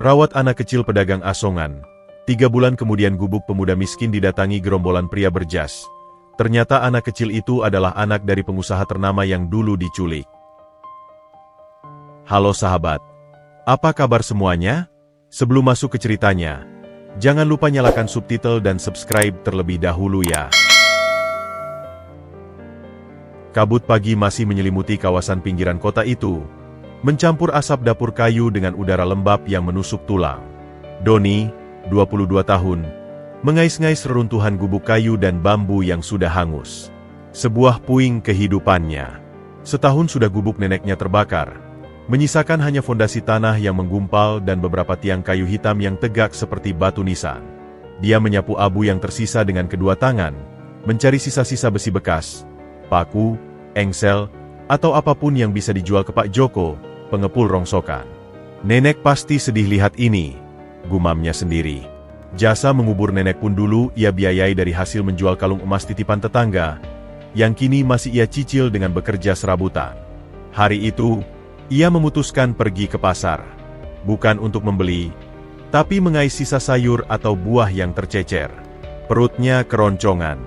Rawat anak kecil pedagang asongan. 3 bulan kemudian gubuk pemuda miskin didatangi gerombolan pria berjas. Ternyata anak kecil itu adalah anak dari pengusaha ternama yang dulu diculik. Halo sahabat, apa kabar semuanya? Sebelum masuk ke ceritanya, jangan lupa nyalakan subtitle dan subscribe terlebih dahulu ya. Kabut pagi masih menyelimuti kawasan pinggiran kota itu, mencampur asap dapur kayu dengan udara lembab yang menusuk tulang. Doni, 22 tahun, mengais-ngais reruntuhan gubuk kayu dan bambu yang sudah hangus. Sebuah puing kehidupannya. Setahun sudah gubuk neneknya terbakar, menyisakan hanya fondasi tanah yang menggumpal dan beberapa tiang kayu hitam yang tegak seperti batu nisan. Dia menyapu abu yang tersisa dengan kedua tangan, mencari sisa-sisa besi bekas, paku, engsel, atau apapun yang bisa dijual ke Pak Joko, pengepul rongsokan. Nenek pasti sedih lihat ini, gumamnya sendiri. Jasa mengubur nenek pun dulu ia biayai dari hasil menjual kalung emas titipan tetangga, yang kini masih ia cicil dengan bekerja serabutan. Hari itu, ia memutuskan pergi ke pasar. Bukan untuk membeli, tapi mengais sisa sayur atau buah yang tercecer. Perutnya keroncongan.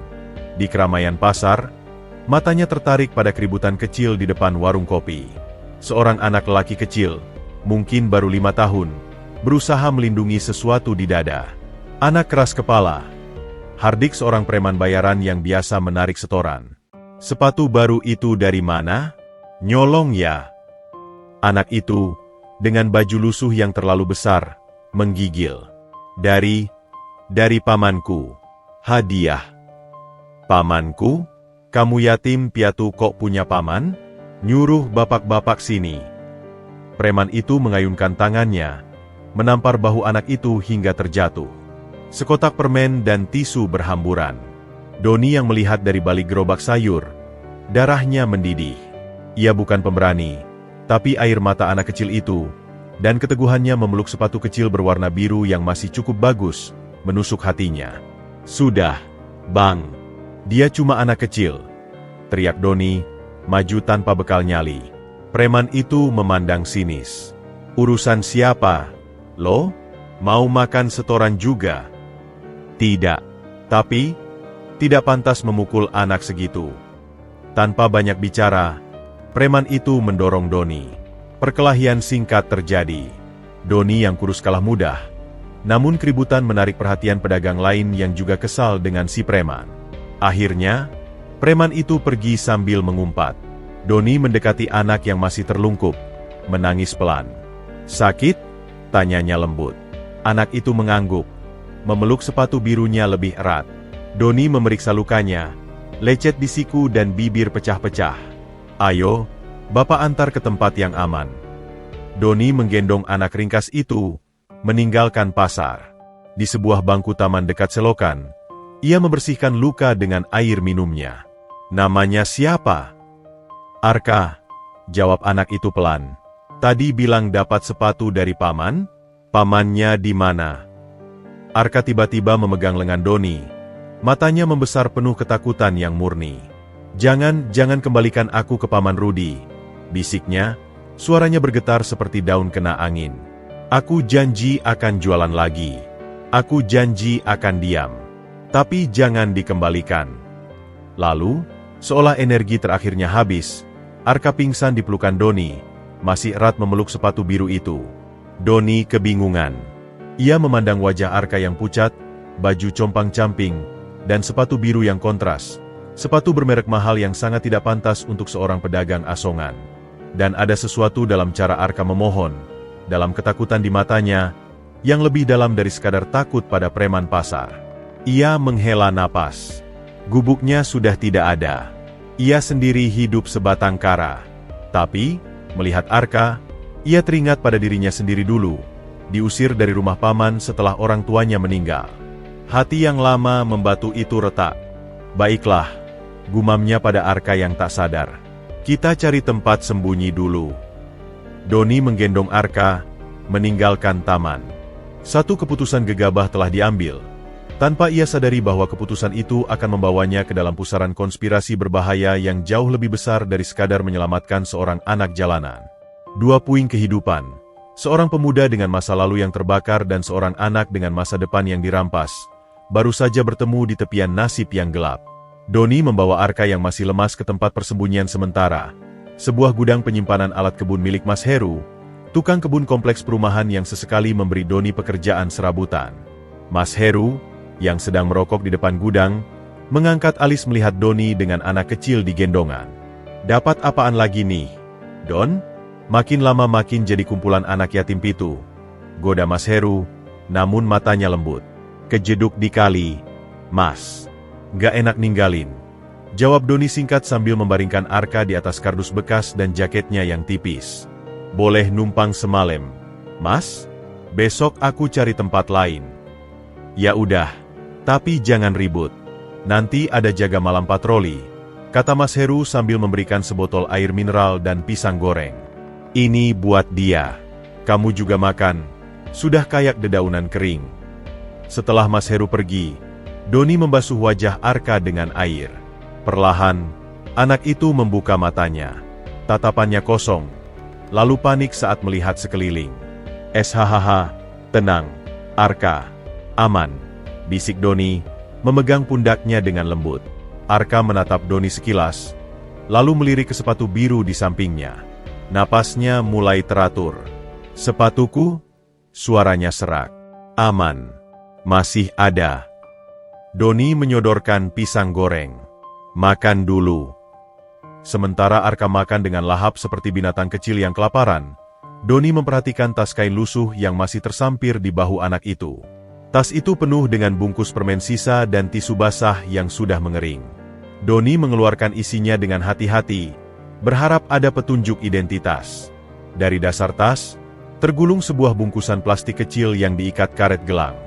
Di keramaian pasar, matanya tertarik pada keributan kecil di depan warung kopi. Seorang anak lelaki kecil, mungkin baru 5 tahun, berusaha melindungi sesuatu di dada. Anak keras kepala. Hardik seorang preman bayaran yang biasa menarik setoran. Sepatu baru itu dari mana? Nyolong ya. Anak itu, dengan baju lusuh yang terlalu besar, menggigil. Dari pamanku. Hadiah. Pamanku? Kamu yatim piatu kok punya paman? Nyuruh bapak-bapak sini. Preman itu mengayunkan tangannya, menampar bahu anak itu hingga terjatuh. Sekotak permen dan tisu berhamburan. Doni yang melihat dari balik gerobak sayur, darahnya mendidih. Ia bukan pemberani, tapi air mata anak kecil itu, dan keteguhannya memeluk sepatu kecil berwarna biru yang masih cukup bagus, menusuk hatinya. Sudah, Bang. Dia cuma anak kecil, teriak Doni, maju tanpa bekal nyali. Preman itu memandang sinis. Urusan siapa? Lo? Mau makan setoran juga? Tidak. Tapi, tidak pantas memukul anak segitu. Tanpa banyak bicara, preman itu mendorong Doni. Perkelahian singkat terjadi. Doni yang kurus kalah mudah. Namun keributan menarik perhatian pedagang lain yang juga kesal dengan si preman. Akhirnya, preman itu pergi sambil mengumpat. Doni mendekati anak yang masih terlungkup, menangis pelan. Sakit? Tanyanya lembut. Anak itu mengangguk, memeluk sepatu birunya lebih erat. Doni memeriksa lukanya, lecet di siku dan bibir pecah-pecah. Ayo, Bapak antar ke tempat yang aman. Doni menggendong anak ringkas itu, meninggalkan pasar. Di sebuah bangku taman dekat selokan, ia membersihkan luka dengan air minumnya. Namanya siapa? Arka, jawab anak itu pelan. Tadi bilang dapat sepatu dari paman? Pamannya di mana? Arka tiba-tiba memegang lengan Doni. Matanya membesar penuh ketakutan yang murni. Jangan kembalikan aku ke Paman Rudi, bisiknya, suaranya bergetar seperti daun kena angin. Aku janji akan jualan lagi. Aku janji akan diam. Tapi jangan dikembalikan. Lalu, seolah energi terakhirnya habis, Arka pingsan di pelukan Doni, masih erat memeluk sepatu biru itu. Doni kebingungan. Ia memandang wajah Arka yang pucat, baju compang-camping, dan sepatu biru yang kontras. Sepatu bermerek mahal yang sangat tidak pantas untuk seorang pedagang asongan. Dan ada sesuatu dalam cara Arka memohon, dalam ketakutan di matanya, yang lebih dalam dari sekadar takut pada preman pasar. Ia menghela napas. Gubuknya sudah tidak ada. Ia sendiri hidup sebatang kara. Tapi, melihat Arka, ia teringat pada dirinya sendiri dulu, diusir dari rumah paman setelah orang tuanya meninggal. Hati yang lama membatu itu retak. Baiklah, gumamnya pada Arka yang tak sadar. Kita cari tempat sembunyi dulu. Doni menggendong Arka, meninggalkan taman. Satu keputusan gegabah telah diambil. Tanpa ia sadari bahwa keputusan itu akan membawanya ke dalam pusaran konspirasi berbahaya yang jauh lebih besar dari sekadar menyelamatkan seorang anak jalanan. 2 puing kehidupan, Seorang pemuda dengan masa lalu yang terbakar dan seorang anak dengan masa depan yang dirampas, baru saja bertemu di tepian nasib yang gelap. Doni membawa Arka yang masih lemas ke tempat persembunyian sementara, sebuah gudang penyimpanan alat kebun milik Mas Heru, tukang kebun kompleks perumahan yang sesekali memberi Doni pekerjaan serabutan. Mas Heru, yang sedang merokok di depan gudang, mengangkat alis melihat Doni dengan anak kecil di gendongan. "Dapat apaan lagi nih, Don?" "Makin lama makin jadi kumpulan anak yatim pitu," goda Mas Heru, namun matanya lembut. "Kejeduk dikali, Mas. Gak enak ninggalin," jawab Doni singkat sambil membaringkan Arka di atas kardus bekas dan jaketnya yang tipis. "Boleh numpang semalem, Mas? Besok aku cari tempat lain." "Ya udah, tapi jangan ribut. Nanti ada jaga malam patroli," kata Mas Heru sambil memberikan sebotol air mineral dan pisang goreng. "Ini buat dia. Kamu juga makan, sudah kayak dedaunan kering." Setelah Mas Heru pergi, Doni membasuh wajah Arka dengan air. Perlahan, anak itu membuka matanya. Tatapannya kosong, lalu panik saat melihat sekeliling. "SHHH, tenang, Arka. Aman," bisik Doni, memegang pundaknya dengan lembut. Arka menatap Doni sekilas, lalu melirik ke sepatu biru di sampingnya. Napasnya mulai teratur. "Sepatuku?" Suaranya serak. "Aman. Masih ada." Doni menyodorkan pisang goreng. "Makan dulu." Sementara Arka makan dengan lahap seperti binatang kecil yang kelaparan, Doni memperhatikan tas kain lusuh yang masih tersampir di bahu anak itu. Tas itu penuh dengan bungkus permen sisa dan tisu basah yang sudah mengering. Doni mengeluarkan isinya dengan hati-hati, berharap ada petunjuk identitas. Dari dasar tas, tergulung sebuah bungkusan plastik kecil yang diikat karet gelang.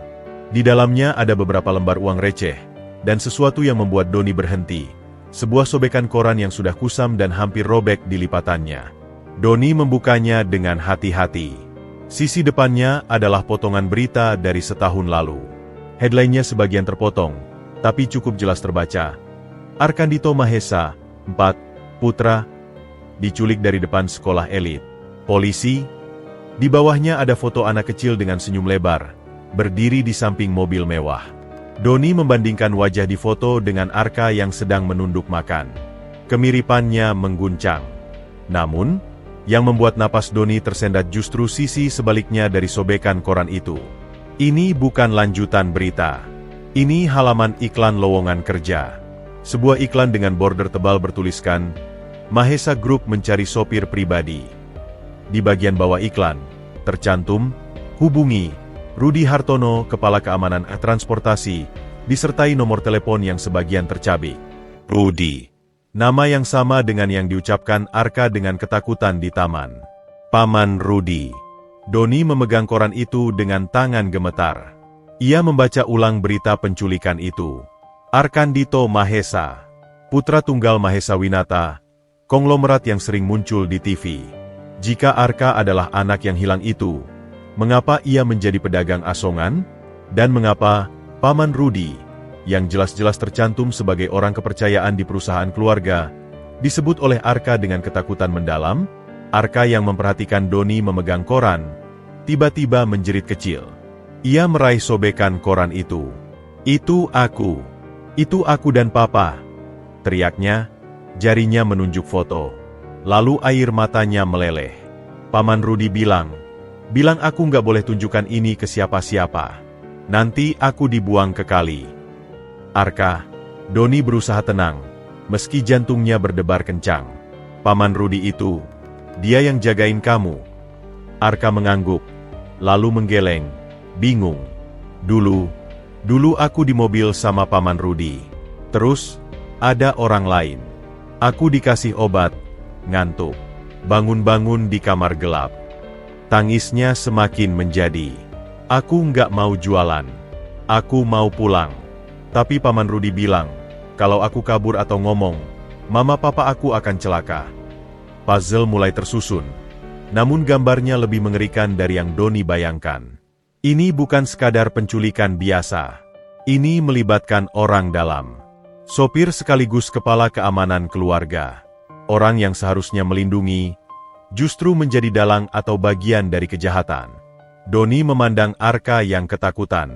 Di dalamnya ada beberapa lembar uang receh, dan sesuatu yang membuat Doni berhenti. Sebuah sobekan koran yang sudah kusam dan hampir robek di lipatannya. Doni membukanya dengan hati-hati. Sisi depannya adalah potongan berita dari setahun lalu. Headline-nya sebagian terpotong, tapi cukup jelas terbaca. Arkandito Mahesa, 4, putra, diculik dari depan sekolah elit. Polisi. Di bawahnya ada foto anak kecil dengan senyum lebar, berdiri di samping mobil mewah. Doni membandingkan wajah di foto dengan Arka yang sedang menunduk makan. Kemiripannya mengguncang. Namun, yang membuat napas Doni tersendat justru sisi sebaliknya dari sobekan koran itu. Ini bukan lanjutan berita. Ini halaman iklan lowongan kerja. Sebuah iklan dengan border tebal bertuliskan, "Mahesa Group mencari sopir pribadi." Di bagian bawah iklan, tercantum, "Hubungi Rudi Hartono, Kepala Keamanan Transportasi," disertai nomor telepon yang sebagian tercabik. Rudi. Nama yang sama dengan yang diucapkan Arka dengan ketakutan di taman. Paman Rudi. Doni memegang koran itu dengan tangan gemetar. Ia membaca ulang berita penculikan itu. Arkandito Mahesa, putra tunggal Mahesa Winata, konglomerat yang sering muncul di TV. Jika Arka adalah anak yang hilang itu, mengapa ia menjadi pedagang asongan? Dan mengapa Paman Rudi, yang jelas-jelas tercantum sebagai orang kepercayaan di perusahaan keluarga, disebut oleh Arka dengan ketakutan mendalam? Arka yang memperhatikan Doni memegang koran, tiba-tiba menjerit kecil. Ia meraih sobekan koran itu. "Itu aku. Itu aku dan Papa," teriaknya, jarinya menunjuk foto. Lalu air matanya meleleh. Paman Rudi bilang aku nggak boleh tunjukkan ini ke siapa-siapa. Nanti aku dibuang ke kali. Arka, Doni berusaha tenang, meski jantungnya berdebar kencang. "Paman Rudi itu, dia yang jagain kamu." Arka mengangguk, lalu menggeleng, bingung. Dulu aku di mobil sama Paman Rudi. Terus, ada orang lain. Aku dikasih obat, ngantuk. Bangun-bangun di kamar gelap. Tangisnya semakin menjadi. "Aku nggak mau jualan. Aku mau pulang." Tapi Paman Rudi bilang, kalau aku kabur atau ngomong, mama papa aku akan celaka. Puzzle mulai tersusun. Namun gambarnya lebih mengerikan dari yang Doni bayangkan. Ini bukan sekadar penculikan biasa. Ini melibatkan orang dalam. Sopir sekaligus kepala keamanan keluarga. Orang yang seharusnya melindungi, justru menjadi dalang atau bagian dari kejahatan. Doni memandang Arka yang ketakutan.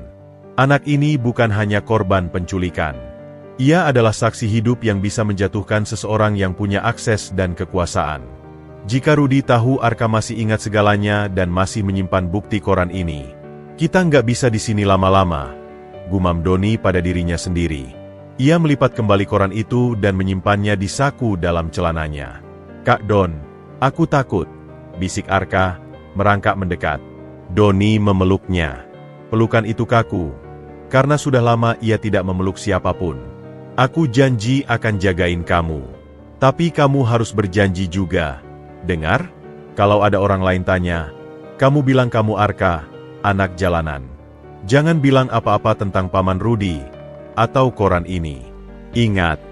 Anak ini bukan hanya korban penculikan. Ia adalah saksi hidup yang bisa menjatuhkan seseorang yang punya akses dan kekuasaan. Jika Rudy tahu Arka masih ingat segalanya dan masih menyimpan bukti koran ini, kita nggak bisa di sini lama-lama, gumam Doni pada dirinya sendiri. Ia melipat kembali koran itu dan menyimpannya di saku dalam celananya. "Kak Don, aku takut," bisik Arka, merangkak mendekat. Doni memeluknya. Pelukan itu kaku, karena sudah lama ia tidak memeluk siapapun. "Aku janji akan jagain kamu. Tapi kamu harus berjanji juga. Dengar? Kalau ada orang lain tanya, kamu bilang kamu Arka, anak jalanan. Jangan bilang apa-apa tentang Paman Rudy atau koran ini. Ingat."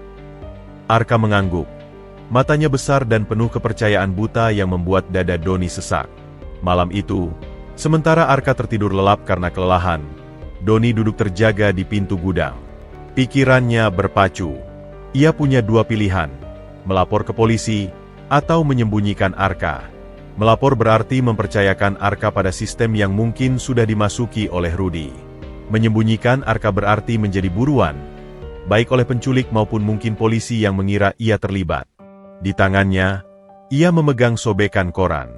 Arka mengangguk. Matanya besar dan penuh kepercayaan buta yang membuat dada Doni sesak. Malam itu, sementara Arka tertidur lelap karena kelelahan, Doni duduk terjaga di pintu gudang. Pikirannya berpacu. Ia punya dua pilihan, melapor ke polisi atau menyembunyikan Arka. Melapor berarti mempercayakan Arka pada sistem yang mungkin sudah dimasuki oleh Rudy. Menyembunyikan Arka berarti menjadi buruan, baik oleh penculik maupun mungkin polisi yang mengira ia terlibat. Di tangannya, ia memegang sobekan koran.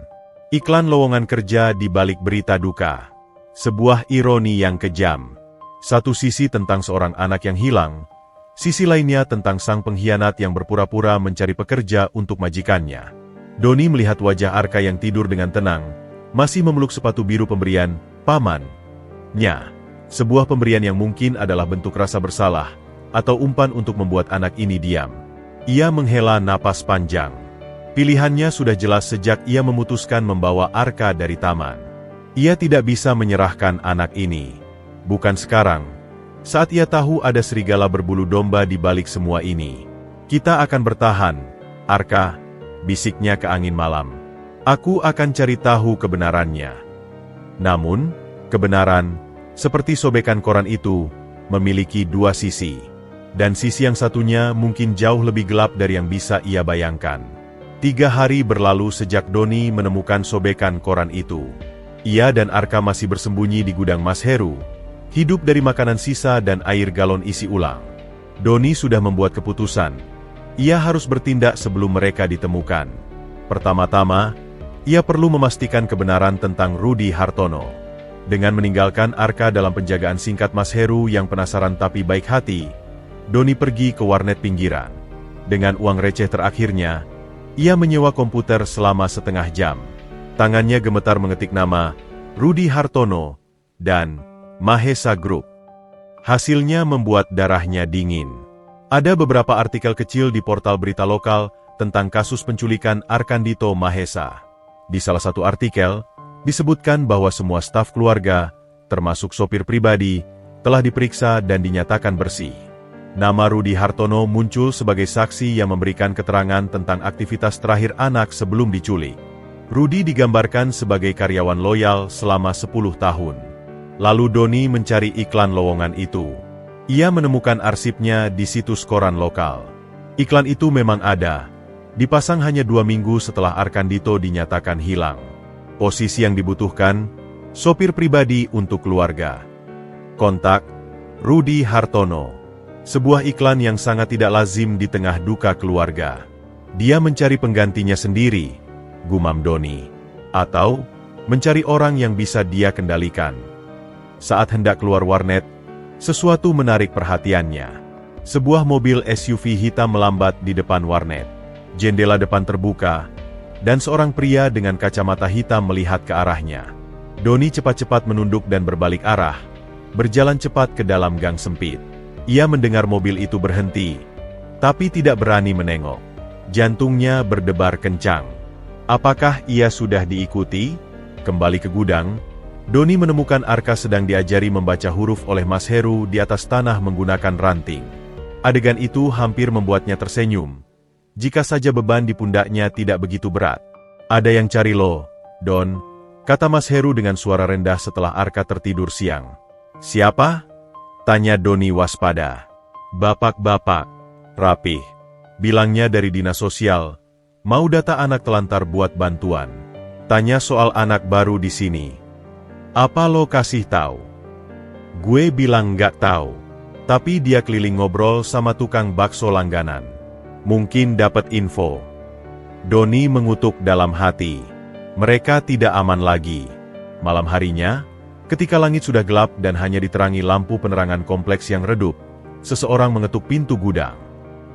Iklan lowongan kerja di balik berita duka. Sebuah ironi yang kejam. Satu sisi tentang seorang anak yang hilang, sisi lainnya tentang sang pengkhianat yang berpura-pura mencari pekerja untuk majikannya. Doni melihat wajah Arka yang tidur dengan tenang, masih memeluk sepatu biru pemberian paman-nya. Sebuah pemberian yang mungkin adalah bentuk rasa bersalah, atau umpan untuk membuat anak ini diam. Ia menghela napas panjang. Pilihannya sudah jelas sejak ia memutuskan membawa Arka dari taman. Ia tidak bisa menyerahkan anak ini. Bukan sekarang, saat ia tahu ada serigala berbulu domba di balik semua ini. "Kita akan bertahan, Arka," bisiknya ke angin malam. "Aku akan cari tahu kebenarannya." Namun, kebenaran, seperti sobekan koran itu, memiliki dua sisi. Dan sisi yang satunya mungkin jauh lebih gelap dari yang bisa ia bayangkan. 3 hari berlalu sejak Doni menemukan sobekan koran itu. Ia dan Arka masih bersembunyi di gudang Mas Heru, hidup dari makanan sisa dan air galon isi ulang. Doni sudah membuat keputusan. Ia harus bertindak sebelum mereka ditemukan. Pertama-tama, ia perlu memastikan kebenaran tentang Rudy Hartono. Dengan meninggalkan Arka dalam penjagaan singkat Mas Heru yang penasaran tapi baik hati, Doni pergi ke warnet pinggiran. Dengan uang receh terakhirnya, ia menyewa komputer selama setengah jam. Tangannya gemetar mengetik nama Rudy Hartono dan Mahesa Group. Hasilnya membuat darahnya dingin. Ada beberapa artikel kecil di portal berita lokal tentang kasus penculikan Arkandito Mahesa. Di salah satu artikel, disebutkan bahwa semua staf keluarga, termasuk sopir pribadi, telah diperiksa dan dinyatakan bersih. Nama Rudy Hartono muncul sebagai saksi yang memberikan keterangan tentang aktivitas terakhir anak sebelum diculik. Rudy digambarkan sebagai karyawan loyal selama 10 tahun. Lalu Doni mencari iklan lowongan itu. Ia menemukan arsipnya di situs koran lokal. Iklan itu memang ada. Dipasang hanya 2 minggu setelah Arkandito dinyatakan hilang. Posisi yang dibutuhkan, sopir pribadi untuk keluarga. Kontak, Rudy Hartono. Sebuah iklan yang sangat tidak lazim di tengah duka keluarga. Dia mencari penggantinya sendiri, gumam Doni. Atau, mencari orang yang bisa dia kendalikan. Saat hendak keluar warnet, sesuatu menarik perhatiannya. Sebuah mobil SUV hitam melambat di depan warnet. Jendela depan terbuka, dan seorang pria dengan kacamata hitam melihat ke arahnya. Doni cepat-cepat menunduk dan berbalik arah, berjalan cepat ke dalam gang sempit. Ia mendengar mobil itu berhenti, tapi tidak berani menengok. Jantungnya berdebar kencang. Apakah ia sudah diikuti? Kembali ke gudang, Doni menemukan Arka sedang diajari membaca huruf oleh Mas Heru di atas tanah menggunakan ranting. Adegan itu hampir membuatnya tersenyum. Jika saja beban di pundaknya tidak begitu berat. "Ada yang cari lo, Don," kata Mas Heru dengan suara rendah setelah Arka tertidur siang. "Siapa?" tanya Doni waspada. "Bapak-bapak, rapih," bilangnya dari dinas sosial, Mau data anak telantar buat bantuan. Tanya soal anak baru di sini. Apa lo kasih tahu? Gue bilang nggak tahu. Tapi dia keliling ngobrol sama tukang bakso langganan. Mungkin dapat info. Doni mengutuk dalam hati. Mereka tidak aman lagi. Malam harinya, ketika langit sudah gelap dan hanya diterangi lampu penerangan kompleks yang redup, seseorang mengetuk pintu gudang.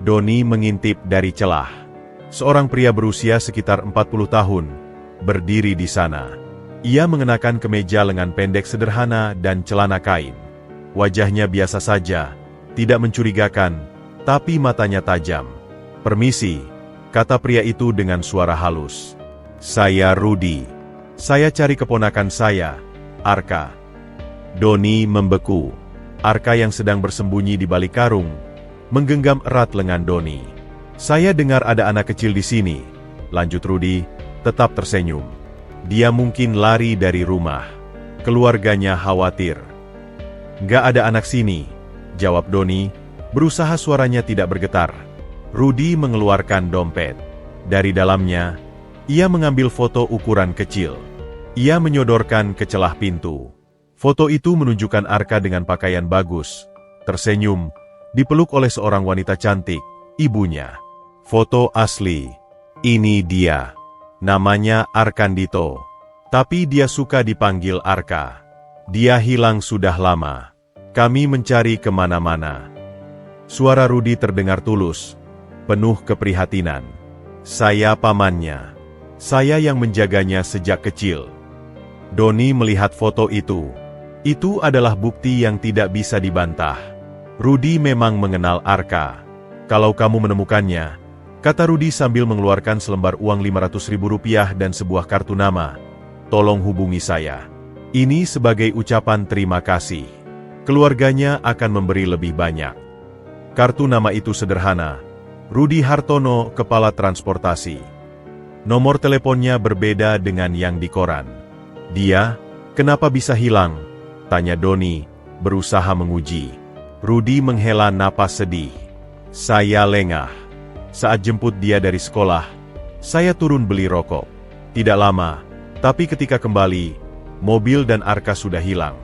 Doni mengintip dari celah. Seorang pria berusia sekitar 40 tahun, berdiri di sana. Ia mengenakan kemeja lengan pendek sederhana dan celana kain. Wajahnya biasa saja, tidak mencurigakan, tapi matanya tajam. "Permisi," kata pria itu dengan suara halus. "Saya Rudy. Saya cari keponakan saya, Arka." Doni membeku. Arka yang sedang bersembunyi di balik karung, menggenggam erat lengan Doni. "Saya dengar ada anak kecil di sini," lanjut Rudy, tetap tersenyum. "Dia mungkin lari dari rumah. Keluarganya khawatir." "Nggak ada anak sini," jawab Doni, berusaha suaranya tidak bergetar. Rudy mengeluarkan dompet. Dari dalamnya, ia mengambil foto ukuran kecil. Ia menyodorkan ke celah pintu. Foto itu menunjukkan Arka dengan pakaian bagus, tersenyum, dipeluk oleh seorang wanita cantik, ibunya. Foto asli. Ini dia. Namanya Arkandito. Tapi dia suka dipanggil Arka. Dia hilang sudah lama. Kami mencari kemana-mana. Suara Rudy terdengar tulus, penuh keprihatinan. "Saya pamannya. Saya yang menjaganya sejak kecil." Doni melihat foto itu. Itu adalah bukti yang tidak bisa dibantah. Rudy memang mengenal Arka. "Kalau kamu menemukannya," kata Rudy sambil mengeluarkan selembar uang Rp500.000 dan sebuah kartu nama, "tolong hubungi saya. Ini sebagai ucapan terima kasih. Keluarganya akan memberi lebih banyak." Kartu nama itu sederhana. Rudy Hartono, Kepala Transportasi. Nomor teleponnya berbeda dengan yang di koran. "Dia, kenapa bisa hilang?" tanya Doni, berusaha menguji. Rudy menghela napas sedih. "Saya lengah. Saat jemput dia dari sekolah, saya turun beli rokok. Tidak lama, tapi ketika kembali, mobil dan Arka sudah hilang."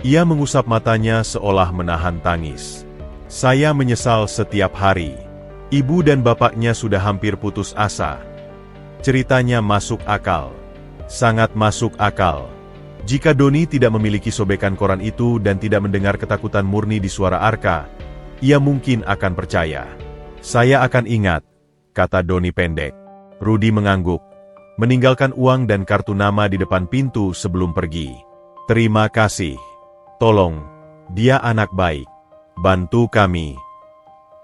Ia mengusap matanya seolah menahan tangis. "Saya menyesal setiap hari. Ibu dan bapaknya sudah hampir putus asa." Ceritanya masuk akal. Sangat masuk akal. Jika Doni tidak memiliki sobekan koran itu dan tidak mendengar ketakutan murni di suara Arka, ia mungkin akan percaya. "Saya akan ingat," kata Doni pendek. Rudy mengangguk, meninggalkan uang dan kartu nama di depan pintu sebelum pergi. "Terima kasih. Tolong, dia anak baik. Bantu kami."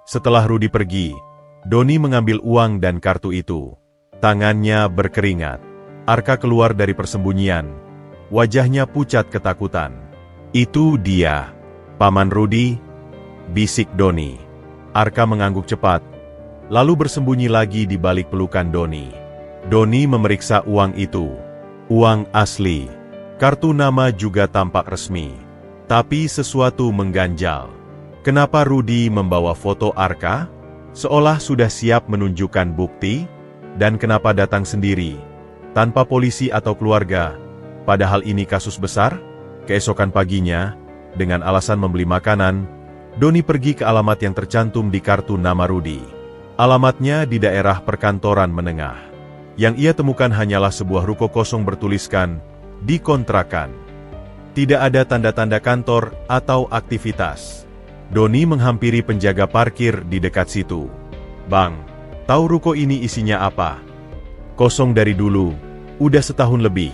Setelah Rudy pergi, Doni mengambil uang dan kartu itu. Tangannya berkeringat. Arka keluar dari persembunyian. Wajahnya pucat ketakutan. "Itu dia, Paman Rudy," bisik Doni. Arka mengangguk cepat, lalu bersembunyi lagi di balik pelukan Doni. Doni memeriksa uang itu. Uang asli. Kartu nama juga tampak resmi. Tapi sesuatu mengganjal. Kenapa Rudy membawa foto Arka? Seolah sudah siap menunjukkan bukti? Dan kenapa datang sendiri, tanpa polisi atau keluarga? Padahal ini kasus besar. Keesokan paginya, dengan alasan membeli makanan, Doni pergi ke alamat yang tercantum di kartu nama Rudy. Alamatnya di daerah perkantoran menengah. Yang ia temukan hanyalah sebuah ruko kosong bertuliskan, "Dikontrakan." Tidak ada tanda-tanda kantor atau aktivitas. Doni menghampiri penjaga parkir di dekat situ. "Bang, tahu ruko ini isinya apa?" "Kosong dari dulu, udah setahun lebih,"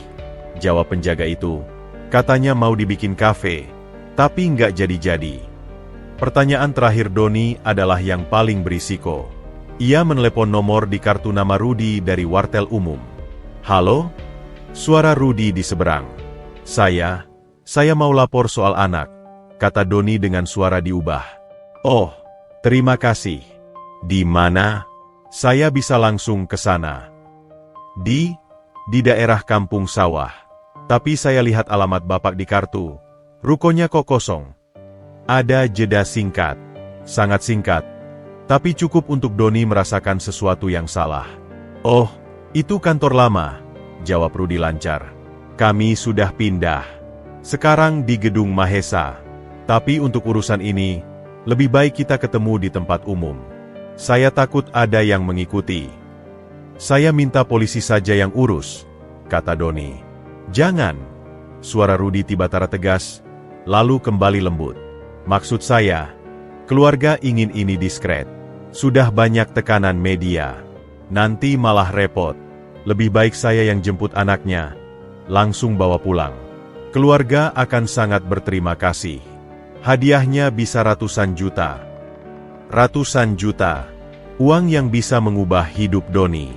jawab penjaga itu. "Katanya mau dibikin kafe, tapi nggak jadi-jadi." Pertanyaan terakhir Doni adalah yang paling berisiko. Ia menelepon nomor di kartu nama Rudy dari wartel umum. "Halo?" Suara Rudy di seberang. Saya mau lapor soal anak," kata Doni dengan suara diubah. "Oh, terima kasih. Di mana? Saya bisa langsung ke sana." Di daerah kampung sawah. "Tapi saya lihat alamat bapak di kartu. Rukonya kok kosong." Ada jeda singkat. Sangat singkat. Tapi cukup untuk Doni merasakan sesuatu yang salah. Oh, itu kantor lama, jawab Rudi lancar. Kami sudah pindah. Sekarang di gedung Mahesa. Tapi untuk urusan ini, lebih baik kita ketemu di tempat umum. Saya takut ada yang mengikuti. Saya minta polisi saja yang urus, kata Doni. Jangan. Suara Rudi tiba-tiba tegas, lalu kembali lembut. Maksud saya, keluarga ingin ini diskret. Sudah banyak tekanan media. Nanti malah repot. Lebih baik saya yang jemput anaknya, langsung bawa pulang. Keluarga akan sangat berterima kasih. Hadiahnya bisa ratusan juta. Ratusan juta. Uang yang bisa mengubah hidup Doni.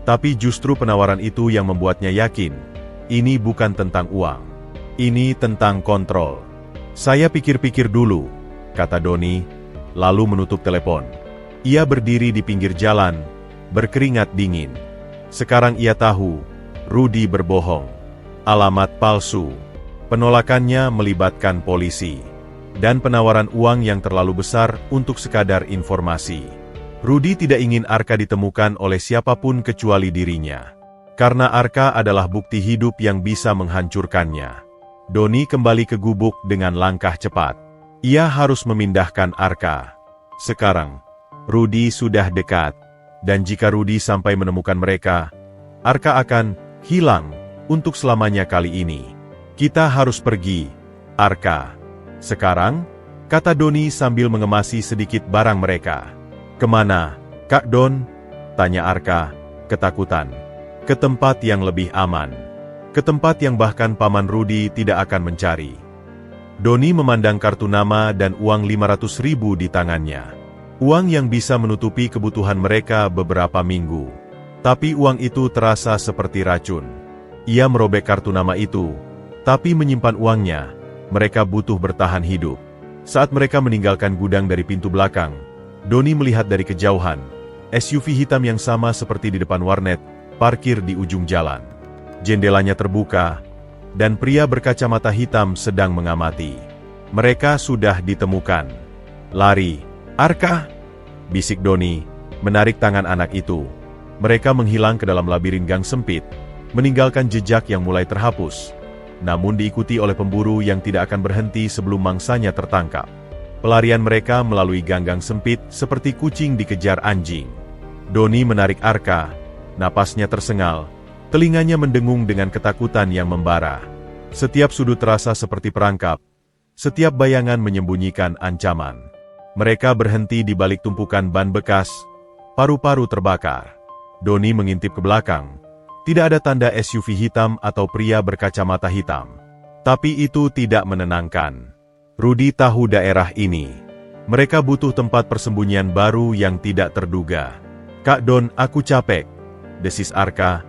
Tapi justru penawaran itu yang membuatnya yakin, ini bukan tentang uang. Ini tentang kontrol. Saya pikir-pikir dulu, kata Doni, lalu menutup telepon. Ia berdiri di pinggir jalan, berkeringat dingin. Sekarang ia tahu, Rudi berbohong. Alamat palsu. Penolakannya melibatkan polisi. Dan penawaran uang yang terlalu besar untuk sekadar informasi. Rudi tidak ingin Arka ditemukan oleh siapapun kecuali dirinya. Karena Arka adalah bukti hidup yang bisa menghancurkannya. Doni kembali ke gubuk dengan langkah cepat. Ia harus memindahkan Arka. Sekarang, Rudi sudah dekat. Dan jika Rudi sampai menemukan mereka, Arka akan hilang untuk selamanya kali ini. Kita harus pergi, Arka. Sekarang, kata Doni sambil mengemasi sedikit barang mereka. Kemana, Kak Don? Tanya Arka, ketakutan. Ke tempat yang lebih aman. Ke tempat yang bahkan Paman Rudi tidak akan mencari. Doni memandang kartu nama dan uang 500.000 di tangannya. Uang yang bisa menutupi kebutuhan mereka beberapa minggu. Tapi uang itu terasa seperti racun. Ia merobek kartu nama itu, tapi menyimpan uangnya. Mereka butuh bertahan hidup. Saat mereka meninggalkan gudang dari pintu belakang, Doni melihat dari kejauhan, SUV hitam yang sama seperti di depan warnet, parkir di ujung jalan. Jendelanya terbuka, dan pria berkacamata hitam sedang mengamati. Mereka sudah ditemukan. Lari, Arka! Bisik Doni, menarik tangan anak itu. Mereka menghilang ke dalam labirin gang sempit, meninggalkan jejak yang mulai terhapus, namun diikuti oleh pemburu yang tidak akan berhenti sebelum mangsanya tertangkap. Pelarian mereka melalui gang-gang sempit seperti kucing dikejar anjing. Doni menarik Arka, napasnya tersengal, telinganya mendengung dengan ketakutan yang membara. Setiap sudut terasa seperti perangkap, setiap bayangan menyembunyikan ancaman. Mereka berhenti di balik tumpukan ban bekas, paru-paru terbakar. Doni mengintip ke belakang. Tidak ada tanda SUV hitam atau pria berkacamata hitam. Tapi itu tidak menenangkan. Rudi tahu daerah ini. Mereka butuh tempat persembunyian baru yang tidak terduga. Kak Don, aku capek, desis Arka.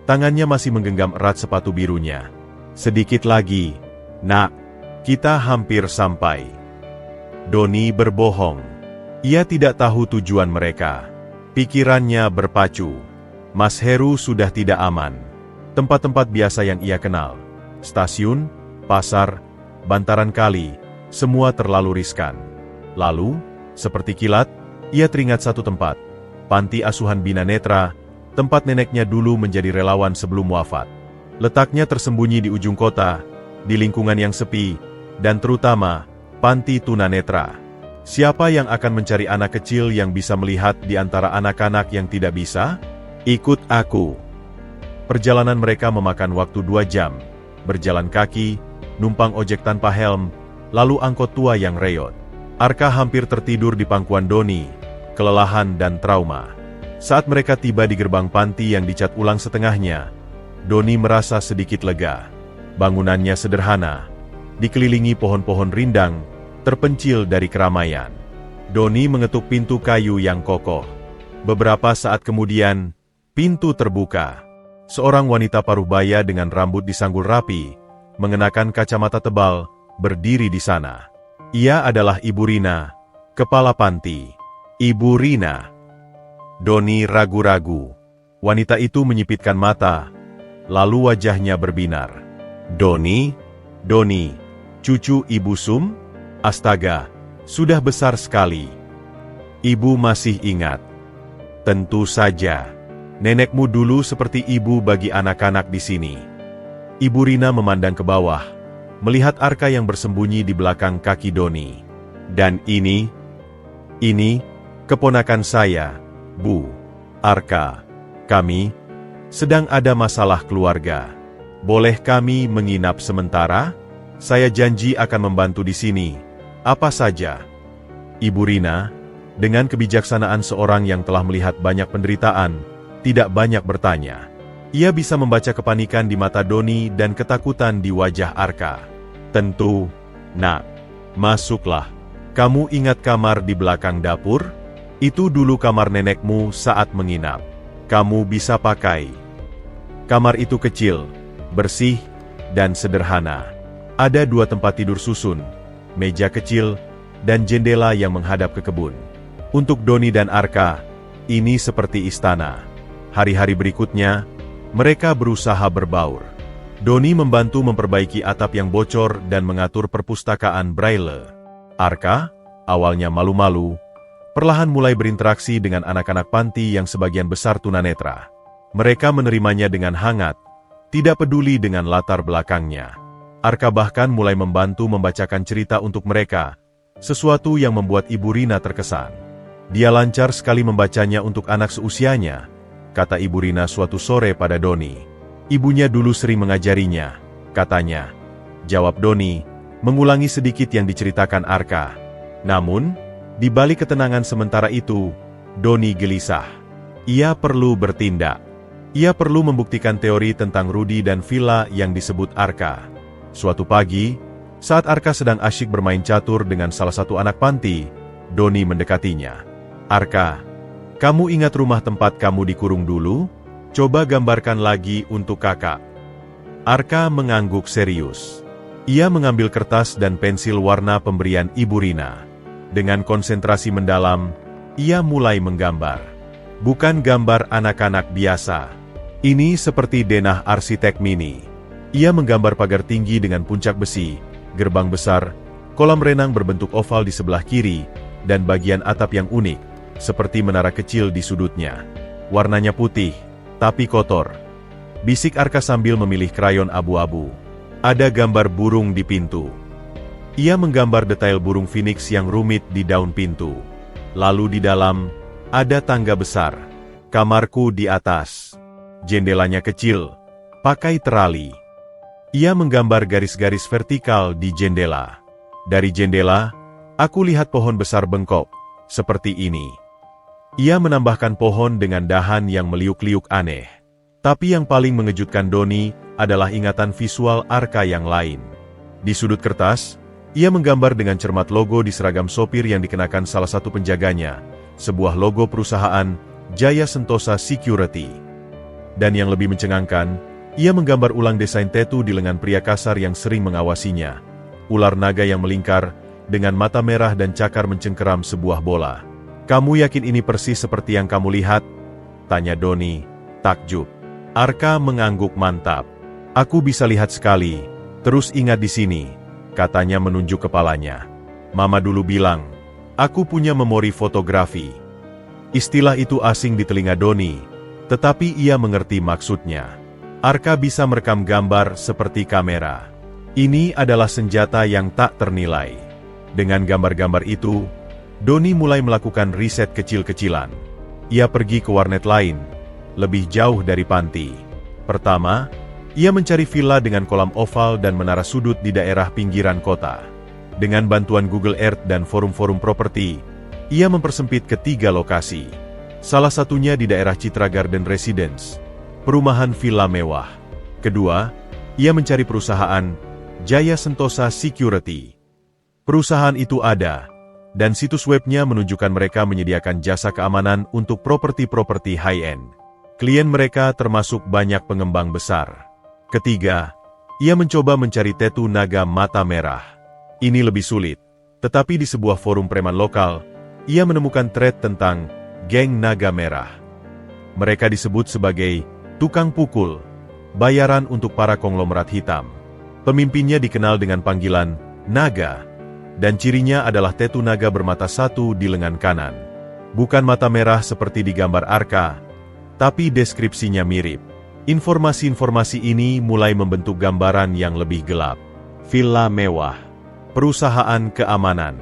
Tangannya masih menggenggam erat sepatu birunya. Sedikit lagi, nak. Kita hampir sampai. Doni berbohong. Ia tidak tahu tujuan mereka. Pikirannya berpacu. Mas Heru sudah tidak aman. Tempat-tempat biasa yang ia kenal. Stasiun, pasar, bantaran kali, semua terlalu riskan. Lalu, seperti kilat, ia teringat satu tempat. Panti asuhan Bina Netra, tempat neneknya dulu menjadi relawan sebelum wafat. Letaknya tersembunyi di ujung kota, di lingkungan yang sepi, dan terutama, Panti Tunanetra. Siapa yang akan mencari anak kecil yang bisa melihat di antara anak-anak yang tidak bisa? Ikut aku. Perjalanan mereka memakan waktu 2 jam. Berjalan kaki, numpang ojek tanpa helm, lalu angkot tua yang reyot. Arka hampir tertidur di pangkuan Doni, kelelahan dan trauma. Saat mereka tiba di gerbang panti yang dicat ulang setengahnya, Doni merasa sedikit lega. Bangunannya sederhana, dikelilingi pohon-pohon rindang, terpencil dari keramaian. Doni mengetuk pintu kayu yang kokoh. Beberapa saat kemudian, pintu terbuka. Seorang wanita paruh-baya dengan rambut disanggul rapi, mengenakan kacamata tebal, berdiri di sana. Ia adalah Ibu Rina, kepala panti. Ibu Rina. Doni ragu-ragu. Wanita itu menyipitkan mata, lalu wajahnya berbinar. Doni? Doni, cucu Ibu Sum? Astaga, sudah besar sekali. Ibu masih ingat. Tentu saja. Nenekmu dulu seperti ibu bagi anak-anak di sini. Ibu Rina memandang ke bawah, melihat Arka yang bersembunyi di belakang kaki Doni. Dan ini keponakan saya, Bu. Arka, kami sedang ada masalah keluarga. Boleh kami menginap sementara? Saya janji akan membantu di sini, apa saja. Ibu Rina, dengan kebijaksanaan seorang yang telah melihat banyak penderitaan, tidak banyak bertanya. Ia bisa membaca kepanikan di mata Doni dan ketakutan di wajah Arka. Tentu, Nak, masuklah. Kamu ingat kamar di belakang dapur? Itu dulu kamar nenekmu saat menginap. Kamu bisa pakai. Kamar itu kecil, bersih, dan sederhana. Ada 2 tempat tidur susun, meja kecil, dan jendela yang menghadap ke kebun. Untuk Doni dan Arka, ini seperti istana. Hari-hari berikutnya, mereka berusaha berbaur. Doni membantu memperbaiki atap yang bocor dan mengatur perpustakaan Braille. Arka, awalnya malu-malu, perlahan mulai berinteraksi dengan anak-anak panti yang sebagian besar tunanetra. Mereka menerimanya dengan hangat, tidak peduli dengan latar belakangnya. Arka bahkan mulai membantu membacakan cerita untuk mereka, sesuatu yang membuat Ibu Rina terkesan. Dia lancar sekali membacanya untuk anak seusianya, kata Ibu Rina suatu sore pada Doni. Ibunya dulu sering mengajarinya, katanya. Jawab Doni, mengulangi sedikit yang diceritakan Arka. Namun, di balik ketenangan sementara itu, Doni gelisah. Ia perlu bertindak. Ia perlu membuktikan teori tentang Rudi dan villa yang disebut Arka. Suatu pagi, saat Arka sedang asyik bermain catur dengan salah satu anak panti, Doni mendekatinya. Arka, kamu ingat rumah tempat kamu dikurung dulu? Coba gambarkan lagi untuk kakak. Arka mengangguk serius. Ia mengambil kertas dan pensil warna pemberian Ibu Rina. Dengan konsentrasi mendalam, ia mulai menggambar. Bukan gambar anak-anak biasa. Ini seperti denah arsitek mini. Ia menggambar pagar tinggi dengan puncak besi, gerbang besar, kolam renang berbentuk oval di sebelah kiri, dan bagian atap yang unik, seperti menara kecil di sudutnya. Warnanya putih, tapi kotor. Bisik Arka sambil memilih krayon abu-abu. Ada gambar burung di pintu. Ia menggambar detail burung phoenix yang rumit di daun pintu. Lalu di dalam, ada tangga besar. Kamarku di atas. Jendelanya kecil, pakai terali. Ia menggambar garis-garis vertikal di jendela. Dari jendela, aku lihat pohon besar bengkok, seperti ini. Ia menambahkan pohon dengan dahan yang meliuk-liuk aneh. Tapi yang paling mengejutkan Doni adalah ingatan visual Arka yang lain. Di sudut kertas, ia menggambar dengan cermat logo di seragam sopir yang dikenakan salah satu penjaganya, sebuah logo perusahaan, Jaya Sentosa Security. Dan yang lebih mencengangkan, ia menggambar ulang desain tatu di lengan pria kasar yang sering mengawasinya. Ular naga yang melingkar, dengan mata merah dan cakar mencengkeram sebuah bola. Kamu yakin ini persis seperti yang kamu lihat? Tanya Doni, takjub. Arka mengangguk mantap. Aku bisa lihat sekali, terus ingat di sini, katanya menunjuk kepalanya. Mama dulu bilang, aku punya memori fotografi. Istilah itu asing di telinga Doni, tetapi ia mengerti maksudnya. Arka bisa merekam gambar seperti kamera. Ini adalah senjata yang tak ternilai. Dengan gambar-gambar itu, Doni mulai melakukan riset kecil-kecilan. Ia pergi ke warnet lain, lebih jauh dari panti. Pertama, ia mencari villa dengan kolam oval dan menara sudut di daerah pinggiran kota. Dengan bantuan Google Earth dan forum-forum properti, ia mempersempit ke 3 lokasi. Salah satunya di daerah Citra Garden Residence, perumahan villa mewah. Kedua, ia mencari perusahaan Jaya Sentosa Security. Perusahaan itu ada, dan situs webnya menunjukkan mereka menyediakan jasa keamanan untuk properti-properti high-end. Klien mereka termasuk banyak pengembang besar. Ketiga, ia mencoba mencari tatu naga mata merah. Ini lebih sulit, tetapi di sebuah forum preman lokal, ia menemukan thread tentang geng naga merah. Mereka disebut sebagai tukang pukul, bayaran untuk para konglomerat hitam. Pemimpinnya dikenal dengan panggilan naga, dan cirinya adalah tatu naga bermata satu di lengan kanan. Bukan mata merah seperti di gambar Arka, tapi deskripsinya mirip. Informasi-informasi ini mulai membentuk gambaran yang lebih gelap. Villa mewah, perusahaan keamanan,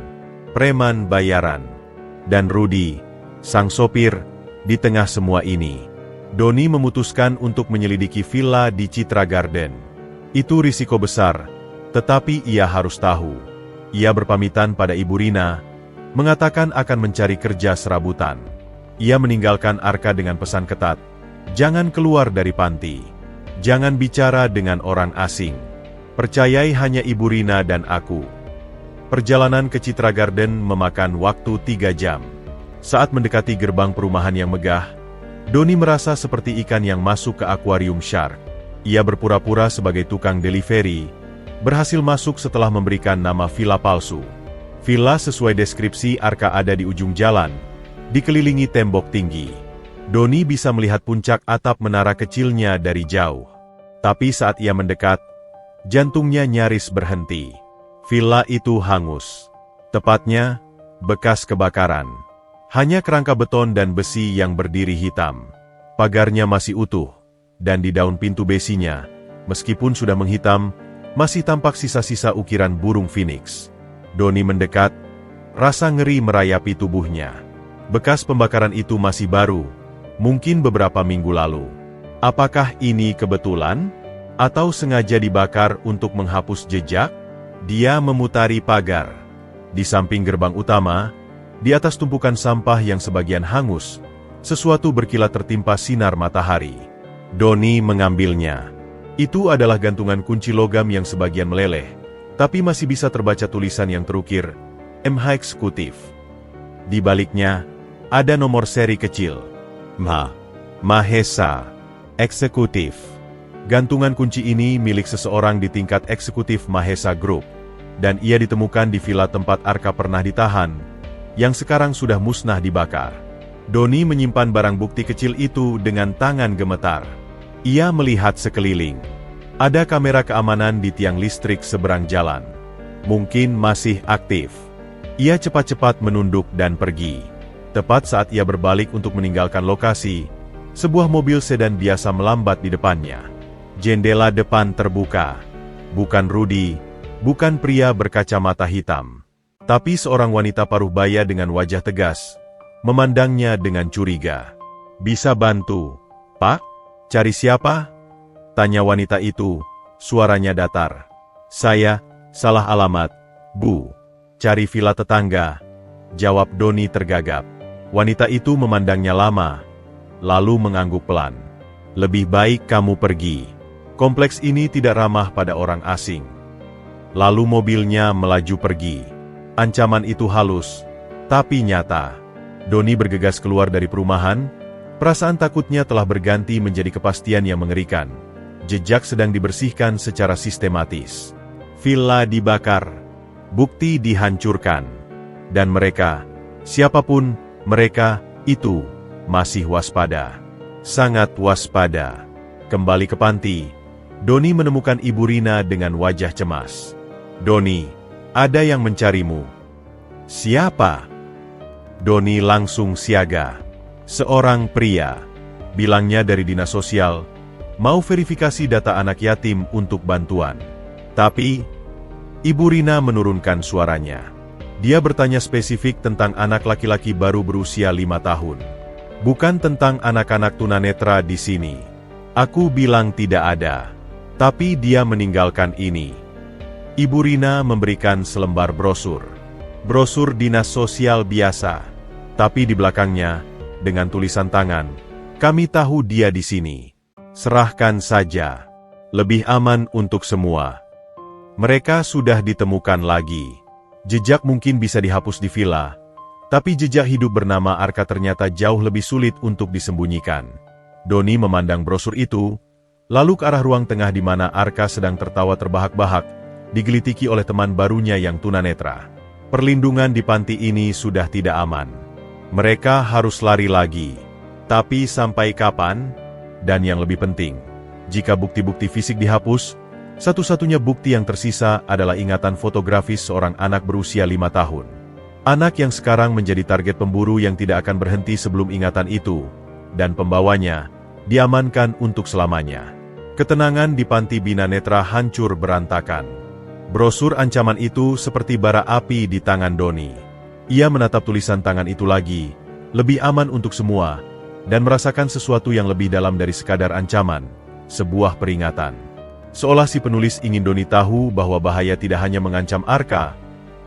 preman bayaran, dan Rudy, sang sopir, di tengah semua ini. Doni memutuskan untuk menyelidiki villa di Citra Garden. Itu risiko besar, tetapi ia harus tahu. Ia berpamitan pada Ibu Rina, mengatakan akan mencari kerja serabutan. Ia meninggalkan Arka dengan pesan ketat, jangan keluar dari panti. Jangan bicara dengan orang asing. Percayai hanya Ibu Rina dan aku. Perjalanan ke Citra Garden memakan waktu 3 jam. Saat mendekati gerbang perumahan yang megah, Doni merasa seperti ikan yang masuk ke akuarium shark. Ia berpura-pura sebagai tukang delivery, berhasil masuk setelah memberikan nama villa palsu. Villa sesuai deskripsi Arka ada di ujung jalan, dikelilingi tembok tinggi. Doni bisa melihat puncak atap menara kecilnya dari jauh. Tapi saat ia mendekat, jantungnya nyaris berhenti. Villa itu hangus. Tepatnya, bekas kebakaran. Hanya kerangka beton dan besi yang berdiri hitam. Pagarnya masih utuh, dan di daun pintu besinya, meskipun sudah menghitam, masih tampak sisa-sisa ukiran burung phoenix. Doni mendekat, rasa ngeri merayapi tubuhnya. Bekas pembakaran itu masih baru, mungkin beberapa minggu lalu. Apakah ini kebetulan? Atau sengaja dibakar untuk menghapus jejak? Dia memutari pagar. Di samping gerbang utama, di atas tumpukan sampah yang sebagian hangus, sesuatu berkilat tertimpa sinar matahari. Doni mengambilnya. Itu adalah gantungan kunci logam yang sebagian meleleh, tapi masih bisa terbaca tulisan yang terukir, MH Eksekutif. Di baliknya, ada nomor seri kecil. Mahesa Eksekutif. Gantungan kunci ini milik seseorang di tingkat eksekutif Mahesa Group, dan ia ditemukan di villa tempat Arka pernah ditahan, yang sekarang sudah musnah dibakar. Doni menyimpan barang bukti kecil itu dengan tangan gemetar. Ia melihat sekeliling. Ada kamera keamanan di tiang listrik seberang jalan. Mungkin masih aktif. Ia cepat-cepat menunduk dan pergi. Tepat saat ia berbalik untuk meninggalkan lokasi, sebuah mobil sedan biasa melambat di depannya. Jendela depan terbuka. Bukan Rudy, bukan pria berkacamata hitam, tapi seorang wanita paruh baya dengan wajah tegas, memandangnya dengan curiga. "Bisa bantu, Pak? Cari siapa?" tanya wanita itu, suaranya datar. "Saya, salah alamat, Bu. Cari villa tetangga," jawab Doni tergagap. Wanita itu memandangnya lama, lalu mengangguk pelan. "Lebih baik kamu pergi. Kompleks ini tidak ramah pada orang asing." Lalu mobilnya melaju pergi. Ancaman itu halus, tapi nyata. Doni bergegas keluar dari perumahan, perasaan takutnya telah berganti menjadi kepastian yang mengerikan. Jejak sedang dibersihkan secara sistematis. Villa dibakar, bukti dihancurkan. Dan mereka, siapapun mereka, itu, masih waspada. Sangat waspada. Kembali ke panti, Doni menemukan Ibu Rina dengan wajah cemas. "Doni, ada yang mencarimu." "Siapa?" Doni langsung siaga. "Seorang pria," bilangnya dari dinas sosial, "mau verifikasi data anak yatim untuk bantuan." Tapi, Ibu Rina menurunkan suaranya. Dia bertanya spesifik tentang anak laki-laki baru berusia 5 tahun. "Bukan tentang anak-anak tunanetra di sini." Aku bilang tidak ada. Tapi dia meninggalkan ini. Ibu Rina memberikan selembar brosur. Brosur dinas sosial biasa. Tapi di belakangnya, dengan tulisan tangan, "Kami tahu dia di sini. Serahkan saja. Lebih aman untuk semua." Mereka sudah ditemukan lagi. Jejak mungkin bisa dihapus di villa, tapi jejak hidup bernama Arka ternyata jauh lebih sulit untuk disembunyikan. Doni memandang brosur itu, lalu ke arah ruang tengah di mana Arka sedang tertawa terbahak-bahak, digelitiki oleh teman barunya yang tunanetra. Perlindungan di panti ini sudah tidak aman. Mereka harus lari lagi. Tapi sampai kapan? Dan yang lebih penting, jika bukti-bukti fisik dihapus, satu-satunya bukti yang tersisa adalah ingatan fotografis seorang anak berusia 5 tahun. Anak yang sekarang menjadi target pemburu yang tidak akan berhenti sebelum ingatan itu, dan pembawanya, diamankan untuk selamanya. Ketenangan di Panti Bina Netra hancur berantakan. Brosur ancaman itu seperti bara api di tangan Doni. Ia menatap tulisan tangan itu lagi, lebih aman untuk semua, dan merasakan sesuatu yang lebih dalam dari sekadar ancaman, sebuah peringatan. Seolah si penulis ingin Doni tahu bahwa bahaya tidak hanya mengancam Arka,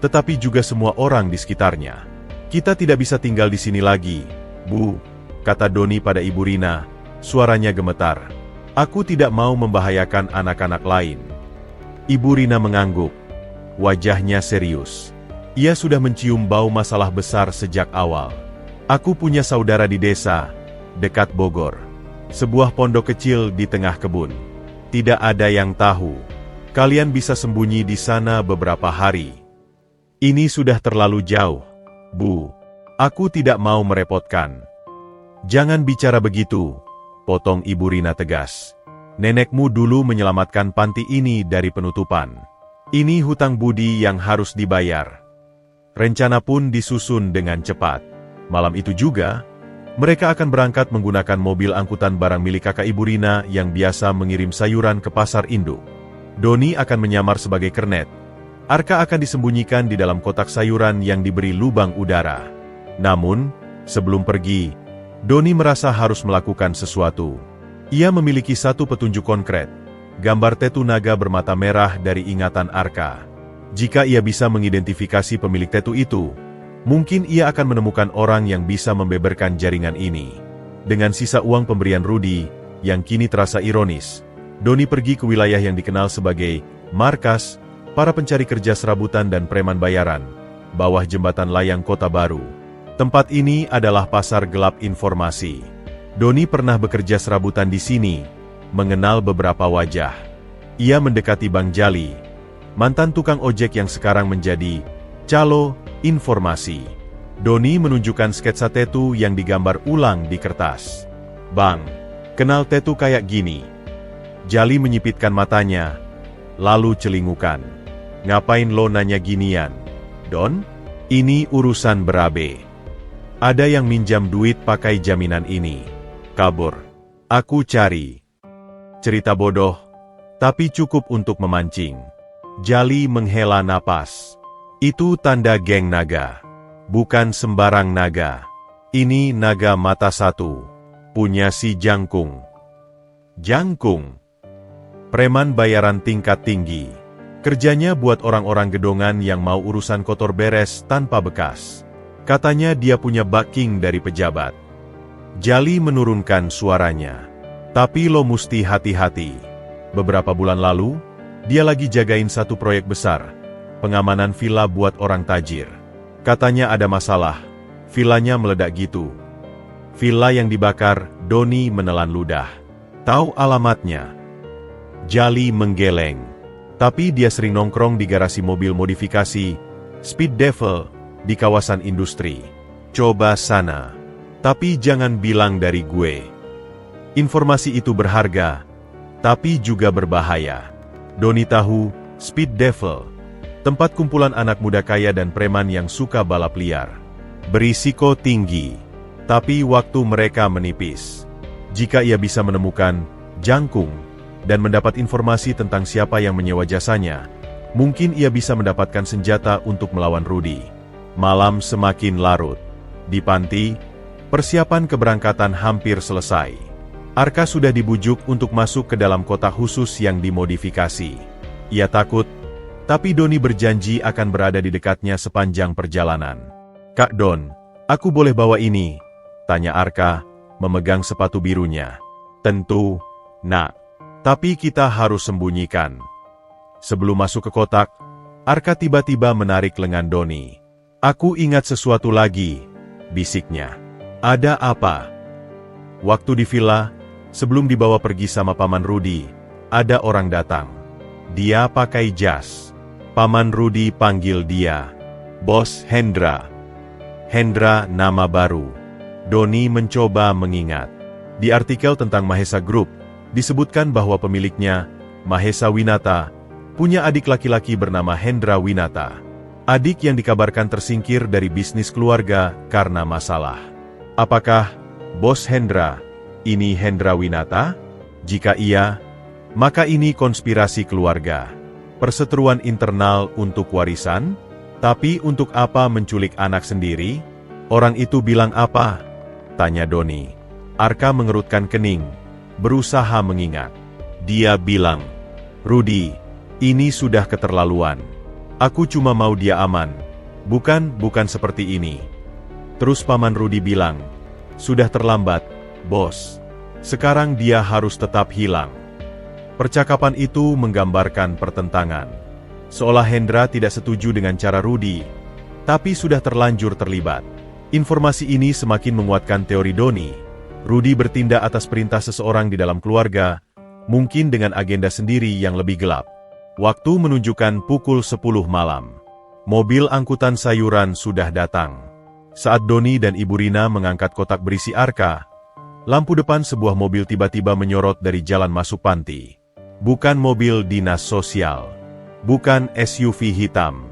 tetapi juga semua orang di sekitarnya. Kita tidak bisa tinggal di sini lagi, Bu, kata Doni pada Ibu Rina, suaranya gemetar. Aku tidak mau membahayakan anak-anak lain. Ibu Rina mengangguk. Wajahnya serius. Ia sudah mencium bau masalah besar sejak awal. Aku punya saudara di desa, dekat Bogor. Sebuah pondok kecil di tengah kebun. Tidak ada yang tahu. Kalian bisa sembunyi di sana beberapa hari. Ini sudah terlalu jauh, Bu. Aku tidak mau merepotkan. Jangan bicara begitu, potong Ibu Rina tegas. Nenekmu dulu menyelamatkan panti ini dari penutupan. Ini hutang budi yang harus dibayar. Rencana pun disusun dengan cepat. Malam itu juga, mereka akan berangkat menggunakan mobil angkutan barang milik kakak Ibu Rina yang biasa mengirim sayuran ke pasar induk. Doni akan menyamar sebagai kernet. Arka akan disembunyikan di dalam kotak sayuran yang diberi lubang udara. Namun, sebelum pergi, Doni merasa harus melakukan sesuatu. Ia memiliki satu petunjuk konkret, gambar tetu naga bermata merah dari ingatan Arka. Jika ia bisa mengidentifikasi pemilik tetu itu, mungkin ia akan menemukan orang yang bisa membeberkan jaringan ini. Dengan sisa uang pemberian Rudi, yang kini terasa ironis, Doni pergi ke wilayah yang dikenal sebagai markas para pencari kerja serabutan dan preman bayaran, bawah jembatan layang Kota Baru. Tempat ini adalah pasar gelap informasi. Doni pernah bekerja serabutan di sini, mengenal beberapa wajah. Ia mendekati Bang Jali, mantan tukang ojek yang sekarang menjadi calo informasi. Doni menunjukkan sketsa tetu yang digambar ulang di kertas. Bang, kenal tetu kayak gini? Jali menyipitkan matanya, lalu celingukan. Ngapain lo nanya ginian? Don, ini urusan berabe. Ada yang minjam duit pakai jaminan ini. Kabur. Aku cari. Cerita bodoh, tapi cukup untuk memancing. Jali menghela napas. Itu tanda geng naga. Bukan sembarang naga. Ini naga mata satu. Punya si Jangkung. Jangkung. Preman bayaran tingkat tinggi. Kerjanya buat orang-orang gedongan yang mau urusan kotor beres tanpa bekas. Katanya dia punya backing dari pejabat. Jali menurunkan suaranya. Tapi lo mesti hati-hati. Beberapa bulan lalu, dia lagi jagain satu proyek besar. Pengamanan villa buat orang tajir. Katanya ada masalah. Villanya meledak gitu. Villa yang dibakar, Doni menelan ludah. Tahu alamatnya? Jali menggeleng. Tapi dia sering nongkrong di garasi mobil modifikasi, Speed Devil, di kawasan industri. Coba sana. Tapi jangan bilang dari gue. Informasi itu berharga, tapi juga berbahaya. Doni tahu, Speed Devil, tempat kumpulan anak muda kaya dan preman yang suka balap liar. Berisiko tinggi, tapi waktu mereka menipis. Jika ia bisa menemukan Jangkung dan mendapat informasi tentang siapa yang menyewa jasanya, mungkin ia bisa mendapatkan senjata untuk melawan Rudi. Malam semakin larut. Di panti, persiapan keberangkatan hampir selesai. Arka sudah dibujuk untuk masuk ke dalam kotak khusus yang dimodifikasi. Ia takut, tapi Doni berjanji akan berada di dekatnya sepanjang perjalanan. Kak Don, aku boleh bawa ini? Tanya Arka, memegang sepatu birunya. Tentu, nak. Tapi kita harus sembunyikan. Sebelum masuk ke kotak, Arka tiba-tiba menarik lengan Doni. Aku ingat sesuatu lagi, bisiknya. Ada apa? Waktu di villa, sebelum dibawa pergi sama Paman Rudi, ada orang datang. Dia pakai jas. Paman Rudi panggil dia Bos Hendra. Hendra nama baru. Doni mencoba mengingat. Di artikel tentang Mahesa Group, disebutkan bahwa pemiliknya, Mahesa Winata, punya adik laki-laki bernama Hendra Winata. Adik yang dikabarkan tersingkir dari bisnis keluarga karena masalah. Apakah Bos Hendra ini Hendra Winata? Jika iya, maka ini konspirasi keluarga. Perseteruan internal untuk warisan? Tapi untuk apa menculik anak sendiri? Orang itu bilang apa? Tanya Doni. Arka mengerutkan kening, berusaha mengingat. Dia bilang, Rudy, ini sudah keterlaluan. Aku cuma mau dia aman. Bukan seperti ini. Terus Paman Rudy bilang, sudah terlambat, bos. Sekarang dia harus tetap hilang. Percakapan itu menggambarkan pertentangan. Seolah Hendra tidak setuju dengan cara Rudy, tapi sudah terlanjur terlibat. Informasi ini semakin menguatkan teori Doni. Rudy bertindak atas perintah seseorang di dalam keluarga, mungkin dengan agenda sendiri yang lebih gelap. Waktu menunjukkan pukul 10 malam. Mobil angkutan sayuran sudah datang. Saat Doni dan Ibu Rina mengangkat kotak berisi Arka, lampu depan sebuah mobil tiba-tiba menyorot dari jalan masuk panti. Bukan mobil dinas sosial. Bukan SUV hitam.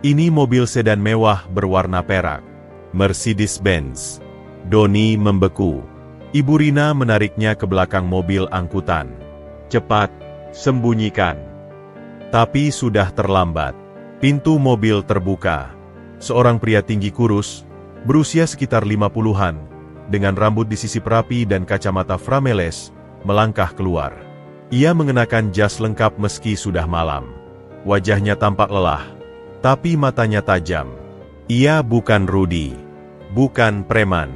Ini mobil sedan mewah berwarna perak. Mercedes-Benz. Doni membeku. Ibu Rina menariknya ke belakang mobil angkutan. Cepat, sembunyikan. Tapi sudah terlambat. Pintu mobil terbuka. Seorang pria tinggi kurus, berusia sekitar 50-an, dengan rambut disisip rapi dan kacamata frameles, melangkah keluar. Ia mengenakan jas lengkap meski sudah malam. Wajahnya tampak lelah, tapi matanya tajam. Ia bukan Rudy, bukan preman.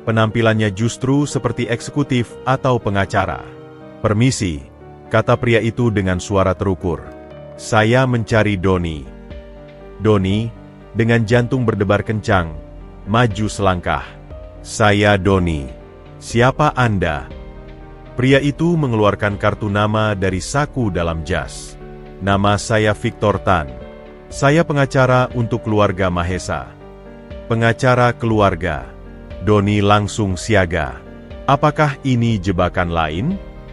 Penampilannya justru seperti eksekutif atau pengacara. Permisi, kata pria itu dengan suara terukur. Saya mencari Doni. Doni, dengan jantung berdebar kencang, maju selangkah. Saya Doni. Siapa Anda? Pria itu mengeluarkan kartu nama dari saku dalam jas. Nama saya Victor Tan. Saya pengacara untuk keluarga Mahesa. Pengacara keluarga. Doni langsung siaga. Apakah ini jebakan lain?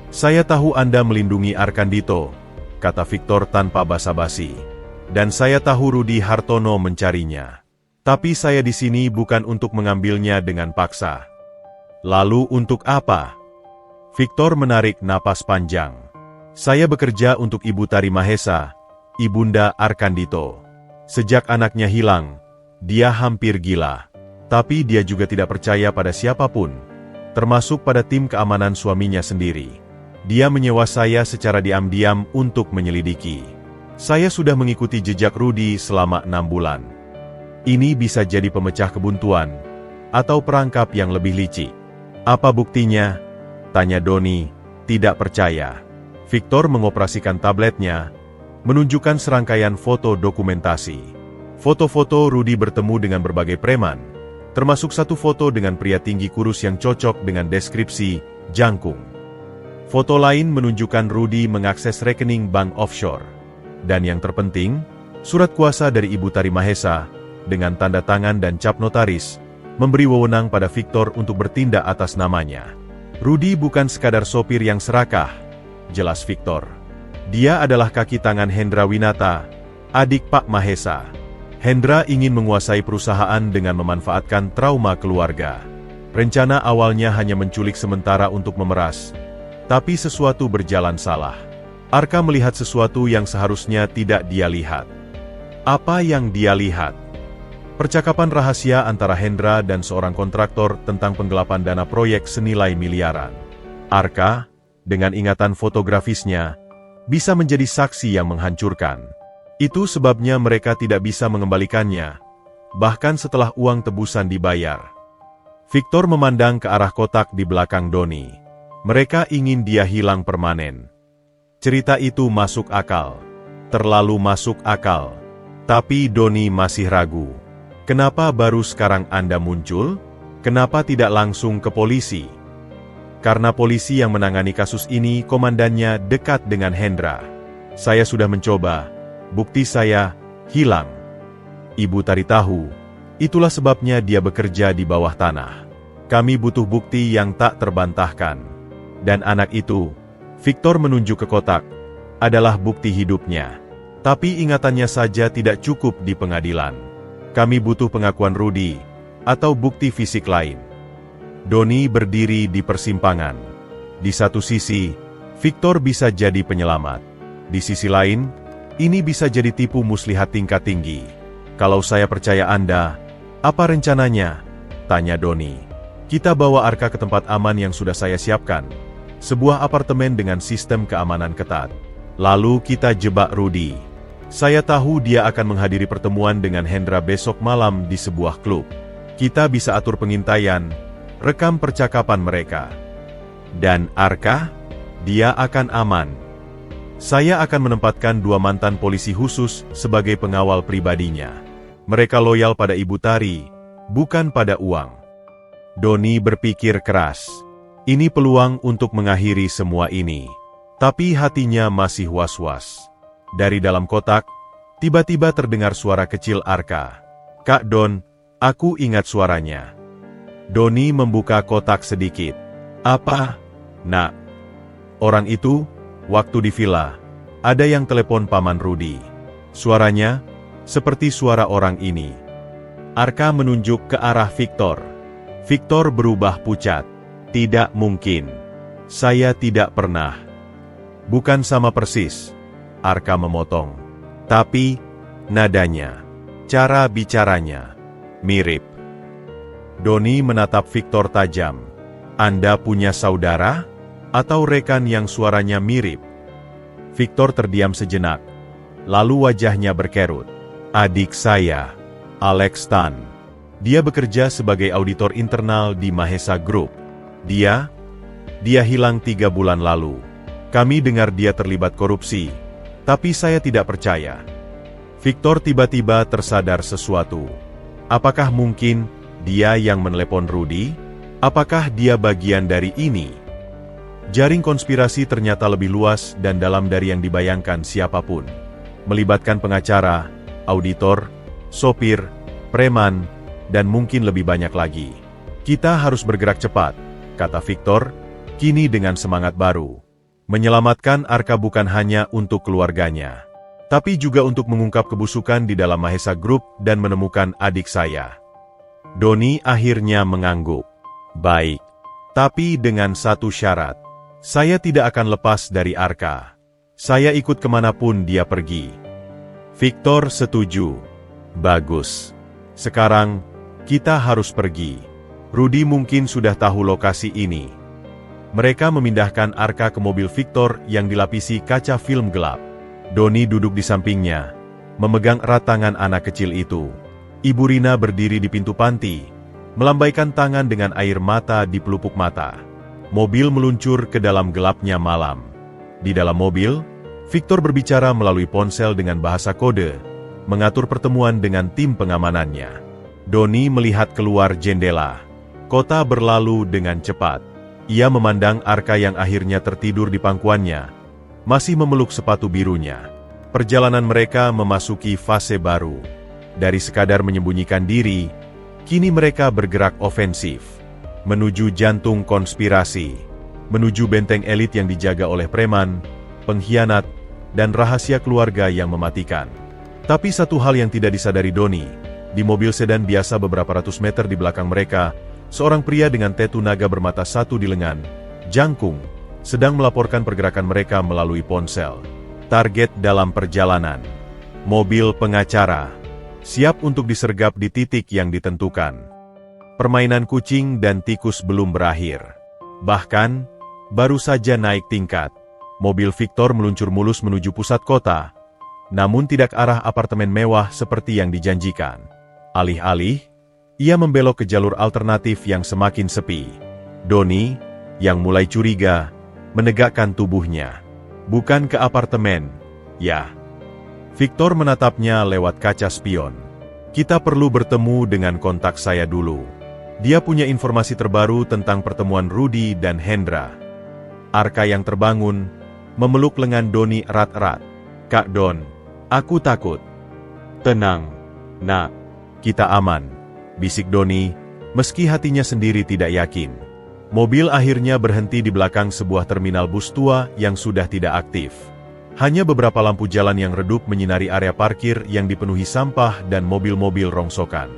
Saya tahu Anda melindungi Arkandito, kata Victor tanpa basa-basi. Dan saya tahu Rudy Hartono mencarinya. Tapi saya di sini bukan untuk mengambilnya dengan paksa. Lalu untuk apa? Victor menarik napas panjang. Saya bekerja untuk Ibu Tari Mahesa, Ibunda Arkandito. Sejak anaknya hilang, dia hampir gila. Tapi dia juga tidak percaya pada siapapun, termasuk pada tim keamanan suaminya sendiri. Dia menyewa saya secara diam-diam untuk menyelidiki. Saya sudah mengikuti jejak Rudy selama 6 bulan. Ini bisa jadi pemecah kebuntuan, atau perangkap yang lebih licik. Apa buktinya? Tanya Doni, tidak percaya. Victor mengoperasikan tabletnya, menunjukkan serangkaian foto dokumentasi. Foto-foto Rudy bertemu dengan berbagai preman, termasuk satu foto dengan pria tinggi kurus yang cocok dengan deskripsi jangkung. Foto lain menunjukkan Rudy mengakses rekening bank offshore. Dan yang terpenting, surat kuasa dari Ibu Tari Mahesa, dengan tanda tangan dan cap notaris, memberi wewenang pada Victor untuk bertindak atas namanya. Rudy bukan sekadar sopir yang serakah, jelas Victor. Dia adalah kaki tangan Hendra Winata, adik Pak Mahesa. Hendra ingin menguasai perusahaan dengan memanfaatkan trauma keluarga. Rencana awalnya hanya menculik sementara untuk memeras, tapi sesuatu berjalan salah. Arka melihat sesuatu yang seharusnya tidak dia lihat. Apa yang dia lihat? Percakapan rahasia antara Hendra dan seorang kontraktor tentang penggelapan dana proyek senilai miliaran. Arka, dengan ingatan fotografisnya, bisa menjadi saksi yang menghancurkan. Itu sebabnya mereka tidak bisa mengembalikannya, bahkan setelah uang tebusan dibayar. Victor memandang ke arah kotak di belakang Doni. Mereka ingin dia hilang permanen. Cerita itu masuk akal. Terlalu masuk akal. Tapi Doni masih ragu. Kenapa baru sekarang Anda muncul? Kenapa tidak langsung ke polisi? Karena polisi yang menangani kasus ini komandannya dekat dengan Hendra. Saya sudah mencoba, bukti saya hilang. Ibu Tari tahu, itulah sebabnya dia bekerja di bawah tanah. Kami butuh bukti yang tak terbantahkan. Dan anak itu, Victor menunjuk ke kotak, adalah bukti hidupnya. Tapi ingatannya saja tidak cukup di pengadilan. Kami butuh pengakuan Rudy, atau bukti fisik lain. Doni berdiri di persimpangan. Di satu sisi, Victor bisa jadi penyelamat. Di sisi lain, ini bisa jadi tipu muslihat tingkat tinggi. Kalau saya percaya Anda, apa rencananya? Tanya Doni. Kita bawa Arka ke tempat aman yang sudah saya siapkan. Sebuah apartemen dengan sistem keamanan ketat. Lalu kita jebak Rudy. Saya tahu dia akan menghadiri pertemuan dengan Hendra besok malam di sebuah klub. Kita bisa atur pengintaian, rekam percakapan mereka. Dan Arka? Dia akan aman. Saya akan menempatkan 2 mantan polisi khusus sebagai pengawal pribadinya. Mereka loyal pada Ibu Tari, bukan pada uang. Doni berpikir keras. Ini peluang untuk mengakhiri semua ini. Tapi hatinya masih was-was. Dari dalam kotak, tiba-tiba terdengar suara kecil Arka. Kak Don, aku ingat suaranya. Doni membuka kotak sedikit. Apa? Nak. Orang itu, waktu di villa, ada yang telepon Paman Rudy. Suaranya, seperti suara orang ini. Arka menunjuk ke arah Victor. Victor berubah pucat. Tidak mungkin. Saya tidak pernah. Bukan sama persis. Arka memotong. Tapi, nadanya, cara bicaranya, mirip. Doni menatap Victor tajam. Anda punya saudara? Atau rekan yang suaranya mirip? Victor terdiam sejenak. Lalu wajahnya berkerut. Adik saya, Alex Tan. Dia bekerja sebagai auditor internal di Mahesa Group. Dia hilang 3 bulan lalu. Kami dengar dia terlibat korupsi. Tapi saya tidak percaya. Victor tiba-tiba tersadar sesuatu. Apakah mungkin dia yang menelepon Rudy? Apakah dia bagian dari ini? Jaring konspirasi ternyata lebih luas dan dalam dari yang dibayangkan siapapun. Melibatkan pengacara, auditor, sopir, preman, dan mungkin lebih banyak lagi. Kita harus bergerak cepat, kata Victor, kini dengan semangat baru. Menyelamatkan Arka bukan hanya untuk keluarganya, tapi juga untuk mengungkap kebusukan di dalam Mahesa Group dan menemukan adik saya. Doni akhirnya mengangguk. Baik, tapi dengan satu syarat. Saya tidak akan lepas dari Arka. Saya ikut kemanapun dia pergi. Victor setuju. Bagus. Sekarang, kita harus pergi. Rudy mungkin sudah tahu lokasi ini. Mereka memindahkan Arka ke mobil Victor yang dilapisi kaca film gelap. Doni duduk di sampingnya, memegang erat tangan anak kecil itu. Ibu Rina berdiri di pintu panti, melambaikan tangan dengan air mata di pelupuk mata. Mobil meluncur ke dalam gelapnya malam. Di dalam mobil, Victor berbicara melalui ponsel dengan bahasa kode, mengatur pertemuan dengan tim pengamanannya. Doni melihat keluar jendela. Kota berlalu dengan cepat. Ia memandang Arka yang akhirnya tertidur di pangkuannya, masih memeluk sepatu birunya. Perjalanan mereka memasuki fase baru. Dari sekadar menyembunyikan diri, kini mereka bergerak ofensif. Menuju jantung konspirasi. Menuju benteng elit yang dijaga oleh preman, pengkhianat, dan rahasia keluarga yang mematikan. Tapi satu hal yang tidak disadari Doni, di mobil sedan biasa beberapa ratus meter di belakang mereka, seorang pria dengan tetu naga bermata satu di lengan, jangkung, sedang melaporkan pergerakan mereka melalui ponsel. Target dalam perjalanan. Mobil pengacara. Siap untuk disergap di titik yang ditentukan. Permainan kucing dan tikus belum berakhir. Bahkan, baru saja naik tingkat. Mobil Victor meluncur mulus menuju pusat kota, namun tidak arah apartemen mewah seperti yang dijanjikan. Alih-alih, ia membelok ke jalur alternatif yang semakin sepi. Doni, yang mulai curiga, menegakkan tubuhnya. Bukan ke apartemen, ya. Victor menatapnya lewat kaca spion. Kita perlu bertemu dengan kontak saya dulu. Dia punya informasi terbaru tentang pertemuan Rudy dan Hendra. Arka yang terbangun, memeluk lengan Doni erat-erat. Kak Don, aku takut. Tenang, nak, kita aman. Bisik Doni, meski hatinya sendiri tidak yakin. Mobil akhirnya berhenti di belakang sebuah terminal bus tua yang sudah tidak aktif. Hanya beberapa lampu jalan yang redup menyinari area parkir yang dipenuhi sampah dan mobil-mobil rongsokan.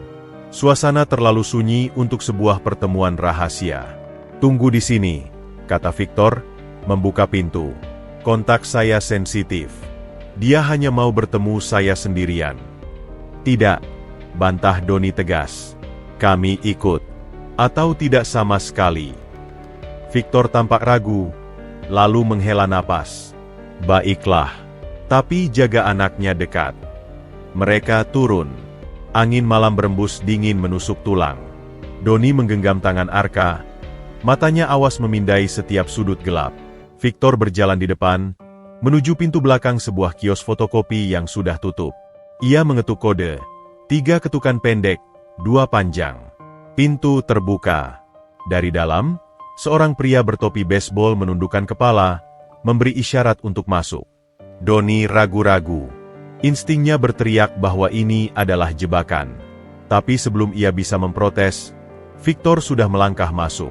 Suasana terlalu sunyi untuk sebuah pertemuan rahasia. "Tunggu di sini," kata Victor, membuka pintu. "Kontak saya sensitif. Dia hanya mau bertemu saya sendirian." "Tidak," bantah Doni tegas. "Kami ikut. Atau tidak sama sekali." Victor tampak ragu, lalu menghela napas. "Baiklah. Tapi jaga anaknya dekat." Mereka turun. Angin malam berembus dingin menusuk tulang. Doni menggenggam tangan Arka. Matanya awas memindai setiap sudut gelap. Victor berjalan di depan, menuju pintu belakang sebuah kios fotokopi yang sudah tutup. Ia mengetuk kode. 3 ketukan pendek, 2 panjang. Pintu terbuka. Dari dalam, seorang pria bertopi baseball menundukkan kepala, memberi isyarat untuk masuk. Doni ragu-ragu. Instingnya berteriak bahwa ini adalah jebakan. Tapi sebelum ia bisa memprotes, Victor sudah melangkah masuk.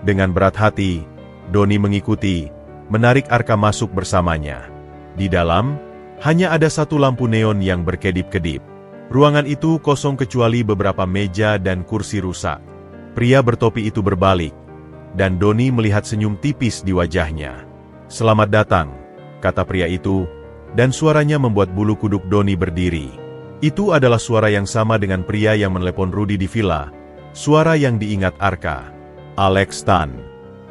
Dengan berat hati, Doni mengikuti, menarik Arka masuk bersamanya. Di dalam, hanya ada satu lampu neon yang berkedip-kedip. Ruangan itu kosong kecuali beberapa meja dan kursi rusak. Pria bertopi itu berbalik, dan Doni melihat senyum tipis di wajahnya. "Selamat datang," kata pria itu, dan suaranya membuat bulu kuduk Doni berdiri. Itu adalah suara yang sama dengan pria yang menelepon Rudy di villa, suara yang diingat Arka. Alex Tan,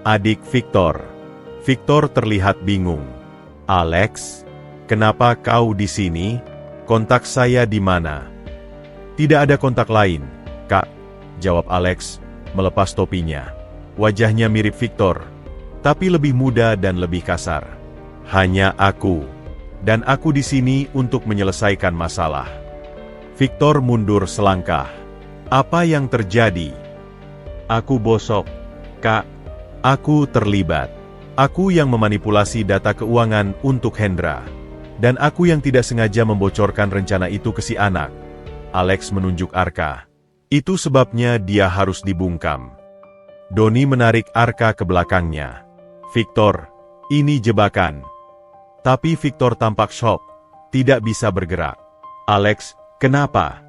adik Victor. Victor terlihat bingung. "Alex, kenapa kau di sini? Kontak saya di mana?" "Tidak ada kontak lain, Kak," jawab Alex, melepas topinya. Wajahnya mirip Victor, tapi lebih muda dan lebih kasar. "Hanya aku. Dan aku di sini untuk menyelesaikan masalah." Victor mundur selangkah. "Apa yang terjadi?" "Aku bosok, Kak. Aku terlibat. Aku yang memanipulasi data keuangan untuk Hendra. Dan aku yang tidak sengaja membocorkan rencana itu ke si anak." Alex menunjuk Arka. "Itu sebabnya dia harus dibungkam." Doni menarik Arka ke belakangnya. "Victor, ini jebakan." Tapi Victor tampak shock, tidak bisa bergerak. "Alex, kenapa?"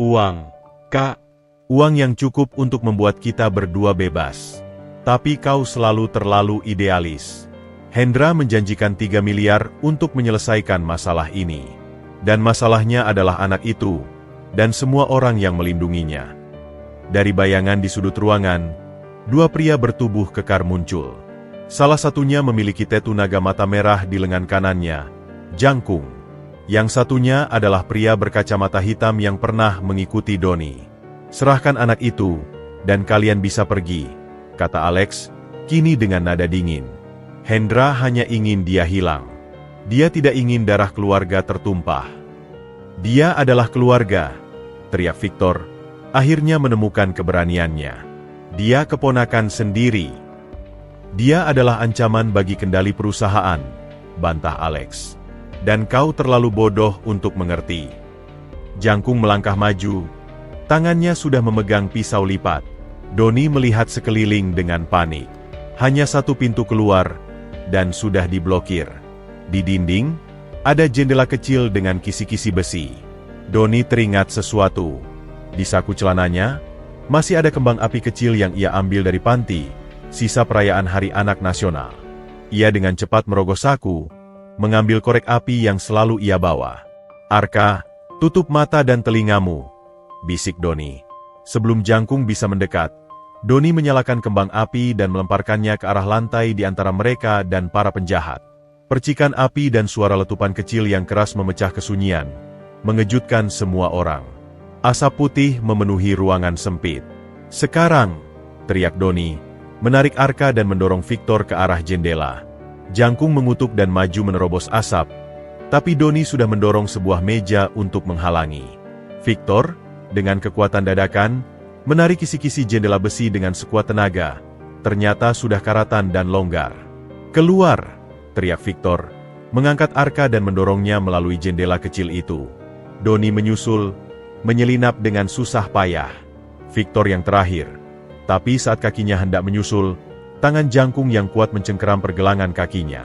"Uang, Kak. Uang yang cukup untuk membuat kita berdua bebas. Tapi kau selalu terlalu idealis. Hendra menjanjikan 3 miliar untuk menyelesaikan masalah ini. Dan masalahnya adalah anak itu, dan semua orang yang melindunginya." Dari bayangan di sudut ruangan, 2 pria bertubuh kekar muncul. Salah satunya memiliki tetu naga mata merah di lengan kanannya, Jangkung. Yang satunya adalah pria berkacamata hitam yang pernah mengikuti Doni. "Serahkan anak itu, dan kalian bisa pergi," kata Alex, kini dengan nada dingin. "Hendra hanya ingin dia hilang. Dia tidak ingin darah keluarga tertumpah." "Dia adalah keluarga," teriak Victor, akhirnya menemukan keberaniannya. "Dia keponakan sendiri." "Dia adalah ancaman bagi kendali perusahaan," bantah Alex. "Dan kau terlalu bodoh untuk mengerti." Jangkung melangkah maju. Tangannya sudah memegang pisau lipat. Doni melihat sekeliling dengan panik. Hanya satu pintu keluar, dan sudah diblokir. Di dinding, ada jendela kecil dengan kisi-kisi besi. Doni teringat sesuatu. Di saku celananya, masih ada kembang api kecil yang ia ambil dari panti, sisa perayaan Hari Anak Nasional. Ia dengan cepat merogoh saku, mengambil korek api yang selalu ia bawa. "Arka, tutup mata dan telingamu," bisik Doni. Sebelum Jangkung bisa mendekat, Doni menyalakan kembang api dan melemparkannya ke arah lantai di antara mereka dan para penjahat. Percikan api dan suara letupan kecil yang keras memecah kesunyian, mengejutkan semua orang. Asap putih memenuhi ruangan sempit. "Sekarang!" teriak Doni, menarik Arka dan mendorong Victor ke arah jendela. Jangkung mengutuk dan maju menerobos asap, tapi Doni sudah mendorong sebuah meja untuk menghalangi. Victor, dengan kekuatan dadakan, menarik kisi-kisi jendela besi dengan sekuat tenaga. Ternyata sudah karatan dan longgar. "Keluar!" teriak Victor, mengangkat Arka dan mendorongnya melalui jendela kecil itu. Doni menyusul, menyelinap dengan susah payah. Victor yang terakhir. Tapi saat kakinya hendak menyusul, tangan Jangkung yang kuat mencengkeram pergelangan kakinya.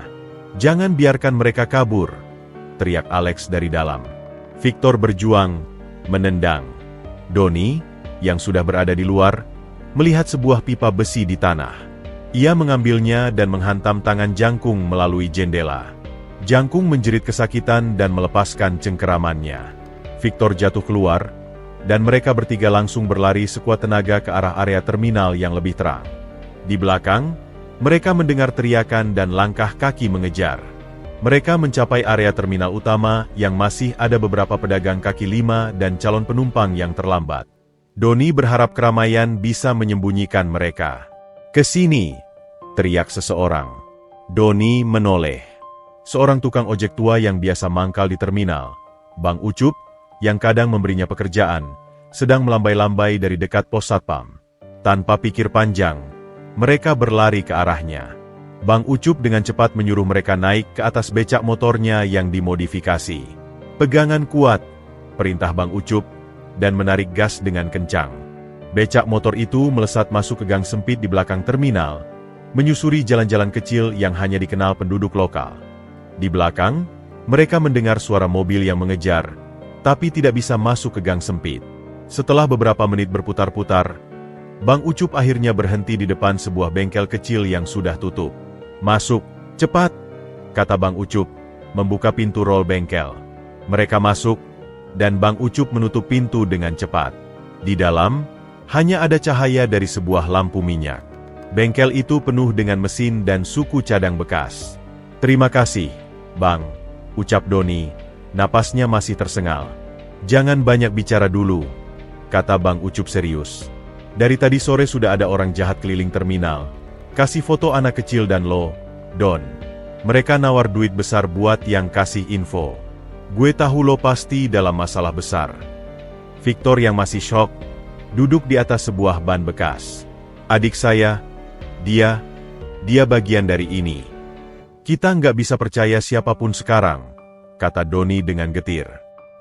"Jangan biarkan mereka kabur!" teriak Alex dari dalam. Victor berjuang, menendang. "Doni, yang sudah berada di luar, melihat sebuah pipa besi di tanah. Ia mengambilnya dan menghantam tangan Jangkung melalui jendela. Jangkung menjerit kesakitan dan melepaskan cengkeramannya. Victor jatuh keluar, dan mereka bertiga langsung berlari sekuat tenaga ke arah area terminal yang lebih terang. Di belakang, mereka mendengar teriakan dan langkah kaki mengejar. Mereka mencapai area terminal utama yang masih ada beberapa pedagang kaki lima dan calon penumpang yang terlambat. Doni berharap keramaian bisa menyembunyikan mereka. "Ke sini!" teriak seseorang. Doni menoleh. Seorang tukang ojek tua yang biasa mangkal di terminal, Bang Ucup, yang kadang memberinya pekerjaan, sedang melambai-lambai dari dekat pos satpam. Tanpa pikir panjang, mereka berlari ke arahnya. Bang Ucup dengan cepat menyuruh mereka naik ke atas becak motornya yang dimodifikasi. "Pegangan kuat," perintah Bang Ucup, dan menarik gas dengan kencang. Becak motor itu melesat masuk ke gang sempit di belakang terminal, menyusuri jalan-jalan kecil yang hanya dikenal penduduk lokal. Di belakang, mereka mendengar suara mobil yang mengejar, tapi tidak bisa masuk ke gang sempit. Setelah beberapa menit berputar-putar, Bang Ucup akhirnya berhenti di depan sebuah bengkel kecil yang sudah tutup. "Masuk, cepat!" kata Bang Ucup, membuka pintu rol bengkel. Mereka masuk, dan Bang Ucup menutup pintu dengan cepat. Di dalam, hanya ada cahaya dari sebuah lampu minyak. Bengkel itu penuh dengan mesin dan suku cadang bekas. "Terima kasih, Bang," ucap Doni. Napasnya masih tersengal. "Jangan banyak bicara dulu," kata Bang Ucup serius. "Dari tadi sore sudah ada orang jahat keliling terminal. Kasih foto anak kecil dan lo, Don. Mereka nawar duit besar buat yang kasih info. Gue tahu lo pasti dalam masalah besar." Victor yang masih syok, duduk di atas sebuah ban bekas. "Adik saya, dia bagian dari ini. Kita nggak bisa percaya siapapun sekarang," kata Doni dengan getir.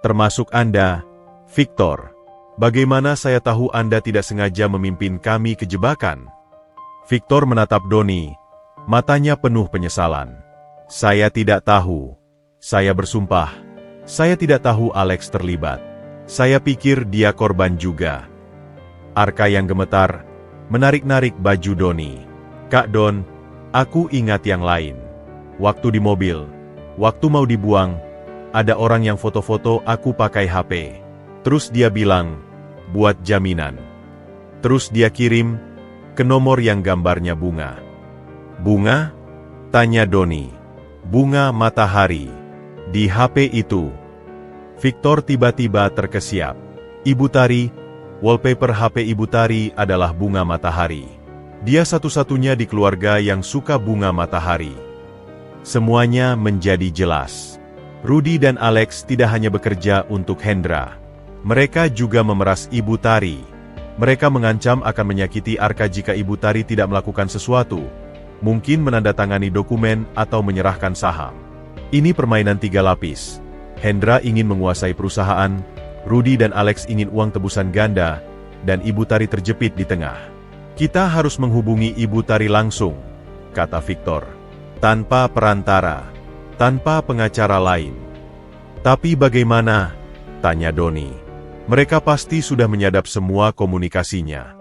"Termasuk Anda, Victor. Bagaimana saya tahu Anda tidak sengaja memimpin kami ke jebakan?" Victor menatap Doni, matanya penuh penyesalan. "Saya tidak tahu. Saya bersumpah, saya tidak tahu Alex terlibat. Saya pikir dia korban juga." Arka yang gemetar, menarik-narik baju Doni. "Kak Don, aku ingat yang lain. Waktu di mobil, waktu mau dibuang, ada orang yang foto-foto aku pakai HP. Terus dia bilang, buat jaminan. Terus dia kirim ke nomor yang gambarnya bunga." "Bunga?" tanya Doni. "Bunga matahari. Di HP itu." Victor tiba-tiba terkesiap. Ibu Tari, wallpaper HP Ibu Tari adalah bunga matahari. Dia satu-satunya di keluarga yang suka bunga matahari. Semuanya menjadi jelas. Rudy dan Alex tidak hanya bekerja untuk Hendra. Mereka juga memeras Ibu Tari. Mereka mengancam akan menyakiti Arka jika Ibu Tari tidak melakukan sesuatu, mungkin menandatangani dokumen atau menyerahkan saham. Ini permainan 3 lapis. Hendra ingin menguasai perusahaan, Rudy dan Alex ingin uang tebusan ganda, dan Ibu Tari terjepit di tengah. "Kita harus menghubungi Ibu Tari langsung," kata Victor. "Tanpa perantara, tanpa pengacara lain." "Tapi bagaimana?" tanya Doni. "Mereka pasti sudah menyadap semua komunikasinya."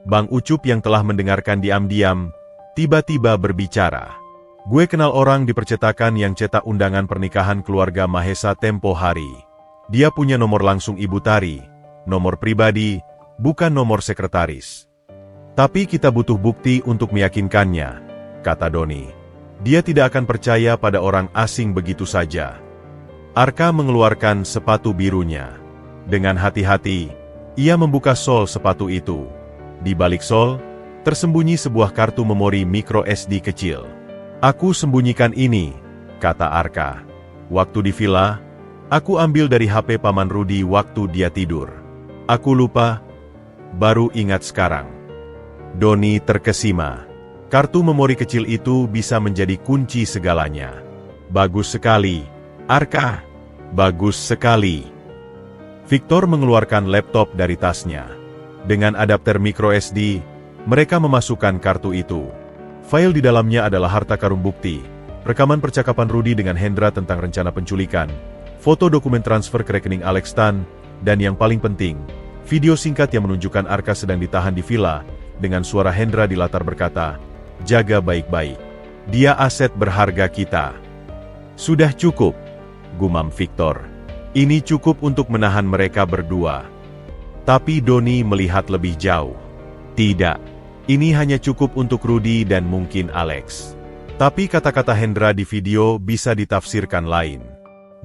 Bang Ucup yang telah mendengarkan diam-diam, tiba-tiba berbicara. "Gue kenal orang di percetakan yang cetak undangan pernikahan keluarga Mahesa tempo hari. Dia punya nomor langsung Ibu Tari, nomor pribadi, bukan nomor sekretaris. Tapi kita butuh bukti untuk meyakinkannya," kata Doni. "Dia tidak akan percaya pada orang asing begitu saja." Arka mengeluarkan sepatu birunya. Dengan hati-hati, ia membuka sol sepatu itu. Di balik sol, tersembunyi sebuah kartu memori micro SD kecil. "Aku sembunyikan ini," kata Arka. "Waktu di villa, aku ambil dari HP Paman Rudy waktu dia tidur. Aku lupa, baru ingat sekarang." Doni terkesima. Kartu memori kecil itu bisa menjadi kunci segalanya. "Bagus sekali, Arka. Bagus sekali." Victor mengeluarkan laptop dari tasnya. Dengan adapter micro SD, mereka memasukkan kartu itu. File di dalamnya adalah harta karun bukti, rekaman percakapan Rudy dengan Hendra tentang rencana penculikan, foto dokumen transfer ke rekening Alex Tan, dan yang paling penting, Video singkat yang menunjukkan Arka sedang ditahan di villa, dengan suara Hendra di latar berkata, "Jaga baik-baik. Dia aset berharga kita." "Sudah cukup," gumam Victor. "Ini cukup untuk menahan mereka berdua." Tapi Doni melihat lebih jauh. "Tidak. Ini hanya cukup untuk Rudy dan mungkin Alex." Tapi kata-kata Hendra di video bisa ditafsirkan lain.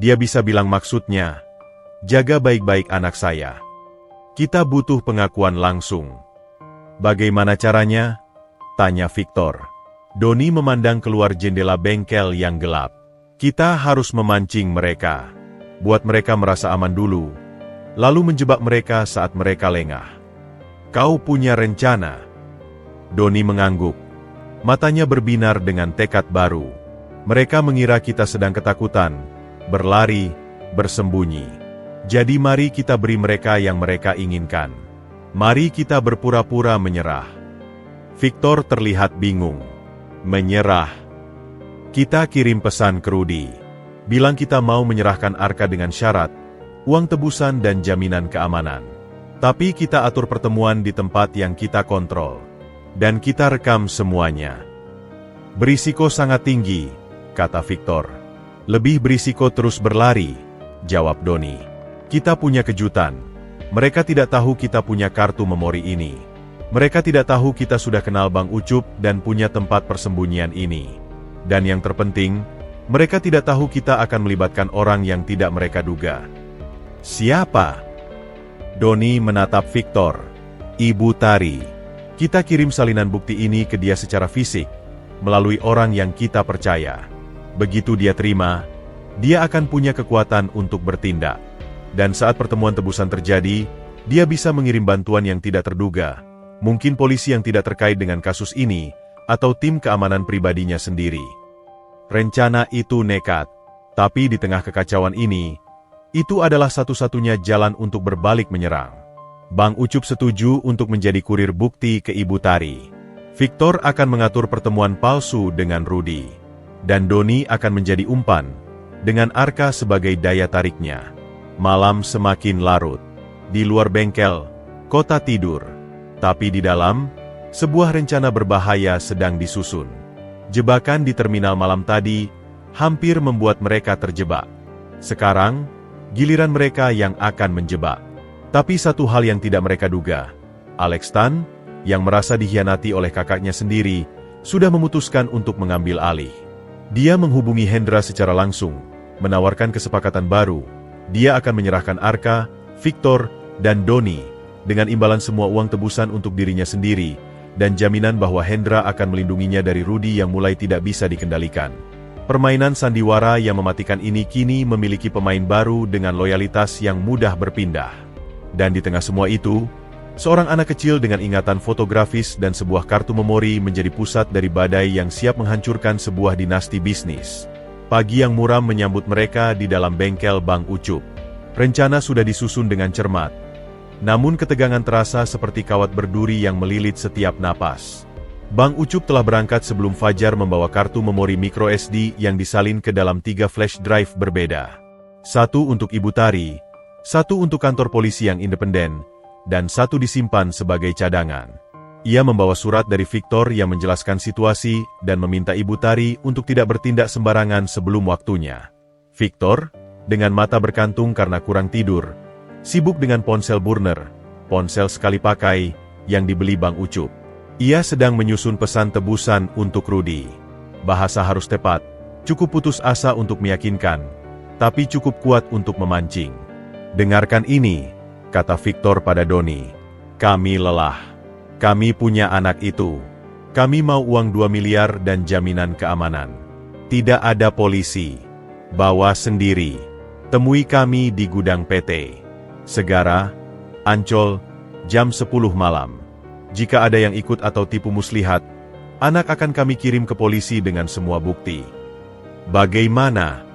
Dia bisa bilang maksudnya, "Jaga baik-baik anak saya. Kita butuh pengakuan langsung." "Bagaimana caranya?" tanya Victor. Doni memandang keluar jendela bengkel yang gelap. "Kita harus memancing mereka. Buat mereka merasa aman dulu. Lalu menjebak mereka saat mereka lengah." "Kau punya rencana?" Doni mengangguk. Matanya berbinar dengan tekad baru. "Mereka mengira kita sedang ketakutan, berlari, bersembunyi. Jadi mari kita beri mereka yang mereka inginkan. Mari kita berpura-pura menyerah." Victor terlihat bingung. "Menyerah?" "Kita kirim pesan ke Rudy. Bilang kita mau menyerahkan Arka dengan syarat, uang tebusan dan jaminan keamanan. Tapi kita atur pertemuan di tempat yang kita kontrol. Dan kita rekam semuanya." "Berisiko sangat tinggi," kata Victor. "Lebih berisiko terus berlari," jawab Doni. "Kita punya kejutan. Mereka tidak tahu kita punya kartu memori ini. Mereka tidak tahu kita sudah kenal Bang Ucup dan punya tempat persembunyian ini. Dan yang terpenting, mereka tidak tahu kita akan melibatkan orang yang tidak mereka duga." "Siapa?" Doni menatap Victor. "Ibu Tari. Kita kirim salinan bukti ini ke dia secara fisik, melalui orang yang kita percaya. Begitu dia terima, dia akan punya kekuatan untuk bertindak. Dan saat pertemuan tebusan terjadi, dia bisa mengirim bantuan yang tidak terduga, mungkin polisi yang tidak terkait dengan kasus ini, atau tim keamanan pribadinya sendiri." Rencana itu nekat, tapi di tengah kekacauan ini, itu adalah satu-satunya jalan untuk berbalik menyerang. Bang Ucup setuju untuk menjadi kurir bukti ke Ibu Tari. Victor akan mengatur pertemuan palsu dengan Rudy. Dan Doni akan menjadi umpan, dengan Arka sebagai daya tariknya. Malam semakin larut. Di luar bengkel, kota tidur. Tapi di dalam, sebuah rencana berbahaya sedang disusun. Jebakan di terminal malam tadi, hampir membuat mereka terjebak. Sekarang, giliran mereka yang akan menjebak. Tapi satu hal yang tidak mereka duga, Alex Tan, yang merasa dikhianati oleh kakaknya sendiri, sudah memutuskan untuk mengambil alih. Dia menghubungi Hendra secara langsung, menawarkan kesepakatan baru. Dia akan menyerahkan Arka, Victor, dan Doni, dengan imbalan semua uang tebusan untuk dirinya sendiri, dan jaminan bahwa Hendra akan melindunginya dari Rudy yang mulai tidak bisa dikendalikan. Permainan sandiwara yang mematikan ini kini memiliki pemain baru dengan loyalitas yang mudah berpindah. Dan di tengah semua itu, seorang anak kecil dengan ingatan fotografis dan sebuah kartu memori menjadi pusat dari badai yang siap menghancurkan sebuah dinasti bisnis. Pagi yang muram menyambut mereka di dalam bengkel Bang Ucup. Rencana sudah disusun dengan cermat. Namun ketegangan terasa seperti kawat berduri yang melilit setiap napas. Bang Ucup telah berangkat sebelum fajar membawa kartu memori micro SD yang disalin ke dalam 3 flash drive berbeda. Satu untuk Ibu Tari, satu untuk kantor polisi yang independen, dan satu disimpan sebagai cadangan. Ia membawa surat dari Victor yang menjelaskan situasi dan meminta Ibu Tari untuk tidak bertindak sembarangan sebelum waktunya. Victor, dengan mata berkantung karena kurang tidur, sibuk dengan ponsel burner, ponsel sekali pakai, yang dibeli Bang Ucup. Ia sedang menyusun pesan tebusan untuk Rudy. Bahasa harus tepat, cukup putus asa untuk meyakinkan, tapi cukup kuat untuk memancing. "Dengarkan ini," kata Victor pada Doni. "Kami lelah. Kami punya anak itu. Kami mau uang 2 miliar dan jaminan keamanan. Tidak ada polisi. Bawa sendiri. Temui kami di gudang PT Segara, Ancol, jam 10 malam. Jika ada yang ikut atau tipu muslihat, anak akan kami kirim ke polisi dengan semua bukti." "Bagaimana?"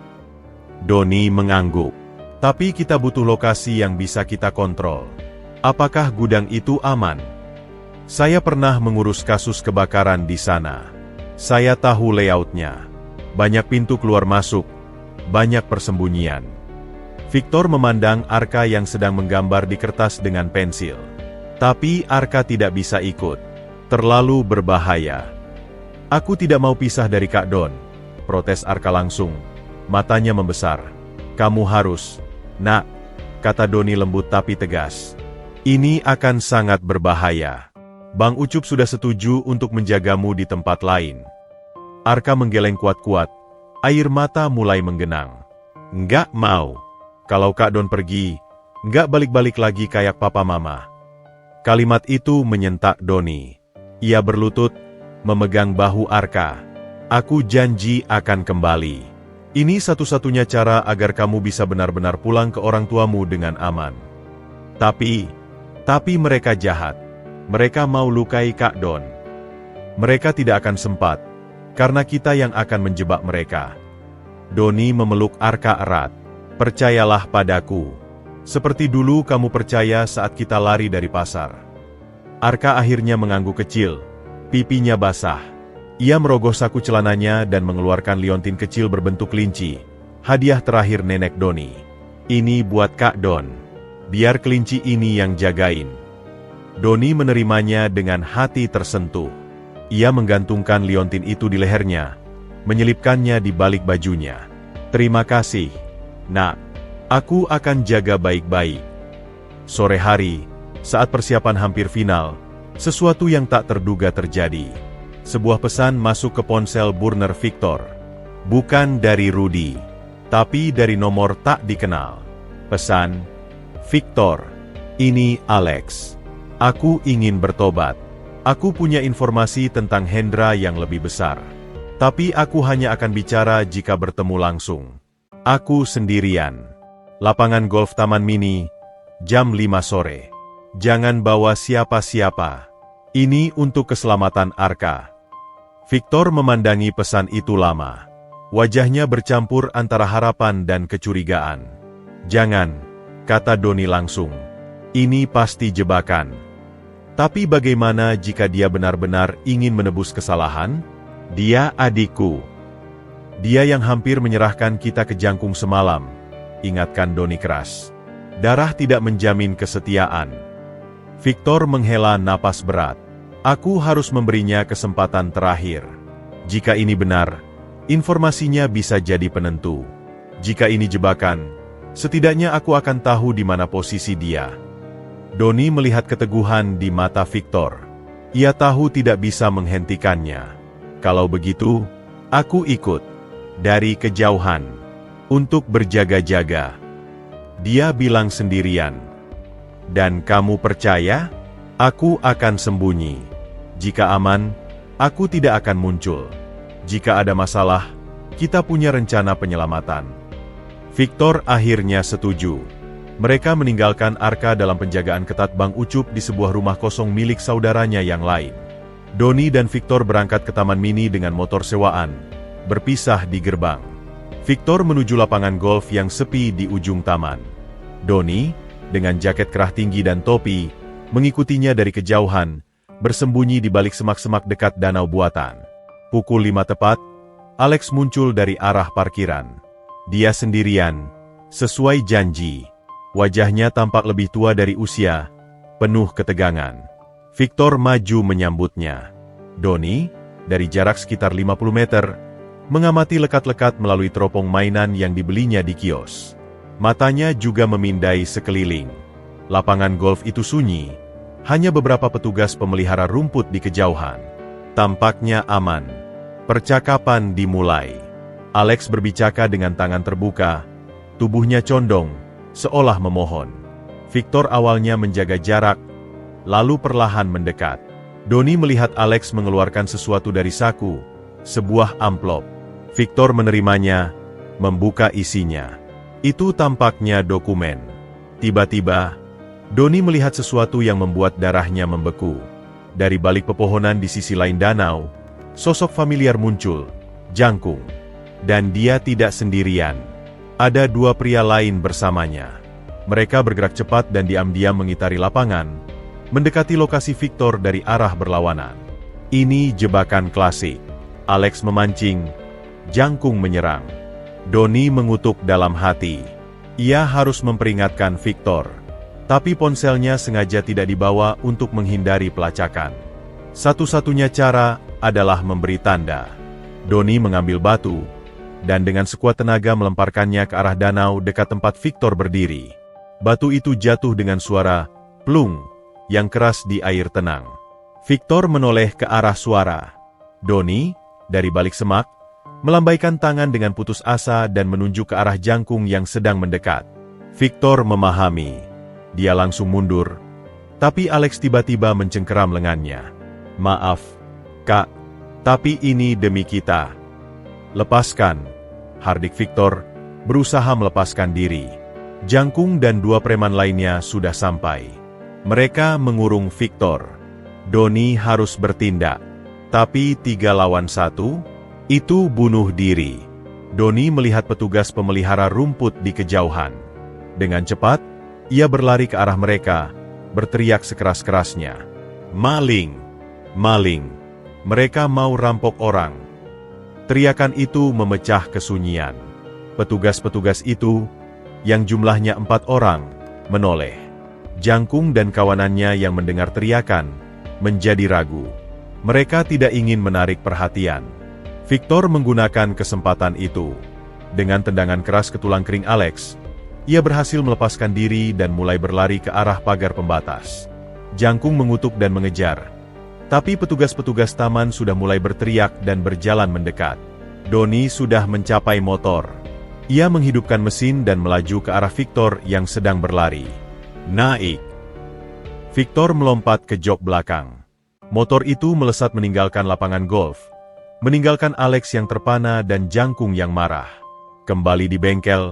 Doni mengangguk. "Tapi kita butuh lokasi yang bisa kita kontrol. Apakah gudang itu aman?" "Saya pernah mengurus kasus kebakaran di sana. Saya tahu layoutnya. Banyak pintu keluar masuk, banyak persembunyian. Victor memandang Arka yang sedang menggambar di kertas dengan pensil. Tapi Arka tidak bisa ikut. Terlalu berbahaya. Aku tidak mau pisah dari Kak Don, protes Arka langsung. Matanya membesar. Kamu harus, nak, kata Doni lembut tapi tegas. Ini akan sangat berbahaya. Bang Ucup sudah setuju untuk menjagamu di tempat lain. Arka menggeleng kuat-kuat. Air mata mulai menggenang. Nggak mau. Kalau Kak Don pergi, nggak balik-balik lagi kayak papa mama. Kalimat itu menyentak Doni. Ia berlutut, memegang bahu Arka. Aku janji akan kembali. Ini satu-satunya cara agar kamu bisa benar-benar pulang ke orang tuamu dengan aman. Tapi mereka jahat. Mereka mau lukai Kak Don. Mereka tidak akan sempat, karena kita yang akan menjebak mereka. Doni memeluk Arka erat. Percayalah padaku. Seperti dulu kamu percaya saat kita lari dari pasar. Arka akhirnya mengangguk kecil. Pipinya basah. Ia merogoh saku celananya dan mengeluarkan liontin kecil berbentuk kelinci. Hadiah terakhir nenek Doni. Ini buat Kak Don. Biar kelinci ini yang jagain. Doni menerimanya dengan hati tersentuh. Ia menggantungkan liontin itu di lehernya, menyelipkannya di balik bajunya. Terima kasih, nak. Aku akan jaga baik-baik. Sore hari, saat persiapan hampir final, sesuatu yang tak terduga terjadi. Sebuah pesan masuk ke ponsel burner Victor. Bukan dari Rudy, tapi dari nomor tak dikenal. Pesan, Victor, ini Alex. Aku ingin bertobat. Aku punya informasi tentang Hendra yang lebih besar. Tapi aku hanya akan bicara jika bertemu langsung. Aku sendirian. Lapangan golf Taman Mini, jam 5 sore. Jangan bawa siapa-siapa. Ini untuk keselamatan Arka. Victor memandangi pesan itu lama. Wajahnya bercampur antara harapan dan kecurigaan. Jangan, kata Doni langsung. Ini pasti jebakan. Tapi bagaimana jika dia benar-benar ingin menebus kesalahan? Dia adikku. Dia yang hampir menyerahkan kita ke jangkung semalam, ingatkan Doni keras. Darah tidak menjamin kesetiaan. Victor menghela napas berat. Aku harus memberinya kesempatan terakhir. Jika ini benar, informasinya bisa jadi penentu. Jika ini jebakan, setidaknya aku akan tahu di mana posisi dia. Doni melihat keteguhan di mata Victor. Ia tahu tidak bisa menghentikannya. Kalau begitu, aku ikut. Dari kejauhan. Untuk berjaga-jaga. Dia bilang sendirian. Dan kamu percaya? Aku akan sembunyi. Jika aman, aku tidak akan muncul. Jika ada masalah, kita punya rencana penyelamatan. Victor akhirnya setuju. Mereka meninggalkan Arka dalam penjagaan ketat Bang Ucup di sebuah rumah kosong milik saudaranya yang lain. Doni dan Victor berangkat ke Taman Mini dengan motor sewaan, berpisah di gerbang. Victor menuju lapangan golf yang sepi di ujung taman. Doni, dengan jaket kerah tinggi dan topi, mengikutinya dari kejauhan, bersembunyi di balik semak-semak dekat danau buatan. Pukul 5 tepat, Alex muncul dari arah parkiran. Dia sendirian, sesuai janji. Wajahnya tampak lebih tua dari usia, penuh ketegangan. Victor maju menyambutnya. Doni, dari jarak sekitar 50 meter, mengamati lekat-lekat melalui teropong mainan yang dibelinya di kios. Matanya juga memindai sekeliling. Lapangan golf itu sunyi, hanya beberapa petugas pemelihara rumput di kejauhan. Tampaknya aman. Percakapan dimulai. Alex berbicara dengan tangan terbuka, tubuhnya condong, seolah memohon. Victor awalnya menjaga jarak, lalu perlahan mendekat. Doni melihat Alex mengeluarkan sesuatu dari saku, sebuah amplop. Victor menerimanya, membuka isinya. Itu tampaknya dokumen. Tiba-tiba, Doni melihat sesuatu yang membuat darahnya membeku. Dari balik pepohonan di sisi lain danau, sosok familiar muncul, jangkung. Dan dia tidak sendirian. Ada dua pria lain bersamanya. Mereka bergerak cepat dan diam-diam mengitari lapangan, mendekati lokasi Victor dari arah berlawanan. Ini jebakan klasik. Alex memancing, jangkung menyerang. Doni mengutuk dalam hati. Ia harus memperingatkan Victor. Tapi ponselnya sengaja tidak dibawa untuk menghindari pelacakan. Satu-satunya cara adalah memberi tanda. Donnie mengambil batu, dan dengan sekuat tenaga melemparkannya ke arah danau dekat tempat Victor berdiri. Batu itu jatuh dengan suara plung yang keras di air tenang. Victor menoleh ke arah suara. Donnie, dari balik semak, melambaikan tangan dengan putus asa dan menunjuk ke arah jangkung yang sedang mendekat. Victor memahami. Dia langsung mundur. Tapi Alex tiba-tiba mencengkeram lengannya. "Maaf, Kak. Tapi ini demi kita." "Lepaskan." Hardik Victor berusaha melepaskan diri. Jangkung dan dua preman lainnya sudah sampai. Mereka mengurung Victor. Donnie harus bertindak. Tapi 3 lawan 1? Itu bunuh diri. Donnie melihat petugas pemelihara rumput di kejauhan. Dengan cepat, ia berlari ke arah mereka, berteriak sekeras-kerasnya. "Maling! Maling! Mereka mau rampok orang!" Teriakan itu memecah kesunyian. Petugas-petugas itu, yang jumlahnya 4 orang, menoleh. Jangkung dan kawanannya yang mendengar teriakan, menjadi ragu. Mereka tidak ingin menarik perhatian. Victor menggunakan kesempatan itu. Dengan tendangan keras ke tulang kering Alex, ia berhasil melepaskan diri dan mulai berlari ke arah pagar pembatas. Jangkung mengutuk dan mengejar. Tapi petugas-petugas taman sudah mulai berteriak dan berjalan mendekat. Donnie sudah mencapai motor. Ia menghidupkan mesin dan melaju ke arah Victor yang sedang berlari. "Naik!" Victor melompat ke jok belakang. Motor itu melesat meninggalkan lapangan golf, meninggalkan Alex yang terpana dan Jangkung yang marah. Kembali di bengkel,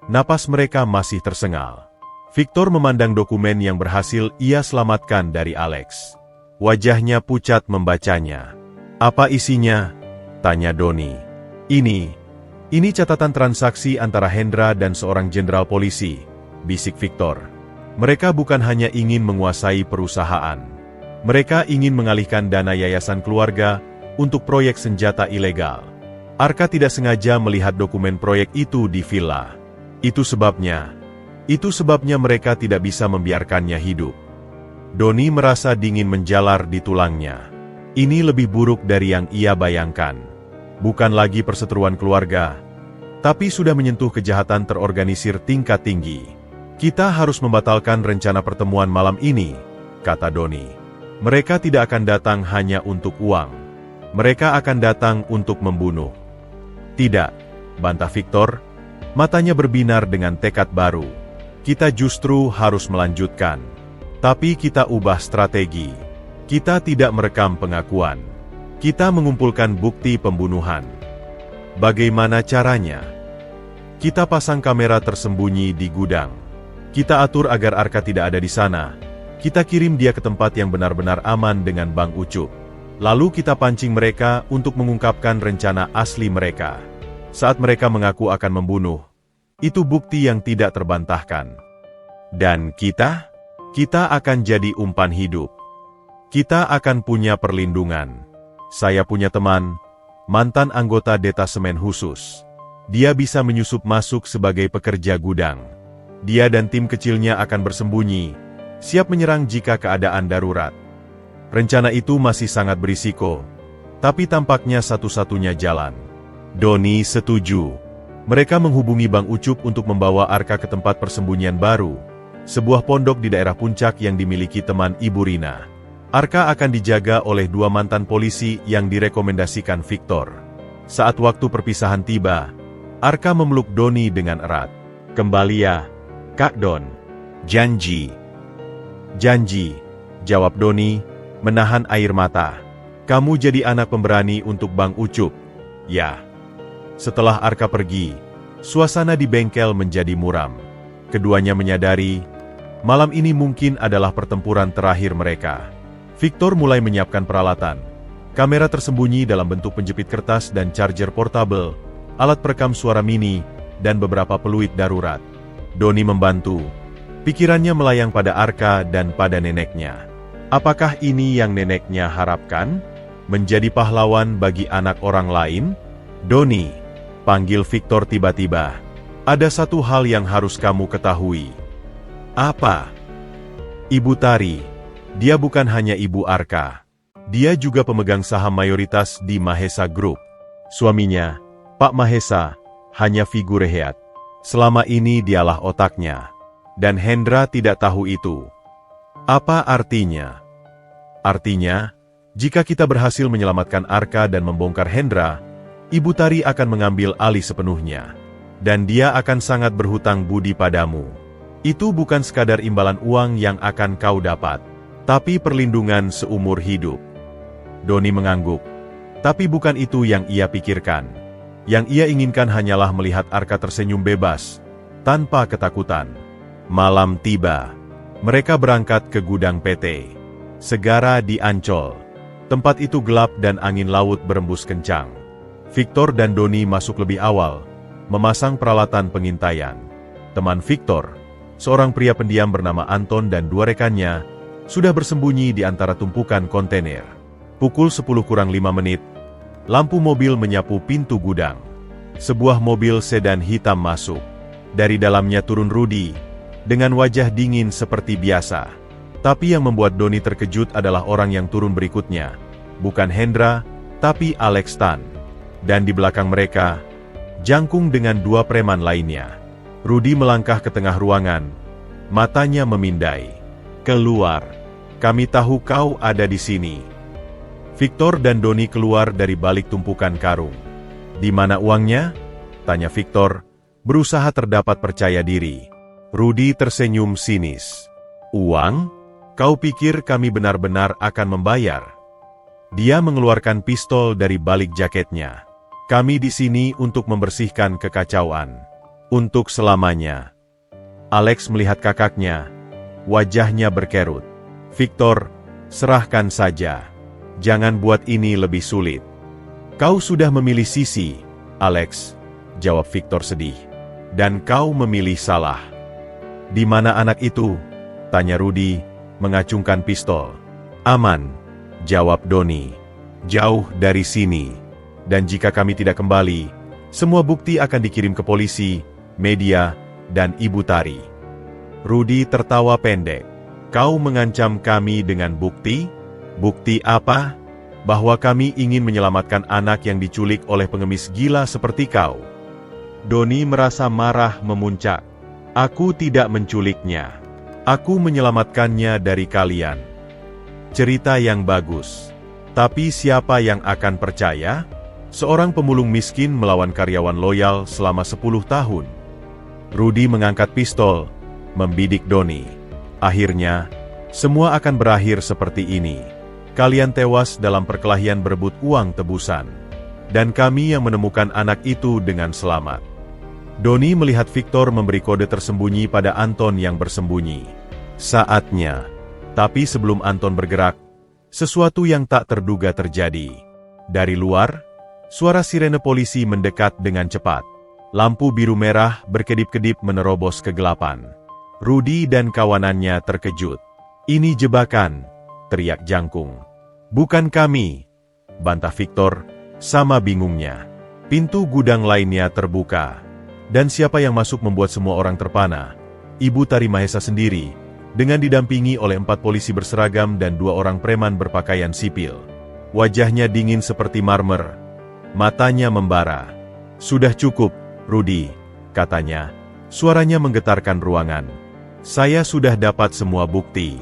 napas mereka masih tersengal. Victor memandang dokumen yang berhasil ia selamatkan dari Alex. Wajahnya pucat membacanya. "Apa isinya?" tanya Donnie. Ini catatan transaksi antara Hendra dan seorang jenderal polisi," bisik Victor. "Mereka bukan hanya ingin menguasai perusahaan. Mereka ingin mengalihkan dana yayasan keluarga untuk proyek senjata ilegal. Arka tidak sengaja melihat dokumen proyek itu di villa. Itu sebabnya mereka tidak bisa membiarkannya hidup." Donnie merasa dingin menjalar di tulangnya. Ini lebih buruk dari yang ia bayangkan. Bukan lagi perseteruan keluarga, tapi sudah menyentuh kejahatan terorganisir tingkat tinggi. "Kita harus membatalkan rencana pertemuan malam ini," kata Donnie. "Mereka tidak akan datang hanya untuk uang. Mereka akan datang untuk membunuh." "Tidak," bantah Victor, matanya berbinar dengan tekad baru. "Kita justru harus melanjutkan. Tapi kita ubah strategi. Kita tidak merekam pengakuan. Kita mengumpulkan bukti pembunuhan." "Bagaimana caranya?" "Kita pasang kamera tersembunyi di gudang. Kita atur agar Arka tidak ada di sana. Kita kirim dia ke tempat yang benar-benar aman dengan Bang Ucup. Lalu kita pancing mereka untuk mengungkapkan rencana asli mereka. Saat mereka mengaku akan membunuh, itu bukti yang tidak terbantahkan. Dan kita akan jadi umpan hidup. Kita akan punya perlindungan. Saya punya teman, mantan anggota detasemen khusus. Dia bisa menyusup masuk sebagai pekerja gudang. Dia dan tim kecilnya akan bersembunyi, siap menyerang jika keadaan darurat. Rencana itu masih sangat berisiko, tapi tampaknya satu-satunya jalan." Donnie setuju. Mereka menghubungi Bang Ucup untuk membawa Arka ke tempat persembunyian baru, sebuah pondok di daerah puncak yang dimiliki teman Ibu Rina. Arka akan dijaga oleh 2 mantan polisi yang direkomendasikan Victor. Saat waktu perpisahan tiba, Arka memeluk Donnie dengan erat. "Kembali ya, Kak Don." "Janji." "Janji," jawab Donnie, menahan air mata. "Kamu jadi anak pemberani untuk Bang Ucup." "Ya." Setelah Arka pergi, suasana di bengkel menjadi muram. Keduanya menyadari, malam ini mungkin adalah pertempuran terakhir mereka. Victor mulai menyiapkan peralatan. Kamera tersembunyi dalam bentuk penjepit kertas dan charger portable, alat perekam suara mini, dan beberapa peluit darurat. Donnie membantu. Pikirannya melayang pada Arka dan pada neneknya. Apakah ini yang neneknya harapkan? Menjadi pahlawan bagi anak orang lain? "Donnie," panggil Victor tiba-tiba. Ada satu hal yang harus kamu ketahui. Apa? Ibu Tari. Dia bukan hanya Ibu Arka. Dia juga pemegang saham mayoritas di Mahesa Group. Suaminya, Pak Mahesa, hanya figur rehat. Selama ini dialah otaknya. Dan Hendra tidak tahu itu. Apa artinya? Artinya, jika kita berhasil menyelamatkan Arka dan membongkar Hendra, Ibu Tari akan mengambil alih sepenuhnya. Dan dia akan sangat berhutang budi padamu. Itu bukan sekadar imbalan uang yang akan kau dapat, tapi perlindungan seumur hidup. Doni mengangguk. Tapi bukan itu yang ia pikirkan. Yang ia inginkan hanyalah melihat Arka tersenyum bebas, tanpa ketakutan. Malam tiba. Mereka berangkat ke gudang PT Segara di Ancol. Tempat itu gelap dan angin laut berembus kencang. Victor dan Doni masuk lebih awal, memasang peralatan pengintaian. Teman Victor, seorang pria pendiam bernama Anton dan dua rekannya, sudah bersembunyi di antara tumpukan kontainer. Pukul 10:05, lampu mobil menyapu pintu gudang. Sebuah mobil sedan hitam masuk. Dari dalamnya turun Rudy, dengan wajah dingin seperti biasa. Tapi yang membuat Doni terkejut adalah orang yang turun berikutnya. Bukan Hendra, tapi Alex Tan. Dan di belakang mereka, Jangkung dengan dua preman lainnya. Rudy melangkah ke tengah ruangan. Matanya memindai. Keluar. Kami tahu kau ada di sini. Victor dan Doni keluar dari balik tumpukan karung. Di mana uangnya? Tanya Victor, berusaha terdapat percaya diri. Rudy tersenyum sinis. Uang? Kau pikir kami benar-benar akan membayar? Dia mengeluarkan pistol dari balik jaketnya. Kami di sini untuk membersihkan kekacauan. Untuk selamanya. Alex melihat kakaknya. Wajahnya berkerut. Victor, serahkan saja. Jangan buat ini lebih sulit. Kau sudah memilih sisi, Alex, jawab Victor sedih. Dan kau memilih salah. Di mana anak itu? Tanya Rudy, mengacungkan pistol. Aman, jawab Doni. Jauh dari sini. Dan jika kami tidak kembali, semua bukti akan dikirim ke polisi, media, dan Ibu Tari. Rudy tertawa pendek. Kau mengancam kami dengan bukti? Bukti apa? Bahwa kami ingin menyelamatkan anak yang diculik oleh pengemis gila seperti kau. Doni merasa marah memuncak. Aku tidak menculiknya. Aku menyelamatkannya dari kalian. Cerita yang bagus. Tapi siapa yang akan percaya? Seorang pemulung miskin melawan karyawan loyal selama 10 tahun. Rudy mengangkat pistol, membidik Doni. Akhirnya, semua akan berakhir seperti ini. Kalian tewas dalam perkelahian berebut uang tebusan. Dan kami yang menemukan anak itu dengan selamat. Doni melihat Victor memberi kode tersembunyi pada Anton yang bersembunyi. Saatnya. Tapi sebelum Anton bergerak, sesuatu yang tak terduga terjadi. Dari luar, suara sirene polisi mendekat dengan cepat. Lampu biru merah berkedip-kedip menerobos kegelapan. Rudy dan kawanannya terkejut. Ini jebakan, teriak Jangkung. Bukan kami, bantah Victor, sama bingungnya. Pintu gudang lainnya terbuka. Dan siapa yang masuk membuat semua orang terpana? Ibu Tari Mahesa sendiri, dengan didampingi oleh 4 polisi berseragam dan 2 orang preman berpakaian sipil. Wajahnya dingin seperti marmer. Matanya membara. Sudah cukup, Rudy, katanya. Suaranya menggetarkan ruangan. Saya sudah dapat semua bukti.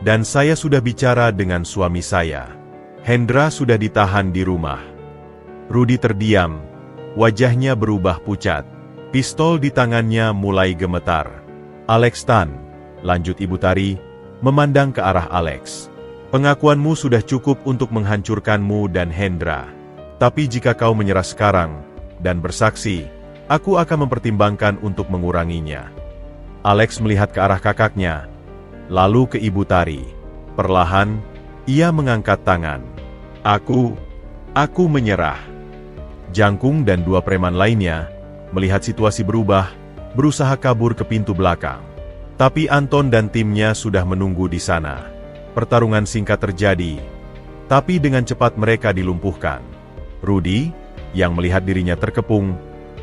Dan saya sudah bicara dengan suami saya. Hendra sudah ditahan di rumah. Rudy terdiam. Wajahnya berubah pucat. Pistol di tangannya mulai gemetar. Alex Tan, lanjut Ibu Tari, memandang ke arah Alex. Pengakuanmu sudah cukup untuk menghancurkanmu dan Hendra. Tapi jika kau menyerah sekarang, dan bersaksi, aku akan mempertimbangkan untuk menguranginya. Alex melihat ke arah kakaknya, lalu ke Ibu Tari. Perlahan, ia mengangkat tangan. Aku menyerah. Jangkung dan 2 preman lainnya, melihat situasi berubah, berusaha kabur ke pintu belakang. Tapi Anton dan timnya sudah menunggu di sana. Pertarungan singkat terjadi, tapi dengan cepat mereka dilumpuhkan. Rudy, yang melihat dirinya terkepung,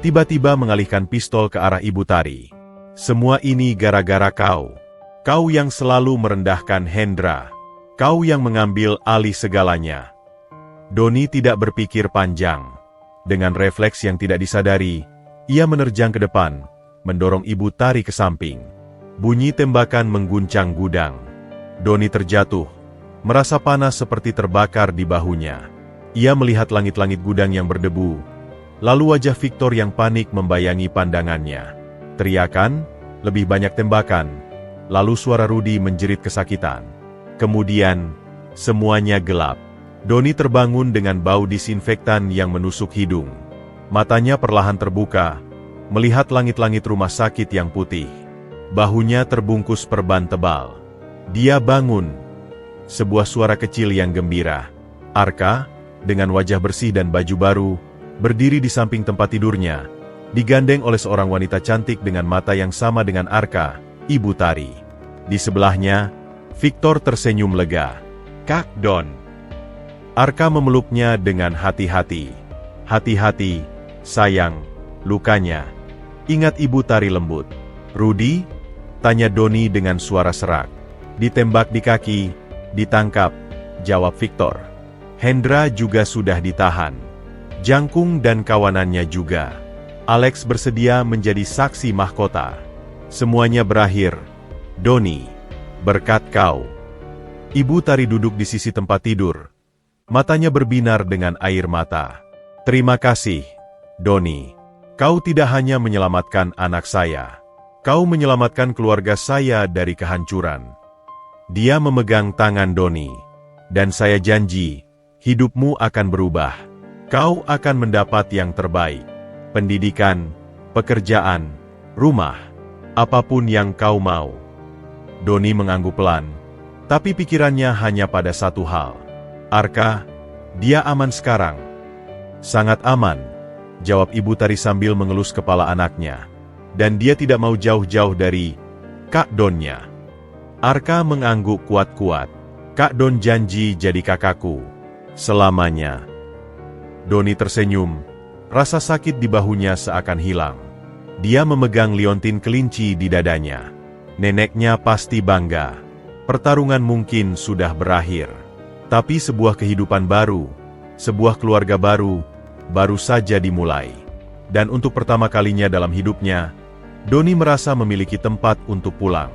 tiba-tiba mengalihkan pistol ke arah Ibu Tari. Semua ini gara-gara kau. Kau yang selalu merendahkan Hendra. Kau yang mengambil alih segalanya. Doni tidak berpikir panjang. Dengan refleks yang tidak disadari, ia menerjang ke depan, mendorong Ibu Tari ke samping. Bunyi tembakan mengguncang gudang. Doni terjatuh, merasa panas seperti terbakar di bahunya. Ia melihat langit-langit gudang yang berdebu, lalu wajah Victor yang panik membayangi pandangannya. Teriakan, lebih banyak tembakan, lalu suara Rudy menjerit kesakitan. Kemudian, semuanya gelap. Doni terbangun dengan bau disinfektan yang menusuk hidung. Matanya perlahan terbuka, melihat langit-langit rumah sakit yang putih. Bahunya terbungkus perban tebal. Dia bangun. Sebuah suara kecil yang gembira. Arka, dengan wajah bersih dan baju baru, berdiri di samping tempat tidurnya, digandeng oleh seorang wanita cantik dengan mata yang sama dengan Arka, Ibu Tari. Di sebelahnya, Victor tersenyum lega. "Kak Don." Arka memeluknya dengan hati-hati. "Hati-hati, sayang, lukanya. Ingat," Ibu Tari lembut. "Rudy?" tanya Doni dengan suara serak. "Ditembak di kaki, ditangkap," jawab Victor. "Hendra juga sudah ditahan. Jangkung dan kawanannya juga. Alex bersedia menjadi saksi mahkota. Semuanya berakhir, Doni, berkat kau." Ibu Tari duduk di sisi tempat tidur. Matanya berbinar dengan air mata. "Terima kasih, Doni. Kau tidak hanya menyelamatkan anak saya. Kau menyelamatkan keluarga saya dari kehancuran." Dia memegang tangan Doni. "Dan saya janji, hidupmu akan berubah. Kau akan mendapat yang terbaik. Pendidikan, pekerjaan, rumah, apapun yang kau mau." Doni mengangguk pelan, tapi pikirannya hanya pada satu hal. "Arka, dia aman sekarang?" "Sangat aman," jawab Ibu Tari sambil mengelus kepala anaknya. "Dan dia tidak mau jauh-jauh dari Kak Donnya." Arka mengangguk kuat-kuat. "Kak Don janji jadi kakakku selamanya." Doni tersenyum, rasa sakit di bahunya seakan hilang. Dia memegang liontin kelinci di dadanya. Neneknya pasti bangga. Pertarungan mungkin sudah berakhir. Tapi sebuah kehidupan baru, sebuah keluarga baru, baru saja dimulai. Dan untuk pertama kalinya dalam hidupnya, Doni merasa memiliki tempat untuk pulang.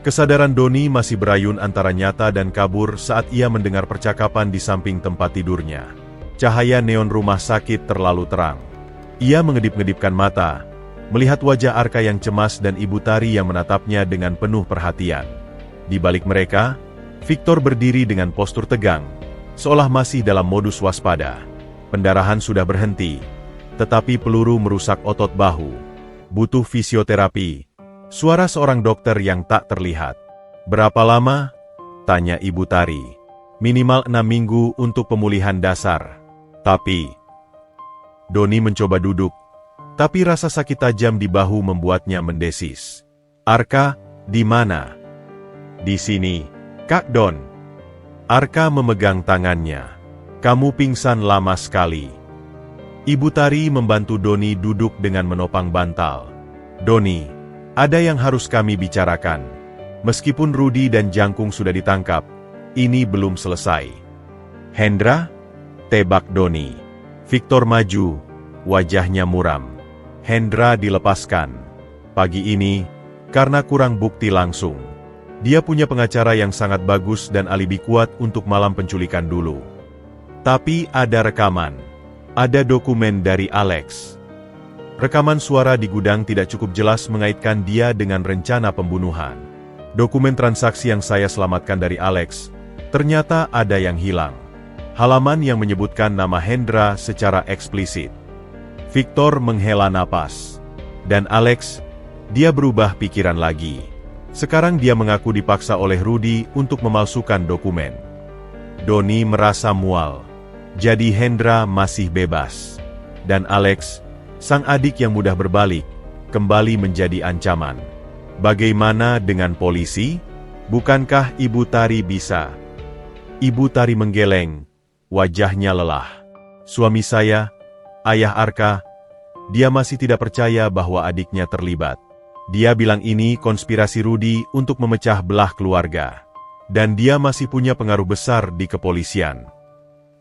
Kesadaran Doni masih berayun antara nyata dan kabur saat ia mendengar percakapan di samping tempat tidurnya. Cahaya neon rumah sakit terlalu terang. Ia mengedip-ngedipkan mata, melihat wajah Arka yang cemas dan Ibu Tari yang menatapnya dengan penuh perhatian. Di balik mereka, Victor berdiri dengan postur tegang, seolah masih dalam modus waspada. Pendarahan sudah berhenti, tetapi peluru merusak otot bahu. "Butuh fisioterapi," suara seorang dokter yang tak terlihat. "Berapa lama?" tanya Ibu Tari. "Minimal 6 minggu untuk pemulihan dasar." "Tapi..." Doni mencoba duduk, tapi rasa sakit tajam di bahu membuatnya mendesis. "Arka, di mana?" "Di sini, Kak Don." Arka memegang tangannya. "Kamu pingsan lama sekali." Ibu Tari membantu Doni duduk dengan menopang bantal. "Doni, ada yang harus kami bicarakan. Meskipun Rudy dan Jangkung sudah ditangkap, ini belum selesai." "Hendra?" tebak Doni. Victor maju, wajahnya muram. "Hendra dilepaskan pagi ini karena kurang bukti langsung. Dia punya pengacara yang sangat bagus dan alibi kuat untuk malam penculikan dulu. Tapi ada rekaman, ada dokumen dari Alex. Rekaman suara di gudang tidak cukup jelas mengaitkan dia dengan rencana pembunuhan. Dokumen transaksi yang saya selamatkan dari Alex, ternyata ada yang hilang. Halaman yang menyebutkan nama Hendra secara eksplisit." Victor menghela napas. "Dan Alex, dia berubah pikiran lagi. Sekarang dia mengaku dipaksa oleh Rudy untuk memalsukan dokumen." Doni merasa mual. Jadi Hendra masih bebas. Dan Alex, sang adik yang mudah berbalik, kembali menjadi ancaman. Bagaimana dengan polisi? Bukankah Ibu Tari bisa? Ibu Tari menggeleng, wajahnya lelah. "Suami saya, Ayah Arka, dia masih tidak percaya bahwa adiknya terlibat. Dia bilang ini konspirasi Rudy untuk memecah belah keluarga. Dan dia masih punya pengaruh besar di kepolisian.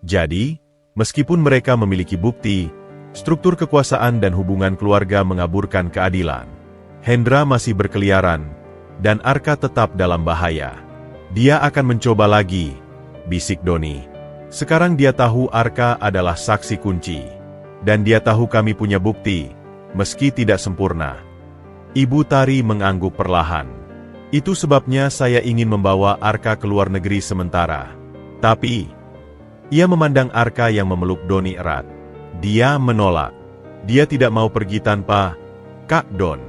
Jadi, meskipun mereka memiliki bukti, struktur kekuasaan dan hubungan keluarga mengaburkan keadilan. Hendra masih berkeliaran, dan Arka tetap dalam bahaya. Dia akan mencoba lagi, bisik Doni. Sekarang dia tahu Arka adalah saksi kunci. Dan dia tahu kami punya bukti, meski tidak sempurna. Ibu Tari mengangguk perlahan. Itu sebabnya saya ingin membawa Arka ke luar negeri sementara. Tapi, ia memandang Arka yang memeluk Doni erat. Dia menolak. Dia tidak mau pergi tanpa Kak Don.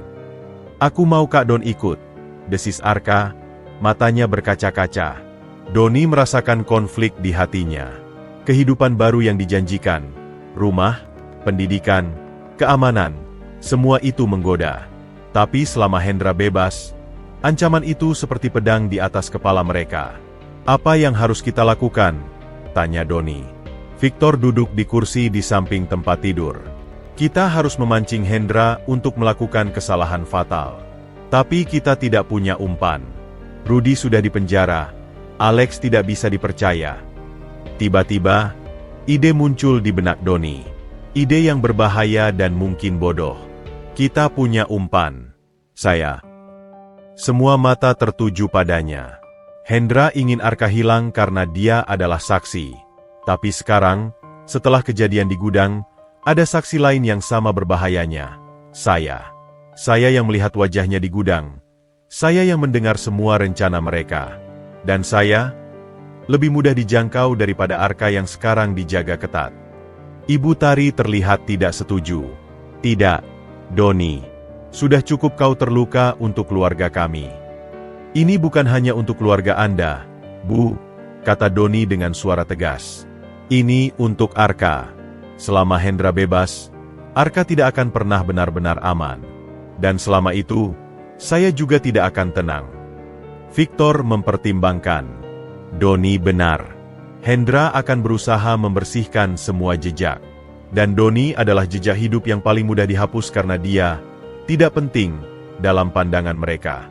Aku mau Kak Don ikut, desis Arka, matanya berkaca-kaca. Doni merasakan konflik di hatinya. Kehidupan baru yang dijanjikan, rumah, pendidikan, keamanan, semua itu menggoda. Tapi selama Hendra bebas, ancaman itu seperti pedang di atas kepala mereka. Apa yang harus kita lakukan? Tanya Doni. Victor duduk di kursi di samping tempat tidur. Kita harus memancing Hendra untuk melakukan kesalahan fatal. Tapi kita tidak punya umpan. Rudy sudah dipenjara, Alex tidak bisa dipercaya. Tiba-tiba, ide muncul di benak Doni. Ide yang berbahaya dan mungkin bodoh. Kita punya umpan. Saya. Semua mata tertuju padanya. Hendra ingin Arka hilang karena dia adalah saksi. Tapi sekarang, setelah kejadian di gudang, ada saksi lain yang sama berbahayanya. Saya. Saya yang melihat wajahnya di gudang. Saya yang mendengar semua rencana mereka. Dan saya, lebih mudah dijangkau daripada Arka yang sekarang dijaga ketat. Ibu Tari terlihat tidak setuju. Tidak, Doni. Sudah cukup kau terluka untuk keluarga kami. Ini bukan hanya untuk keluarga Anda, Bu, kata Doni dengan suara tegas. Ini untuk Arka. Selama Hendra bebas, Arka tidak akan pernah benar-benar aman. Dan selama itu, saya juga tidak akan tenang. Victor mempertimbangkan. Doni benar. Hendra akan berusaha membersihkan semua jejak. Dan Doni adalah jejak hidup yang paling mudah dihapus karena dia tidak penting dalam pandangan mereka.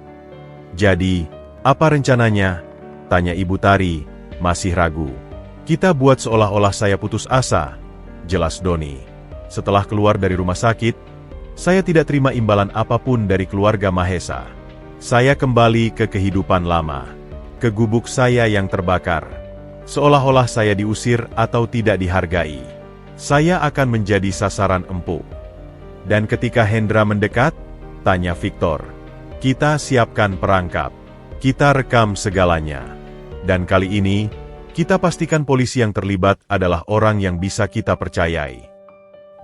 Jadi, apa rencananya? Tanya Ibu Tari, masih ragu. Kita buat seolah-olah saya putus asa, jelas Doni. Setelah keluar dari rumah sakit, saya tidak terima imbalan apapun dari keluarga Mahesa. Saya kembali ke kehidupan lama. Ke gubuk saya yang terbakar. Seolah-olah saya diusir atau tidak dihargai. Saya akan menjadi sasaran empuk. Dan ketika Hendra mendekat, tanya Victor. Kita siapkan perangkap. Kita rekam segalanya. Dan kali ini, kita pastikan polisi yang terlibat adalah orang yang bisa kita percayai.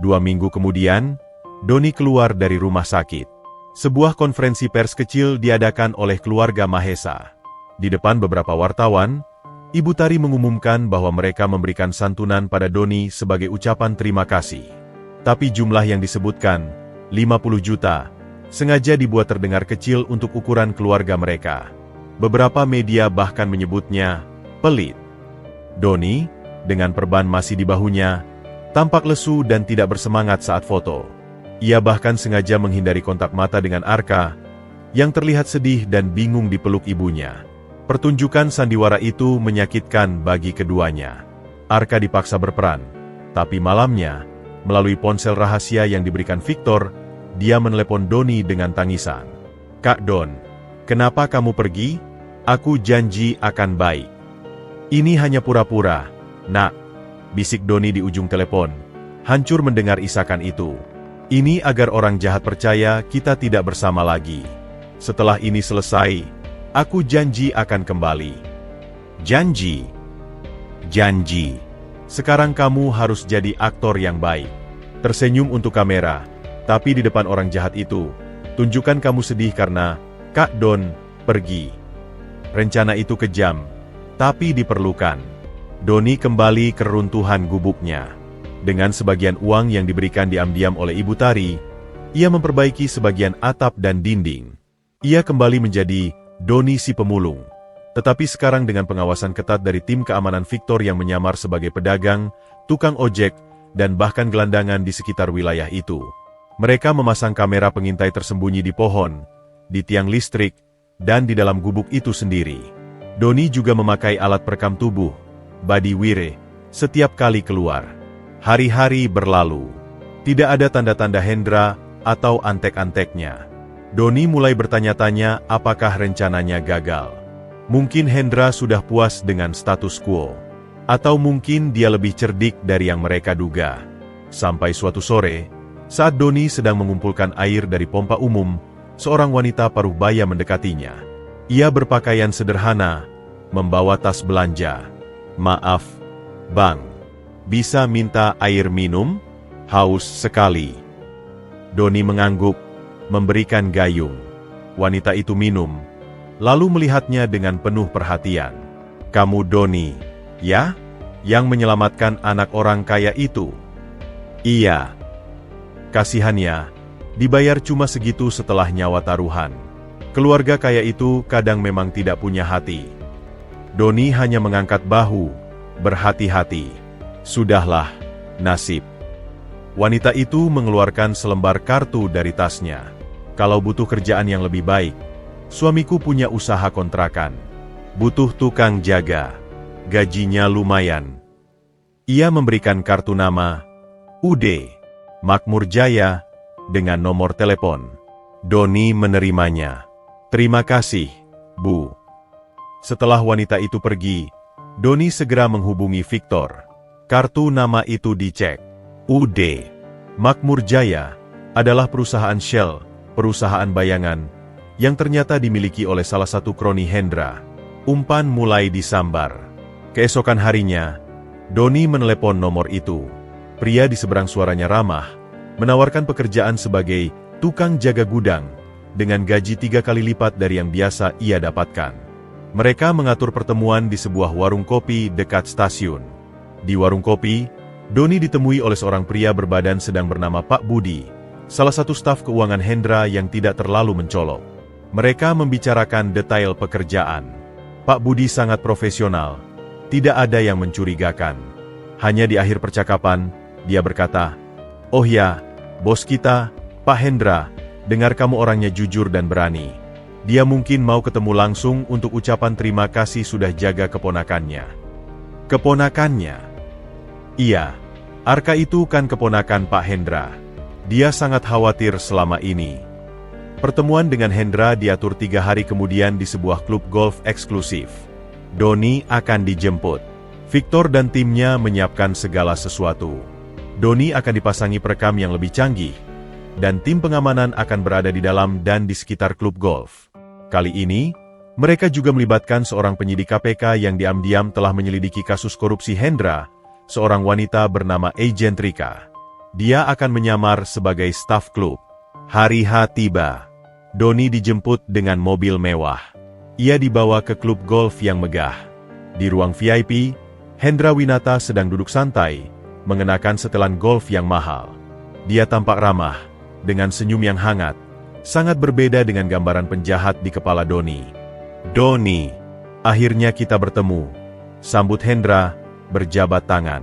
2 minggu kemudian, Doni keluar dari rumah sakit. Sebuah konferensi pers kecil diadakan oleh keluarga Mahesa. Di depan beberapa wartawan, Ibu Tari mengumumkan bahwa mereka memberikan santunan pada Doni sebagai ucapan terima kasih. Tapi jumlah yang disebutkan, 50 juta, sengaja dibuat terdengar kecil untuk ukuran keluarga mereka. Beberapa media bahkan menyebutnya pelit. Doni, dengan perban masih di bahunya, tampak lesu dan tidak bersemangat saat foto. Ia bahkan sengaja menghindari kontak mata dengan Arka, yang terlihat sedih dan bingung dipeluk ibunya. Pertunjukan sandiwara itu menyakitkan bagi keduanya. Arka dipaksa berperan, tapi malamnya, melalui ponsel rahasia yang diberikan Victor, dia menelepon Doni dengan tangisan. Kak Don, kenapa kamu pergi? Aku janji akan baik. Ini hanya pura-pura, nak, bisik Doni di ujung telepon, hancur mendengar isakan itu. Ini agar orang jahat percaya kita tidak bersama lagi. Setelah ini selesai, aku janji akan kembali. Janji. Janji. Sekarang kamu harus jadi aktor yang baik. Tersenyum untuk kamera, tapi di depan orang jahat itu, tunjukkan kamu sedih karena Kak Don pergi. Rencana itu kejam, tapi diperlukan. Doni kembali ke runtuhan gubuknya. Dengan sebagian uang yang diberikan diam-diam oleh Ibu Tari, ia memperbaiki sebagian atap dan dinding. Ia kembali menjadi Doni si pemulung. Tetapi sekarang dengan pengawasan ketat dari tim keamanan Victor yang menyamar sebagai pedagang, tukang ojek, dan bahkan gelandangan di sekitar wilayah itu. Mereka memasang kamera pengintai tersembunyi di pohon, di tiang listrik, dan di dalam gubuk itu sendiri. Doni juga memakai alat perekam tubuh, body wire, setiap kali keluar. Hari-hari berlalu. Tidak ada tanda-tanda Hendra atau antek-anteknya. Doni mulai bertanya-tanya apakah rencananya gagal. Mungkin Hendra sudah puas dengan status quo. Atau mungkin dia lebih cerdik dari yang mereka duga. Sampai suatu sore, saat Doni sedang mengumpulkan air dari pompa umum, seorang wanita paruh baya mendekatinya. Ia berpakaian sederhana, membawa tas belanja. "Maaf, Bang. Bisa minta air minum? Haus sekali." Doni mengangguk, memberikan gayung. Wanita itu minum, lalu melihatnya dengan penuh perhatian. "Kamu Doni, ya? Yang menyelamatkan anak orang kaya itu?" "Iya." Kasihannya, dibayar cuma segitu setelah nyawa taruhan. Keluarga kaya itu kadang memang tidak punya hati. Doni hanya mengangkat bahu, berhati-hati. "Sudahlah, nasib." Wanita itu mengeluarkan selembar kartu dari tasnya. "Kalau butuh kerjaan yang lebih baik, suamiku punya usaha kontrakan. Butuh tukang jaga. Gajinya lumayan." Ia memberikan kartu nama, UD, Makmur Jaya, dengan nomor telepon. Doni menerimanya. "Terima kasih, Bu." Setelah wanita itu pergi, Doni segera menghubungi Victor. Kartu nama itu dicek. UD, Makmur Jaya, adalah perusahaan Shell, perusahaan bayangan, yang ternyata dimiliki oleh salah satu kroni Hendra. Umpan mulai disambar. Keesokan harinya, Doni menelepon nomor itu. Pria di seberang suaranya ramah, menawarkan pekerjaan sebagai tukang jaga gudang, dengan gaji 3 kali lipat dari yang biasa ia dapatkan. Mereka mengatur pertemuan di sebuah warung kopi dekat stasiun. Di warung kopi, Doni ditemui oleh seorang pria berbadan sedang bernama Pak Budi, salah satu staf keuangan Hendra yang tidak terlalu mencolok. Mereka membicarakan detail pekerjaan. Pak Budi sangat profesional, tidak ada yang mencurigakan. Hanya di akhir percakapan, dia berkata, "Oh ya, bos kita, Pak Hendra, dengar kamu orangnya jujur dan berani. Dia mungkin mau ketemu langsung untuk ucapan terima kasih sudah jaga keponakannya." "Keponakannya?" "Iya, Arka itu kan keponakan Pak Hendra. Dia sangat khawatir selama ini." Pertemuan dengan Hendra diatur 3 hari kemudian di sebuah klub golf eksklusif. Doni akan dijemput. Victor dan timnya menyiapkan segala sesuatu. Doni akan dipasangi perekam yang lebih canggih, dan tim pengamanan akan berada di dalam dan di sekitar klub golf. Kali ini, mereka juga melibatkan seorang penyidik KPK yang diam-diam telah menyelidiki kasus korupsi Hendra, seorang wanita bernama Agent Rika. Dia akan menyamar sebagai staf klub. Hari H tiba. Doni dijemput dengan mobil mewah. Ia dibawa ke klub golf yang megah. Di ruang VIP, Hendra Winata sedang duduk santai, mengenakan setelan golf yang mahal. Dia tampak ramah, dengan senyum yang hangat, sangat berbeda dengan gambaran penjahat di kepala Doni. "Doni, akhirnya kita bertemu," sambut Hendra, berjabat tangan.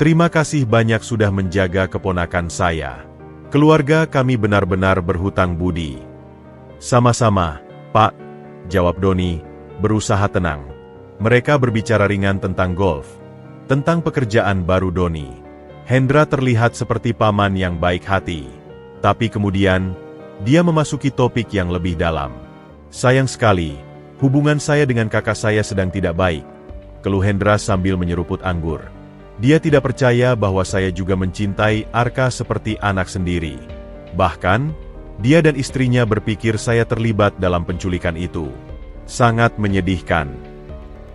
"Terima kasih banyak sudah menjaga keponakan saya. Keluarga kami benar-benar berhutang budi." "Sama-sama, Pak," jawab Doni, berusaha tenang. Mereka berbicara ringan tentang golf, tentang pekerjaan baru Doni. Hendra terlihat seperti paman yang baik hati. Tapi kemudian, dia memasuki topik yang lebih dalam. "Sayang sekali, hubungan saya dengan kakak saya sedang tidak baik," keluh Hendra sambil menyeruput anggur. "Dia tidak percaya bahwa saya juga mencintai Arka seperti anak sendiri. Bahkan, dia dan istrinya berpikir saya terlibat dalam penculikan itu. Sangat menyedihkan."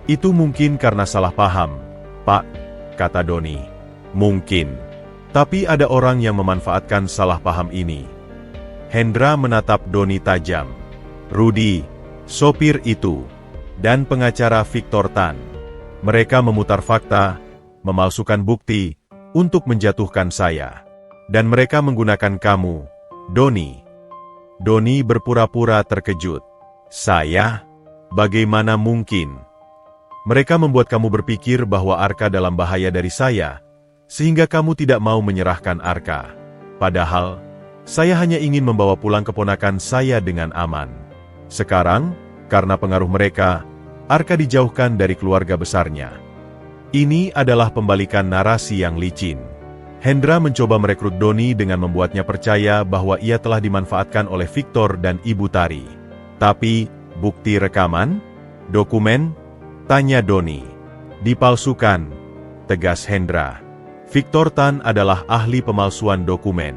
"Itu mungkin karena salah paham, Pak," kata Doni. "Mungkin. Tapi ada orang yang memanfaatkan salah paham ini." Hendra menatap Doni tajam. "Rudy, sopir itu, dan pengacara Victor Tan. Mereka memutar fakta, memalsukan bukti, untuk menjatuhkan saya. Dan mereka menggunakan kamu, Doni." Doni berpura-pura terkejut. "Saya? Bagaimana mungkin? Mereka membuat kamu berpikir bahwa Arka dalam bahaya dari saya, sehingga kamu tidak mau menyerahkan Arka. Padahal, Saya hanya ingin membawa pulang keponakan saya dengan aman. Sekarang, karena pengaruh mereka, Arka dijauhkan dari keluarga besarnya. Ini adalah pembalikan narasi yang licin. Hendra mencoba merekrut Doni dengan membuatnya percaya bahwa ia telah dimanfaatkan oleh Victor dan Ibu Tari. Tapi, bukti rekaman? Dokumen? Tanya Doni. Dipalsukan, tegas Hendra. Victor Tan adalah ahli pemalsuan dokumen.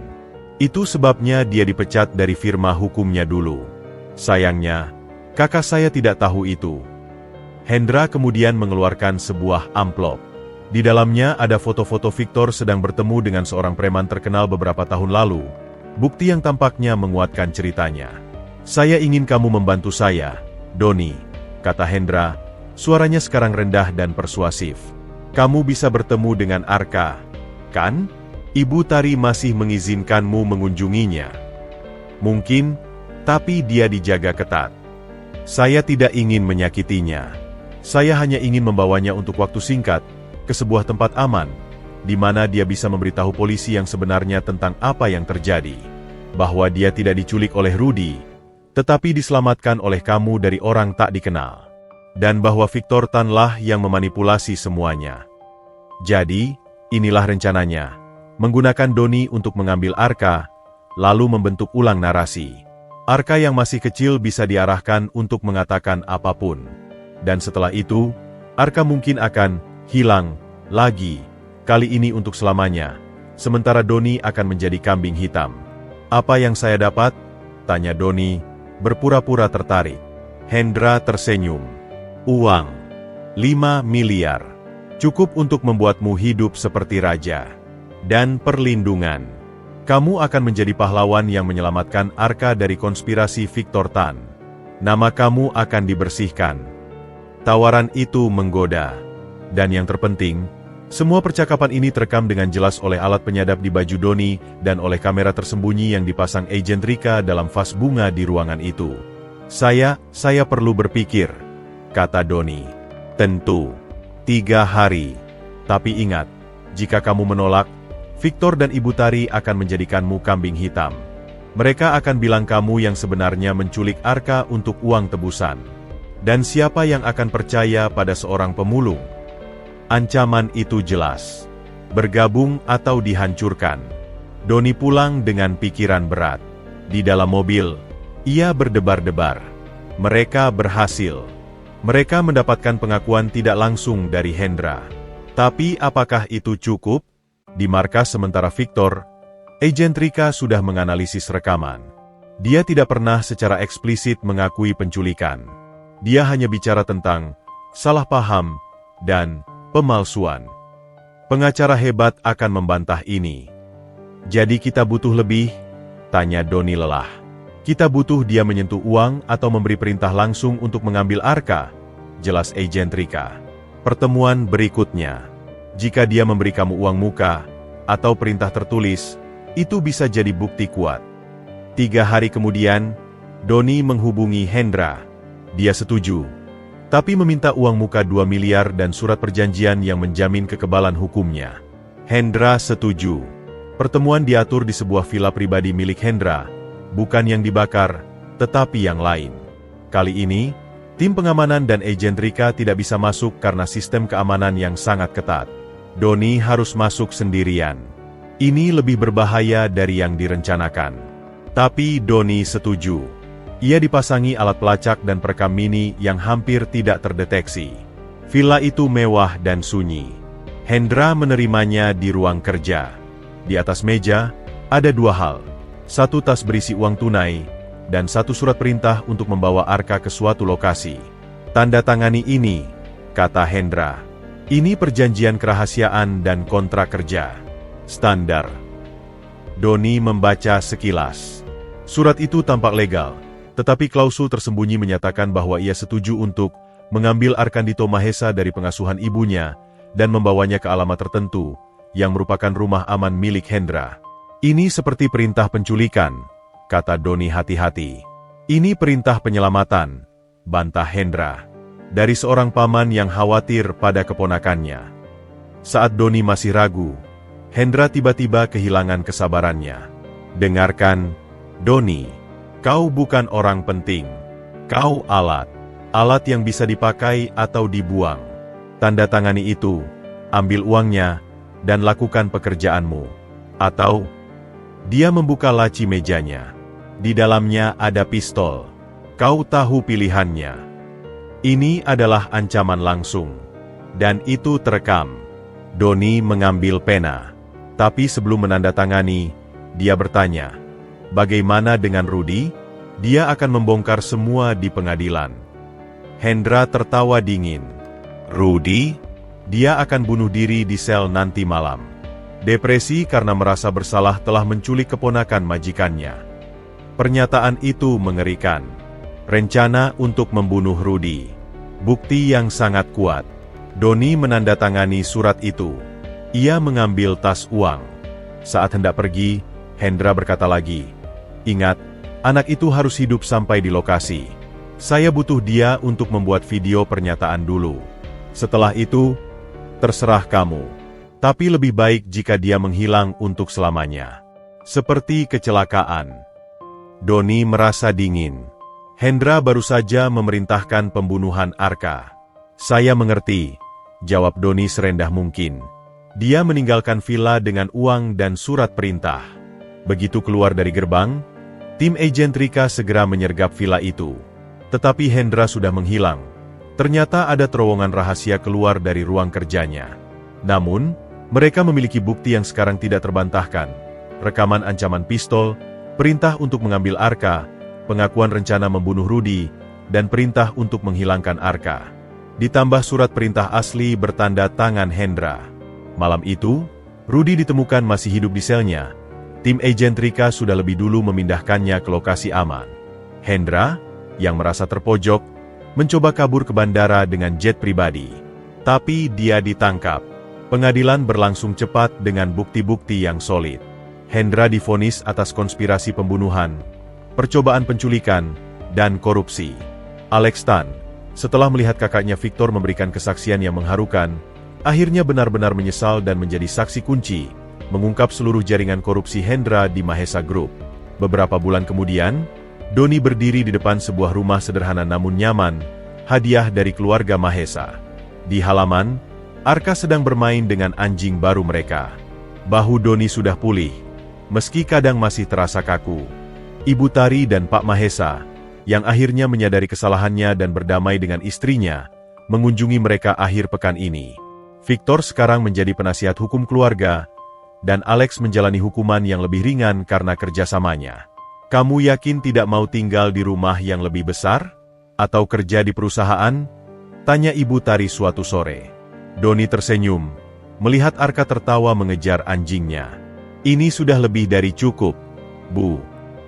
Itu sebabnya dia dipecat dari firma hukumnya dulu. Sayangnya, kakak saya tidak tahu itu. Hendra kemudian mengeluarkan sebuah amplop. Di dalamnya ada foto-foto Victor sedang bertemu dengan seorang preman terkenal beberapa tahun lalu, bukti yang tampaknya menguatkan ceritanya. Saya ingin kamu membantu saya, Doni, kata Hendra, suaranya sekarang rendah dan persuasif. Kamu bisa bertemu dengan Arka, kan? Ibu Tari masih mengizinkanmu mengunjunginya. Mungkin, tapi dia dijaga ketat. Saya tidak ingin menyakitinya. Saya hanya ingin membawanya untuk waktu singkat, ke sebuah tempat aman, di mana dia bisa memberitahu polisi yang sebenarnya tentang apa yang terjadi. Bahwa dia tidak diculik oleh Rudy, tetapi diselamatkan oleh kamu dari orang tak dikenal. Dan bahwa Victor Tan lah yang memanipulasi semuanya. Jadi, inilah rencananya. Menggunakan Doni untuk mengambil Arka, lalu membentuk ulang narasi. Arka yang masih kecil bisa diarahkan untuk mengatakan apapun. Dan setelah itu, Arka mungkin akan hilang lagi, kali ini untuk selamanya, sementara Doni akan menjadi kambing hitam. Apa yang saya dapat? Tanya Doni, berpura-pura tertarik. Hendra tersenyum. Uang. 5 miliar. Cukup untuk membuatmu hidup seperti raja. Dan perlindungan. Kamu akan menjadi pahlawan yang menyelamatkan Arka dari konspirasi Victor Tan. Nama kamu akan dibersihkan. Tawaran itu menggoda. Dan yang terpenting, semua percakapan ini terekam dengan jelas oleh alat penyadap di baju Doni dan oleh kamera tersembunyi yang dipasang agen Rika dalam vas bunga di ruangan itu. Saya perlu berpikir, kata Doni. Tentu. 3 hari. Tapi ingat, jika kamu menolak, Victor dan Ibu Tari akan menjadikanmu kambing hitam. Mereka akan bilang kamu yang sebenarnya menculik Arka untuk uang tebusan. Dan siapa yang akan percaya pada seorang pemulung? Ancaman itu jelas. Bergabung atau dihancurkan. Doni pulang dengan pikiran berat. Di dalam mobil, ia berdebar-debar. Mereka berhasil. Mereka mendapatkan pengakuan tidak langsung dari Hendra. Tapi apakah itu cukup? Di markas sementara Victor, agen Rika sudah menganalisis rekaman. Dia tidak pernah secara eksplisit mengakui penculikan. Dia hanya bicara tentang salah paham dan pemalsuan. Pengacara hebat akan membantah ini. Jadi kita butuh lebih? Tanya Doni lelah. Kita butuh dia menyentuh uang atau memberi perintah langsung untuk mengambil Arka, jelas agen Rika. Pertemuan berikutnya. Jika dia memberi kamu uang muka, atau perintah tertulis, itu bisa jadi bukti kuat. 3 hari kemudian, Doni menghubungi Hendra. Dia setuju. Tapi meminta uang muka 2 miliar dan surat perjanjian yang menjamin kekebalan hukumnya. Hendra setuju. Pertemuan diatur di sebuah villa pribadi milik Hendra, bukan yang dibakar, tetapi yang lain. Kali ini, tim pengamanan dan agen Rika tidak bisa masuk karena sistem keamanan yang sangat ketat. Doni harus masuk sendirian. Ini lebih berbahaya dari yang direncanakan. Tapi Doni setuju. Ia dipasangi alat pelacak dan perekam mini yang hampir tidak terdeteksi. Villa itu mewah dan sunyi. Hendra menerimanya di ruang kerja. Di atas meja, ada 2 hal. 1 tas berisi uang tunai, dan 1 surat perintah untuk membawa Arka ke suatu lokasi. Tanda tangani ini, kata Hendra. Ini perjanjian kerahasiaan dan kontrak kerja. Standar. Doni membaca sekilas. Surat itu tampak legal, tetapi klausul tersembunyi menyatakan bahwa ia setuju untuk mengambil Arkandito Mahesa dari pengasuhan ibunya dan membawanya ke alamat tertentu, yang merupakan rumah aman milik Hendra. Ini seperti perintah penculikan, kata Doni hati-hati. Ini perintah penyelamatan, bantah Hendra. Dari seorang paman yang khawatir pada keponakannya. Saat Doni masih ragu, Hendra tiba-tiba kehilangan kesabarannya. Dengarkan, Doni. Kau bukan orang penting. Kau alat. Alat yang bisa dipakai atau dibuang. Tanda tangani itu, ambil uangnya, dan lakukan pekerjaanmu. Atau, dia membuka laci mejanya. Di dalamnya ada pistol. Kau tahu pilihannya. Ini adalah ancaman langsung. Dan itu terekam. Doni mengambil pena. Tapi sebelum menandatangani, dia bertanya, bagaimana dengan Rudy? Dia akan membongkar semua di pengadilan. Hendra tertawa dingin. Rudy? Dia akan bunuh diri di sel nanti malam. Depresi karena merasa bersalah telah menculik keponakan majikannya. Pernyataan itu mengerikan. Rencana untuk membunuh Rudy. Bukti yang sangat kuat. Doni menandatangani surat itu. Ia mengambil tas uang. Saat hendak pergi, Hendra berkata lagi, ingat, anak itu harus hidup sampai di lokasi. Saya butuh dia untuk membuat video pernyataan dulu. Setelah itu, terserah kamu. Tapi lebih baik jika dia menghilang untuk selamanya. Seperti kecelakaan. Doni merasa dingin. Hendra baru saja memerintahkan pembunuhan Arka. Saya mengerti, jawab Doni serendah mungkin. Dia meninggalkan villa dengan uang dan surat perintah. Begitu keluar dari gerbang, tim agen Rika segera menyergap villa itu. Tetapi Hendra sudah menghilang. Ternyata ada terowongan rahasia keluar dari ruang kerjanya. Namun, mereka memiliki bukti yang sekarang tidak terbantahkan. Rekaman ancaman pistol, perintah untuk mengambil Arka, pengakuan rencana membunuh Rudy, dan perintah untuk menghilangkan Arka. Ditambah surat perintah asli bertanda tangan Hendra. Malam itu, Rudy ditemukan masih hidup di selnya. Tim agen Rika sudah lebih dulu memindahkannya ke lokasi aman. Hendra, yang merasa terpojok, mencoba kabur ke bandara dengan jet pribadi. Tapi dia ditangkap. Pengadilan berlangsung cepat dengan bukti-bukti yang solid. Hendra divonis atas konspirasi pembunuhan, percobaan penculikan, dan korupsi. Alex Tan, setelah melihat kakaknya Victor memberikan kesaksian yang mengharukan, akhirnya benar-benar menyesal dan menjadi saksi kunci, mengungkap seluruh jaringan korupsi Hendra di Mahesa Group. Beberapa bulan kemudian, Doni berdiri di depan sebuah rumah sederhana namun nyaman, hadiah dari keluarga Mahesa. Di halaman, Arka sedang bermain dengan anjing baru mereka. Bahu Doni sudah pulih, meski kadang masih terasa kaku. Ibu Tari dan Pak Mahesa, yang akhirnya menyadari kesalahannya dan berdamai dengan istrinya, mengunjungi mereka akhir pekan ini. Victor sekarang menjadi penasihat hukum keluarga, dan Alex menjalani hukuman yang lebih ringan karena kerjasamanya. Kamu yakin tidak mau tinggal di rumah yang lebih besar? Atau kerja di perusahaan? Tanya Ibu Tari suatu sore. Doni tersenyum, melihat Arka tertawa mengejar anjingnya. Ini sudah lebih dari cukup, Bu.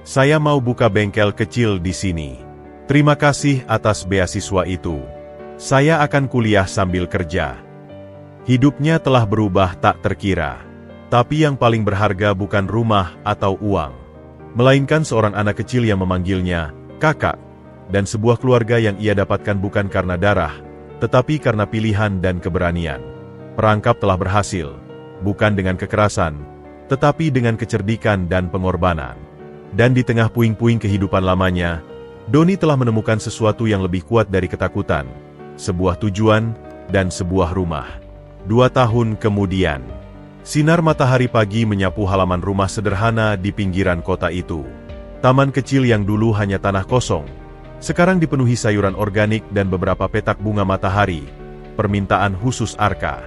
Saya mau buka bengkel kecil di sini. Terima kasih atas beasiswa itu. Saya akan kuliah sambil kerja. Hidupnya telah berubah tak terkira. Tapi yang paling berharga bukan rumah atau uang, melainkan seorang anak kecil yang memanggilnya kakak, dan sebuah keluarga yang ia dapatkan bukan karena darah, tetapi karena pilihan dan keberanian. Perangkap telah berhasil, bukan dengan kekerasan, tetapi dengan kecerdikan dan pengorbanan. Dan di tengah puing-puing kehidupan lamanya, Doni telah menemukan sesuatu yang lebih kuat dari ketakutan, sebuah tujuan, dan sebuah rumah. 2 tahun kemudian, sinar matahari pagi menyapu halaman rumah sederhana di pinggiran kota itu. Taman kecil yang dulu hanya tanah kosong, sekarang dipenuhi sayuran organik dan beberapa petak bunga matahari, permintaan khusus Arka.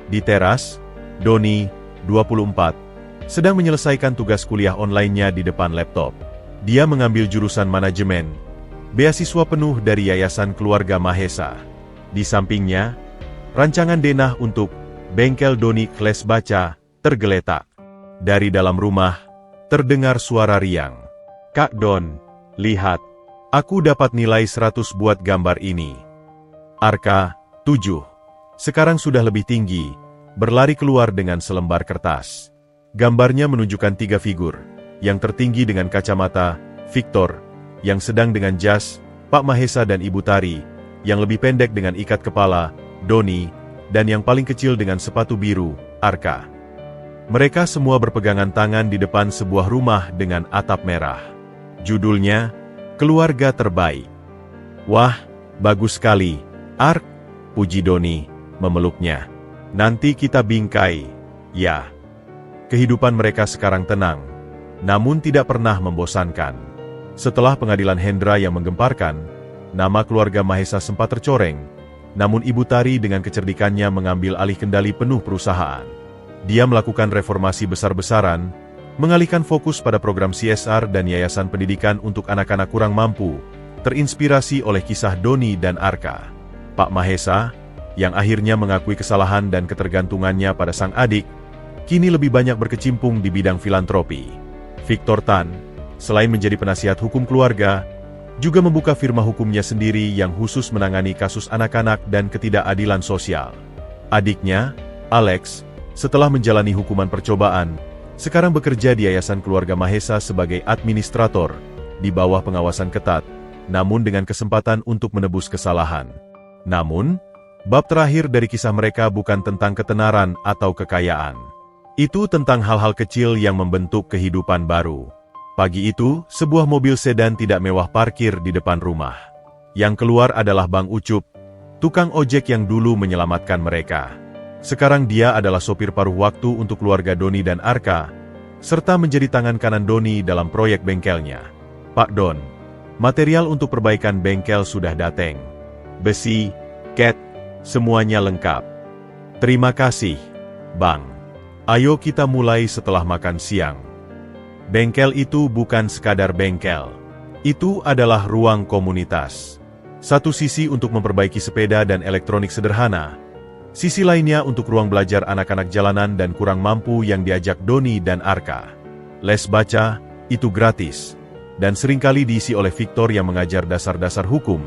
Di teras, Doni, 24, sedang menyelesaikan tugas kuliah online-nya di depan laptop. Dia mengambil jurusan manajemen, beasiswa penuh dari Yayasan Keluarga Mahesa. Di sampingnya, rancangan denah untuk bengkel Doni kelas baca tergeletak. Dari dalam rumah, terdengar suara riang. Kak Don, lihat, aku dapat nilai 100 buat gambar ini. Arka, 7. Sekarang sudah lebih tinggi, berlari keluar dengan selembar kertas. Gambarnya menunjukkan 3 figur, yang tertinggi dengan kacamata, Victor, yang sedang dengan jas, Pak Mahesa dan Ibu Tari, yang lebih pendek dengan ikat kepala, Doni, dan yang paling kecil dengan sepatu biru, Arka. Mereka semua berpegangan tangan di depan sebuah rumah dengan atap merah. Judulnya, Keluarga Terbaik. Wah, bagus sekali, Ark, puji Doni, memeluknya. Nanti kita bingkai, ya. Kehidupan mereka sekarang tenang, namun tidak pernah membosankan. Setelah pengadilan Hendra yang menggemparkan, nama keluarga Mahesa sempat tercoreng, namun Ibu Tari dengan kecerdikannya mengambil alih kendali penuh perusahaan. Dia melakukan reformasi besar-besaran, mengalihkan fokus pada program CSR dan yayasan pendidikan untuk anak-anak kurang mampu, terinspirasi oleh kisah Doni dan Arka. Pak Mahesa, yang akhirnya mengakui kesalahan dan ketergantungannya pada sang adik, kini lebih banyak berkecimpung di bidang filantropi. Victor Tan, selain menjadi penasihat hukum keluarga, juga membuka firma hukumnya sendiri yang khusus menangani kasus anak-anak dan ketidakadilan sosial. Adiknya, Alex, setelah menjalani hukuman percobaan, sekarang bekerja di Yayasan Keluarga Mahesa sebagai administrator, di bawah pengawasan ketat, namun dengan kesempatan untuk menebus kesalahan. Namun, bab terakhir dari kisah mereka bukan tentang ketenaran atau kekayaan. Itu tentang hal-hal kecil yang membentuk kehidupan baru. Pagi itu, sebuah mobil sedan tidak mewah parkir di depan rumah. Yang keluar adalah Bang Ucup, tukang ojek yang dulu menyelamatkan mereka. Sekarang dia adalah sopir paruh waktu untuk keluarga Doni dan Arka, serta menjadi tangan kanan Doni dalam proyek bengkelnya. Pak Don, material untuk perbaikan bengkel sudah datang. Besi, cat, semuanya lengkap. Terima kasih, Bang. Ayo kita mulai setelah makan siang. Bengkel itu bukan sekadar bengkel. Itu adalah ruang komunitas. Satu sisi untuk memperbaiki sepeda dan elektronik sederhana, sisi lainnya untuk ruang belajar anak-anak jalanan dan kurang mampu yang diajak Doni dan Arka. Les baca, itu gratis, dan seringkali diisi oleh Victor yang mengajar dasar-dasar hukum,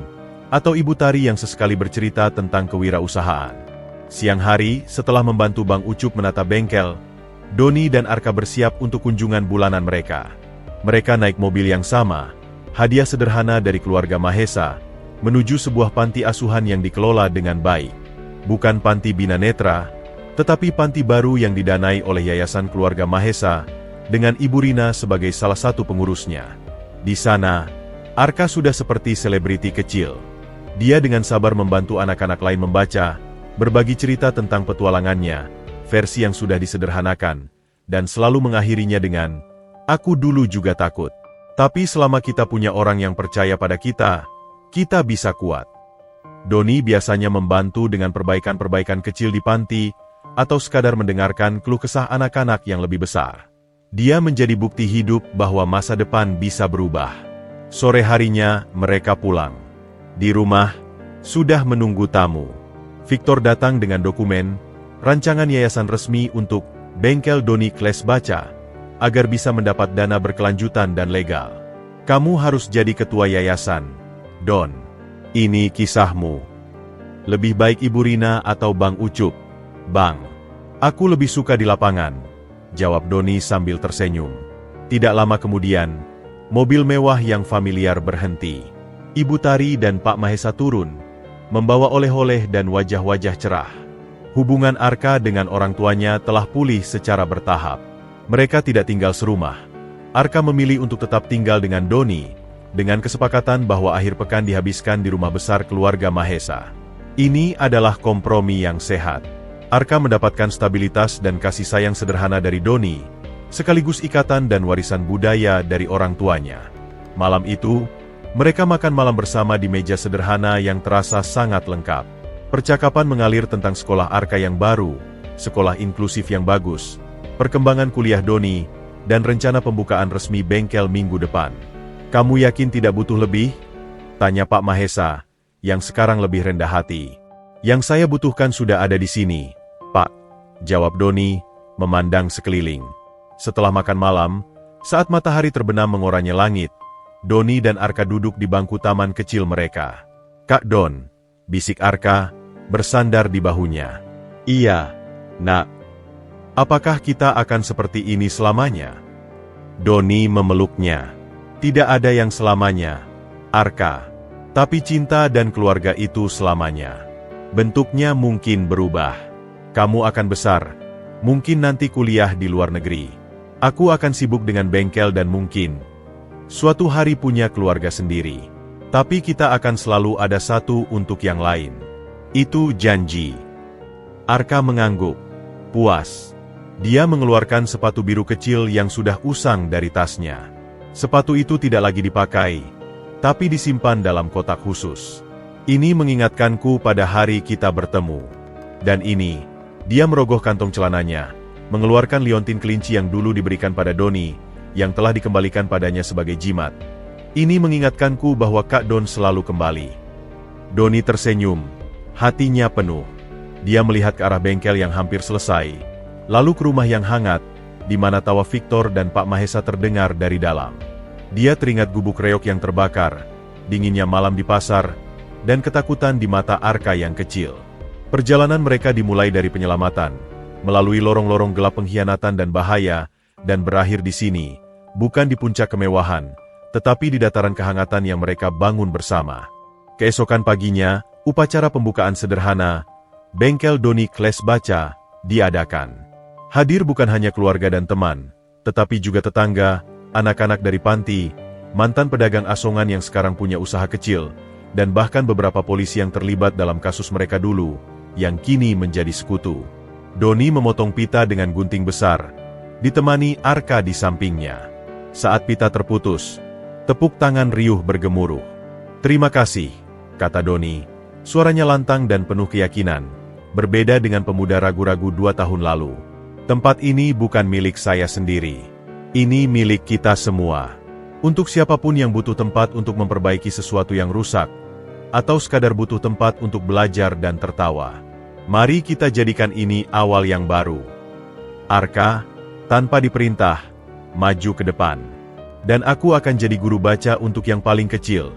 atau Ibu Tari yang sesekali bercerita tentang kewirausahaan. Siang hari, setelah membantu Bang Ucup menata bengkel, Doni dan Arka bersiap untuk kunjungan bulanan mereka. Mereka naik mobil yang sama, hadiah sederhana dari keluarga Mahesa, menuju sebuah panti asuhan yang dikelola dengan baik. Bukan panti Bina Netra, tetapi panti baru yang didanai oleh Yayasan Keluarga Mahesa, dengan Ibu Rina sebagai salah satu pengurusnya. Di sana, Arka sudah seperti selebriti kecil. Dia dengan sabar membantu anak-anak lain membaca, berbagi cerita tentang petualangannya, versi yang sudah disederhanakan, dan selalu mengakhirinya dengan, "Aku dulu juga takut. Tapi selama kita punya orang yang percaya pada kita, kita bisa kuat." Doni biasanya membantu dengan perbaikan-perbaikan kecil di panti, atau sekadar mendengarkan keluh kesah anak-anak yang lebih besar. Dia menjadi bukti hidup bahwa masa depan bisa berubah. Sore harinya, mereka pulang. Di rumah, sudah menunggu tamu. Victor datang dengan dokumen, rancangan yayasan resmi untuk bengkel Doni Les Baca, agar bisa mendapat dana berkelanjutan dan legal. "Kamu harus jadi ketua yayasan, Don. Ini kisahmu. Lebih baik Ibu Rina atau Bang Ucup?" "Bang, aku lebih suka di lapangan," jawab Doni sambil tersenyum. Tidak lama kemudian, mobil mewah yang familiar berhenti. Ibu Tari dan Pak Mahesa turun, membawa oleh-oleh dan wajah-wajah cerah. Hubungan Arka dengan orang tuanya telah pulih secara bertahap. Mereka tidak tinggal serumah. Arka memilih untuk tetap tinggal dengan Doni, dengan kesepakatan bahwa akhir pekan dihabiskan di rumah besar keluarga Mahesa. Ini adalah kompromi yang sehat. Arka mendapatkan stabilitas dan kasih sayang sederhana dari Doni, sekaligus ikatan dan warisan budaya dari orang tuanya. Malam itu, mereka makan malam bersama di meja sederhana yang terasa sangat lengkap. Percakapan mengalir tentang sekolah Arka yang baru, sekolah inklusif yang bagus, perkembangan kuliah Doni, dan rencana pembukaan resmi bengkel minggu depan. "Kamu yakin tidak butuh lebih?" tanya Pak Mahesa, yang sekarang lebih rendah hati. "Yang saya butuhkan sudah ada di sini, Pak," jawab Doni, memandang sekeliling. Setelah makan malam, saat matahari terbenam mengoranya langit, Doni dan Arka duduk di bangku taman kecil mereka. "Kak Don," bisik Arka, bersandar di bahunya. "Iya, Nak. Apakah kita akan seperti ini selamanya?" Doni memeluknya. "Tidak ada yang selamanya, Arka. Tapi cinta dan keluarga itu selamanya. Bentuknya mungkin berubah. Kamu akan besar, Mungkin nanti kuliah di luar negeri. Aku akan sibuk dengan bengkel dan mungkin suatu hari punya keluarga sendiri. Tapi kita akan selalu ada satu untuk yang lain. Itu janji. Arka mengangguk. Puas. Dia mengeluarkan sepatu biru kecil yang sudah usang dari tasnya. Sepatu itu tidak lagi dipakai, tapi disimpan dalam kotak khusus. Ini mengingatkanku pada hari kita bertemu. Dan ini, dia merogoh kantong celananya, mengeluarkan liontin kelinci yang dulu diberikan pada Doni, yang telah dikembalikan padanya sebagai jimat. Ini mengingatkanku bahwa Kak Don selalu kembali. Doni tersenyum, hatinya penuh. Dia melihat ke arah bengkel yang hampir selesai, lalu ke rumah yang hangat, di mana tawa Victor dan Pak Mahesa terdengar dari dalam. Dia teringat gubuk reok yang terbakar, dinginnya malam di pasar, dan ketakutan di mata Arka yang kecil. Perjalanan mereka dimulai dari penyelamatan, melalui lorong-lorong gelap pengkhianatan dan bahaya, dan berakhir di sini, bukan di puncak kemewahan, tetapi di dataran kehangatan yang mereka bangun bersama. Keesokan paginya, upacara pembukaan sederhana, bengkel Doni Kles Baca, diadakan. Hadir bukan hanya keluarga dan teman, tetapi juga tetangga, anak-anak dari panti, mantan pedagang asongan yang sekarang punya usaha kecil, dan bahkan beberapa polisi yang terlibat dalam kasus mereka dulu, yang kini menjadi sekutu. Doni memotong pita dengan gunting besar, ditemani Arka di sampingnya. Saat pita terputus, tepuk tangan riuh bergemuruh. "Terima kasih," kata Doni, suaranya lantang dan penuh keyakinan, berbeda dengan pemuda ragu-ragu 2 tahun lalu. "Tempat ini bukan milik saya sendiri. Ini milik kita semua. Untuk siapapun yang butuh tempat untuk memperbaiki sesuatu yang rusak, atau sekadar butuh tempat untuk belajar dan tertawa, mari kita jadikan ini awal yang baru." Arka, tanpa diperintah, maju ke depan. "Dan aku akan jadi guru baca untuk yang paling kecil,"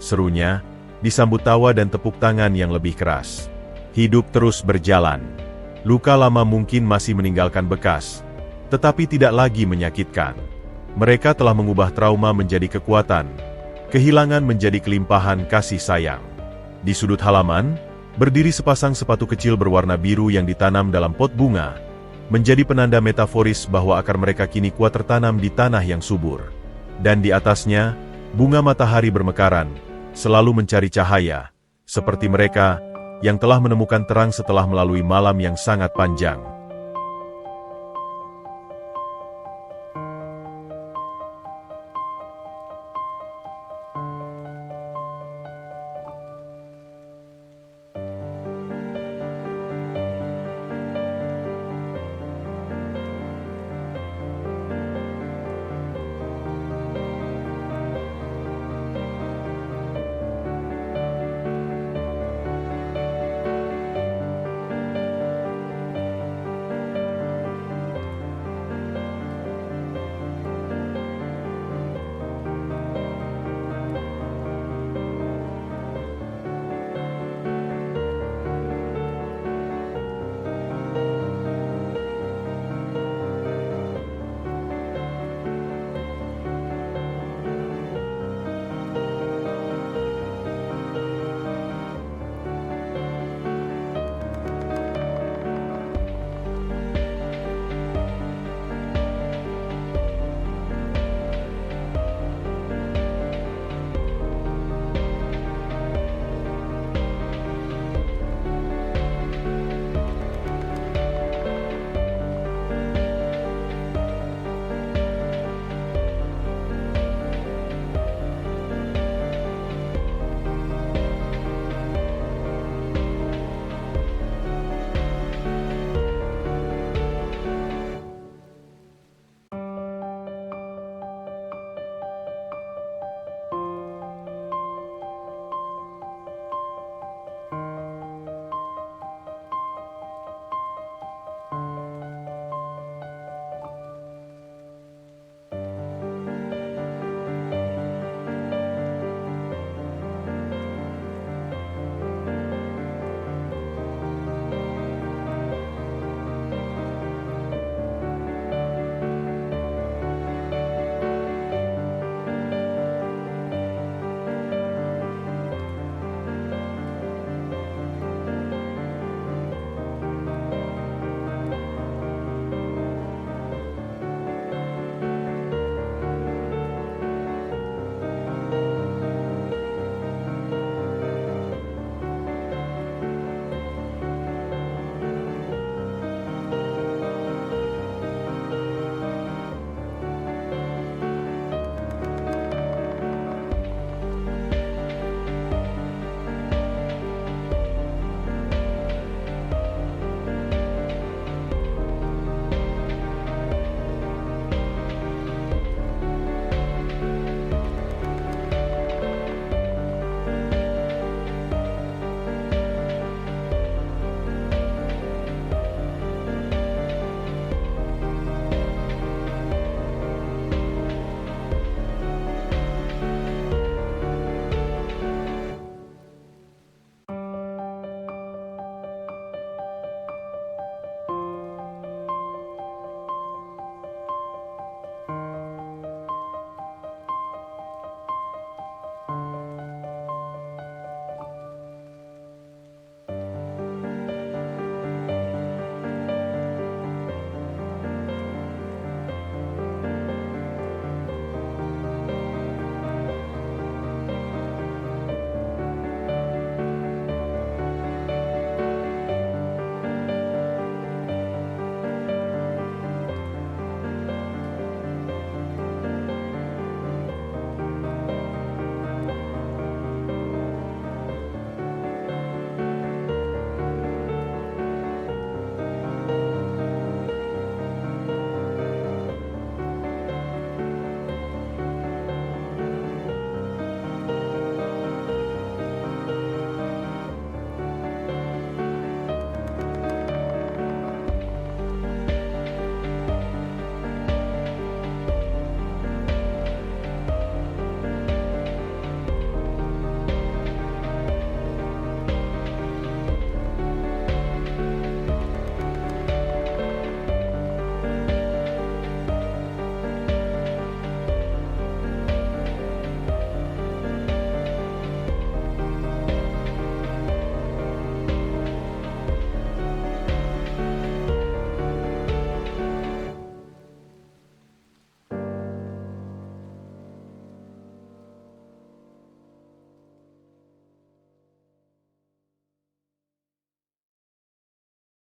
serunya, disambut tawa dan tepuk tangan yang lebih keras. Hidup terus berjalan. Luka lama mungkin masih meninggalkan bekas, tetapi tidak lagi menyakitkan. Mereka telah mengubah trauma menjadi kekuatan, kehilangan menjadi kelimpahan kasih sayang. Di sudut halaman, berdiri sepasang sepatu kecil berwarna biru yang ditanam dalam pot bunga, menjadi penanda metaforis bahwa akar mereka kini kuat tertanam di tanah yang subur. Dan di atasnya, bunga matahari bermekaran, selalu mencari cahaya, seperti mereka yang telah menemukan terang setelah melalui malam yang sangat panjang.